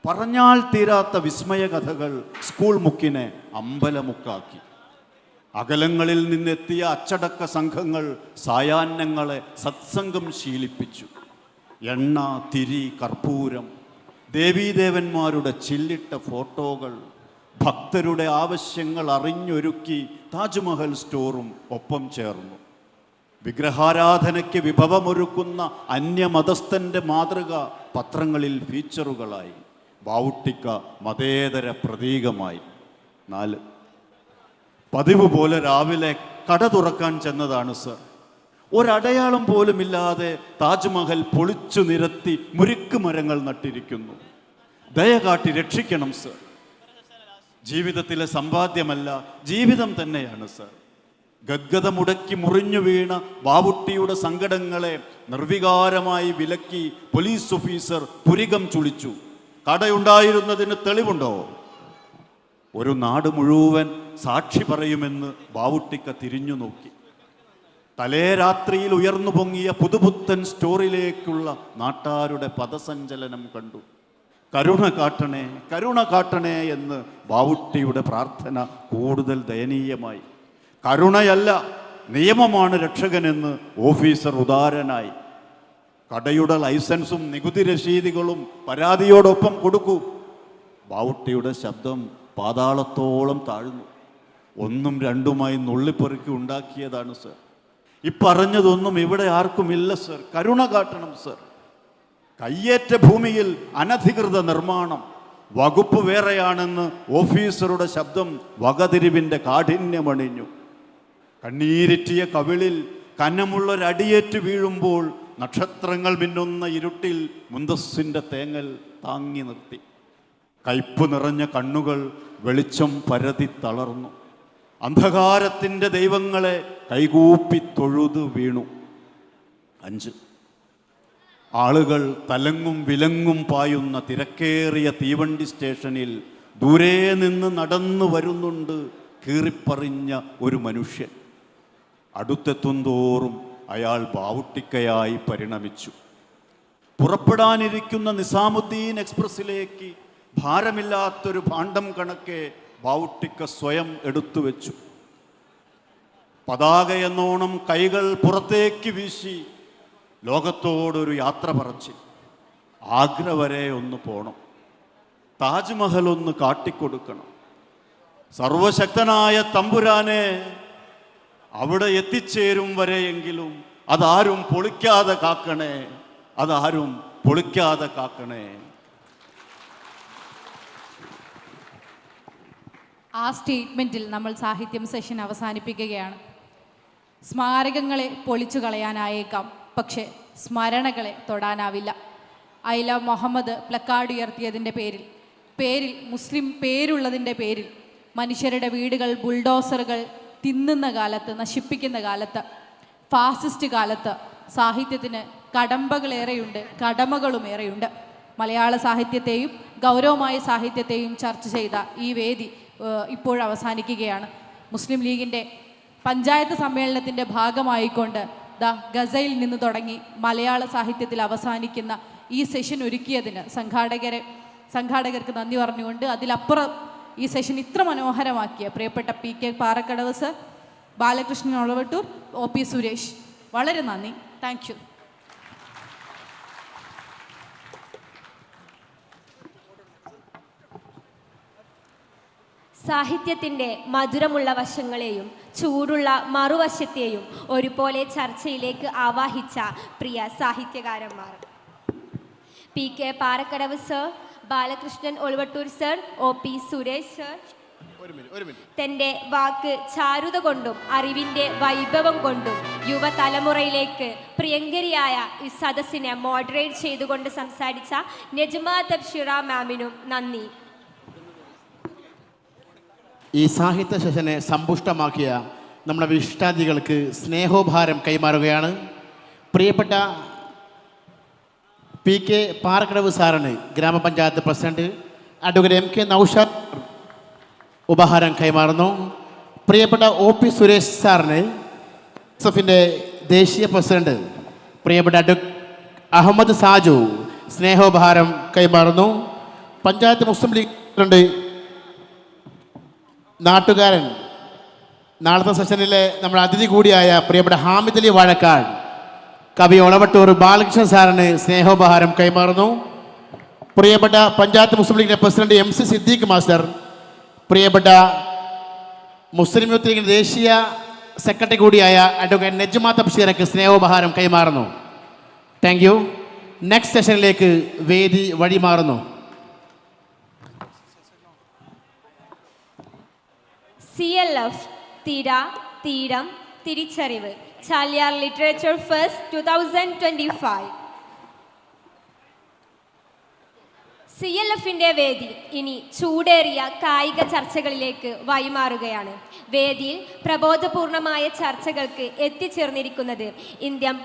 പറഞ്ഞാൽ തീരാത്ത വിസ്മയകഥകൾ സ്കൂൾ മുക്കിനെ അമ്പലമുക്കാക്കി. അകലങ്ങളിൽ നിന്നെത്തിയ അച്ചടക്ക സംഘങ്ങൾ സായാഹ്നങ്ങളെ സത്സംഗം ശീലിപ്പിച്ചു. എണ്ണ, തിരി, കർപ്പൂരം, ദേവീദേവന്മാരുടെ ചില്ലിട്ട ഫോട്ടോകൾ, ഭക്തരുടെ ആവശ്യങ്ങൾ അറിഞ്ഞൊരുക്കി താജ്മഹൽ സ്റ്റോറും ഒപ്പം ചേർന്നു. വിഗ്രഹാരാധനയ്ക്ക് വിഭവമൊരുക്കുന്ന അന്യമതസ്ഥൻ്റെ മാതൃക പത്രങ്ങളിൽ ഫീച്ചറുകളായി. ബാവുട്ടിക്ക മതേതര പ്രതീകമായി. 4. പതിവ് പോലെ രാവിലെ കട തുറക്കാൻ ചെന്നതാണ് സർ. ഒരടയാളം പോലുമില്ലാതെ താജ്മഹൽ പൊളിച്ചു നിരത്തി മുരിക്ക് മരങ്ങൾ നട്ടിരിക്കുന്നു. ദയ കാട്ടി രക്ഷിക്കണം സർ. ജീവിതത്തിലെ സമ്പാദ്യമല്ല, ജീവിതം തന്നെയാണ് സർ. ഗദ്ഗത മുടക്കി മുറിഞ്ഞു വീണ ബാവുട്ടിയുടെ സങ്കടങ്ങളെ നിർവികാരമായി വിലക്കി പോലീസ് ഓഫീസർ പുരികം ചുളിച്ചു. കടയുണ്ടായിരുന്നതിന് തെളിവുണ്ടോ? ഒരു നാട് മുഴുവൻ സാക്ഷി പറയുമെന്ന് ബാവുട്ടിക്ക തിരിഞ്ഞു നോക്കി. തലേ രാത്രിയിൽ ഉയർന്നു പൊങ്ങിയ പുതുപുത്തൻ സ്റ്റോറിലേക്കുള്ള നാട്ടാരുടെ പദസഞ്ചലനം കണ്ടു. കരുണ കാട്ടണേ, കരുണ കാട്ടണേ എന്ന് ബാവുട്ടിയുടെ പ്രാർത്ഥന കൂടുതൽ ദയനീയമായി. കരുണയല്ല, നിയമമാണ് രക്ഷകനെന്ന് ഓഫീസർ ഉദാരനായി. കടയുടെ ലൈസൻസും നികുതി രശീതികളും പരാതിയോടൊപ്പം കൊടുക്കൂ. ബാവുട്ടിയുടെ ശബ്ദം പാതാളത്തോളം താഴ്ന്നു. 1ഉം 2ഉമായി നുള്ളിപ്പെറുക്കി ഉണ്ടാക്കിയതാണ് സർ. പറഞ്ഞതൊന്നും ഇവിടെ ആർക്കുമില്ല സർ. കരുണ കാട്ടണം സർ. കയ്യേറ്റ ഭൂമിയിൽ അനധികൃത നിർമ്മാണം, വകുപ്പ് വേറെയാണെന്ന് ഓഫീസറുടെ ശബ്ദം വകതിരിവിൻ്റെ കാഠിന്യമണിഞ്ഞു. കണ്ണീരിറ്റിയ കവിളിൽ കനമുള്ളൊരടിയേറ്റ് വീഴുമ്പോൾ നക്ഷത്രങ്ങൾ മിന്നുന്ന ഇരുട്ടിൽ മുന്തസ്സിൻ്റെ തേങ്ങൽ താങ്ങി നിർത്തി. കയ്പ് നിറഞ്ഞ കണ്ണുകൾ വെളിച്ചം പരതി തളർന്നു. അന്ധകാരത്തിൻ്റെ ദൈവങ്ങളെ കൈകൂപ്പി തൊഴുതു വീണു. 5. ആളുകൾ തലങ്ങും വിലങ്ങും പായുന്ന തിരക്കേറിയ തീവണ്ടി സ്റ്റേഷനിൽ ദൂരെ നിന്ന് നടന്നു വരുന്നുണ്ട് കീറിപ്പറിഞ്ഞ ഒരു മനുഷ്യൻ. അടുത്തെത്തുന്തോറും അയാൾ ബാവുട്ടിക്കയായി പരിണമിച്ചു. പുറപ്പെടാനിരിക്കുന്ന നിസാമുദ്ദീൻ എക്സ്പ്രസ്സിലേക്ക് ഭാരമില്ലാത്തൊരു ഭാണ്ഡം കണക്കെ ബാവുട്ടിക്ക സ്വയം എടുത്തു വെച്ചു. പതാകയെന്നോണം കൈകൾ പുറത്തേക്ക് വീശി ലോകത്തോടൊരു യാത്ര പറച്ചിൽ. ആഗ്ര വരെ ഒന്ന് പോണം, താജ്മഹൽ ഒന്ന് കാട്ടിക്കൊടുക്കണം. സർവശക്തനായ തമ്പുരാനെ, അവിടെ എത്തിച്ചേരും വരെയെങ്കിലും അതാരും പൊളിക്കാതെ കാക്കണേ, അതാരും പൊളിക്കാതെ കാക്കണേ. ആ സ്റ്റേറ്റ്മെൻറ്റിൽ നമ്മൾ സാഹിത്യം സെഷൻ അവസാനിപ്പിക്കുകയാണ്. സ്മാരകങ്ങളെ പൊളിച്ചു കളയാനായേക്കാം, പക്ഷേ സ്മരണകളെ തൊടാനാവില്ല. ഐ ലവ് മുഹമ്മദ് പ്ലക്കാർഡ് ഉയർത്തിയതിൻ്റെ പേരിൽ മുസ്ലിം പേരുള്ളതിൻ്റെ പേരിൽ മനുഷ്യരുടെ വീടുകൾ ബുൾഡോസറുകൾ തിന്നുന്ന കാലത്ത്, നശിപ്പിക്കുന്ന കാലത്ത്, ഫാസിസ്റ്റ് കാലത്ത് സാഹിത്യത്തിന് കടമ്പകളേറെയുണ്ട്, കടമകളുമേറെയുണ്ട്. മലയാള സാഹിത്യത്തെയും ഗൗരവമായ സാഹിത്യത്തെയും ചർച്ച ചെയ്ത ഈ വേദി ഇപ്പോൾ അവസാനിക്കുകയാണ്. മുസ്ലിം ലീഗിൻ്റെ പഞ്ചായത്ത് സമ്മേളനത്തിൻ്റെ ഭാഗമായിക്കൊണ്ട് ഗസയിൽ നിന്ന് തുടങ്ങി മലയാള സാഹിത്യത്തിൽ അവസാനിക്കുന്ന ഈ സെഷൻ ഒരുക്കിയതിന് സംഘാടകർക്ക് നന്ദി പറഞ്ഞുകൊണ്ട്, അതിലപ്പുറം ഈ സെഷൻ ഇത്ര മനോഹരമാക്കിയ പ്രിയപ്പെട്ട PK Parakkadavu sir, Balakrishnan Olavattur, OP Suresh, വളരെ നന്ദി. Thank you. സാഹിത്യത്തിൻ്റെ മധുരമുള്ള വശങ്ങളെയും ചൂടുള്ള മറുവശത്തെയും ഒരുപോലെ ചർച്ചയിലേക്ക് ആവാഹിച്ച പ്രിയ സാഹിത്യകാരന്മാർ PK Parakkadavu sir, Balakrishnan Olavattur sir, OP Suresh sir തൻ്റെ വാക്ക് ചാരുത കൊണ്ടും അറിവിൻ്റെ വൈഭവം കൊണ്ടും യുവതലമുറയിലേക്ക് പ്രിയങ്കരിയായ ഈ സദസ്സിനെ മോഡറേറ്റ് ചെയ്തുകൊണ്ട് സംസാരിച്ച നജ്മ തബ്ഷിറ മാമിനും നന്ദി. ഈ സാഹിത്യ സെഷനെ സമ്പുഷ്ടമാക്കിയ നമ്മുടെ വിശിഷ്ടാതിഥികൾക്ക് സ്നേഹോപഹാരം കൈമാറുകയാണ്. പ്രിയപ്പെട്ട PK പാറക്കടവ് സാറിന് ഗ്രാമപഞ്ചായത്ത് പ്രസിഡന്റ് അഡ്വക്കേറ്റ് MK നൗഷാദ് ഉപഹാരം കൈമാറുന്നു. പ്രിയപ്പെട്ട OP സുരേഷ് സാറിന് SFിൻ്റെ ദേശീയ പ്രസിഡന്റ് പ്രിയപ്പെട്ട അഹമ്മദ് സാജു സ്നേഹോപഹാരം കൈമാറുന്നു. പഞ്ചായത്ത് മുസ്ലിം ലീഗ് പ്രസിഡന്റ് നാട്ടുകാരൻ, നാളത്തെ സെഷനിലെ നമ്മുടെ അതിഥി കൂടിയായ പ്രിയപ്പെട്ട ഹാമിദ് അലി വാഴക്കാട്, കവി ഒളവട്ടൂർ ബാലകൃഷ്ണൻ സാറിന് സ്നേഹോപഹാരം കൈമാറുന്നു. പ്രിയപ്പെട്ട പഞ്ചായത്ത് മുസ്ലിം ലീഗിൻ്റെ പ്രസിഡന്റ് MC സിദ്ദീഖ് മാസ്റ്റർ, പ്രിയപ്പെട്ട മുസ്ലിം യൂത്ത് ലീഗിൻ്റെ ദേശീയ സെക്രട്ടറി കൂടിയായ അഡ്വക്കേറ്റ് നജ്മ തബ്ഷീറയ്ക്ക് സ്നേഹോപഹാരം കൈമാറുന്നു. Thank you. നെക്സ്റ്റ് സെഷനിലേക്ക് വേദി വഴിമാറുന്നു. CLF തിര, തീരം, തിരിച്ചറിവ് ചാലിയാർ ലിറ്ററേച്ചർ ഫെസ്റ്റ് 2025. CLFിൻ്റെ വേദി ഇനി ചൂടേറിയ കായിക ചർച്ചകളിലേക്ക് വഴിമാറുകയാണ്. വേദിയിൽ പ്രബോധപൂർണമായ ചർച്ചകൾക്ക് എത്തിച്ചേർന്നിരിക്കുന്നത് ഇന്ത്യൻ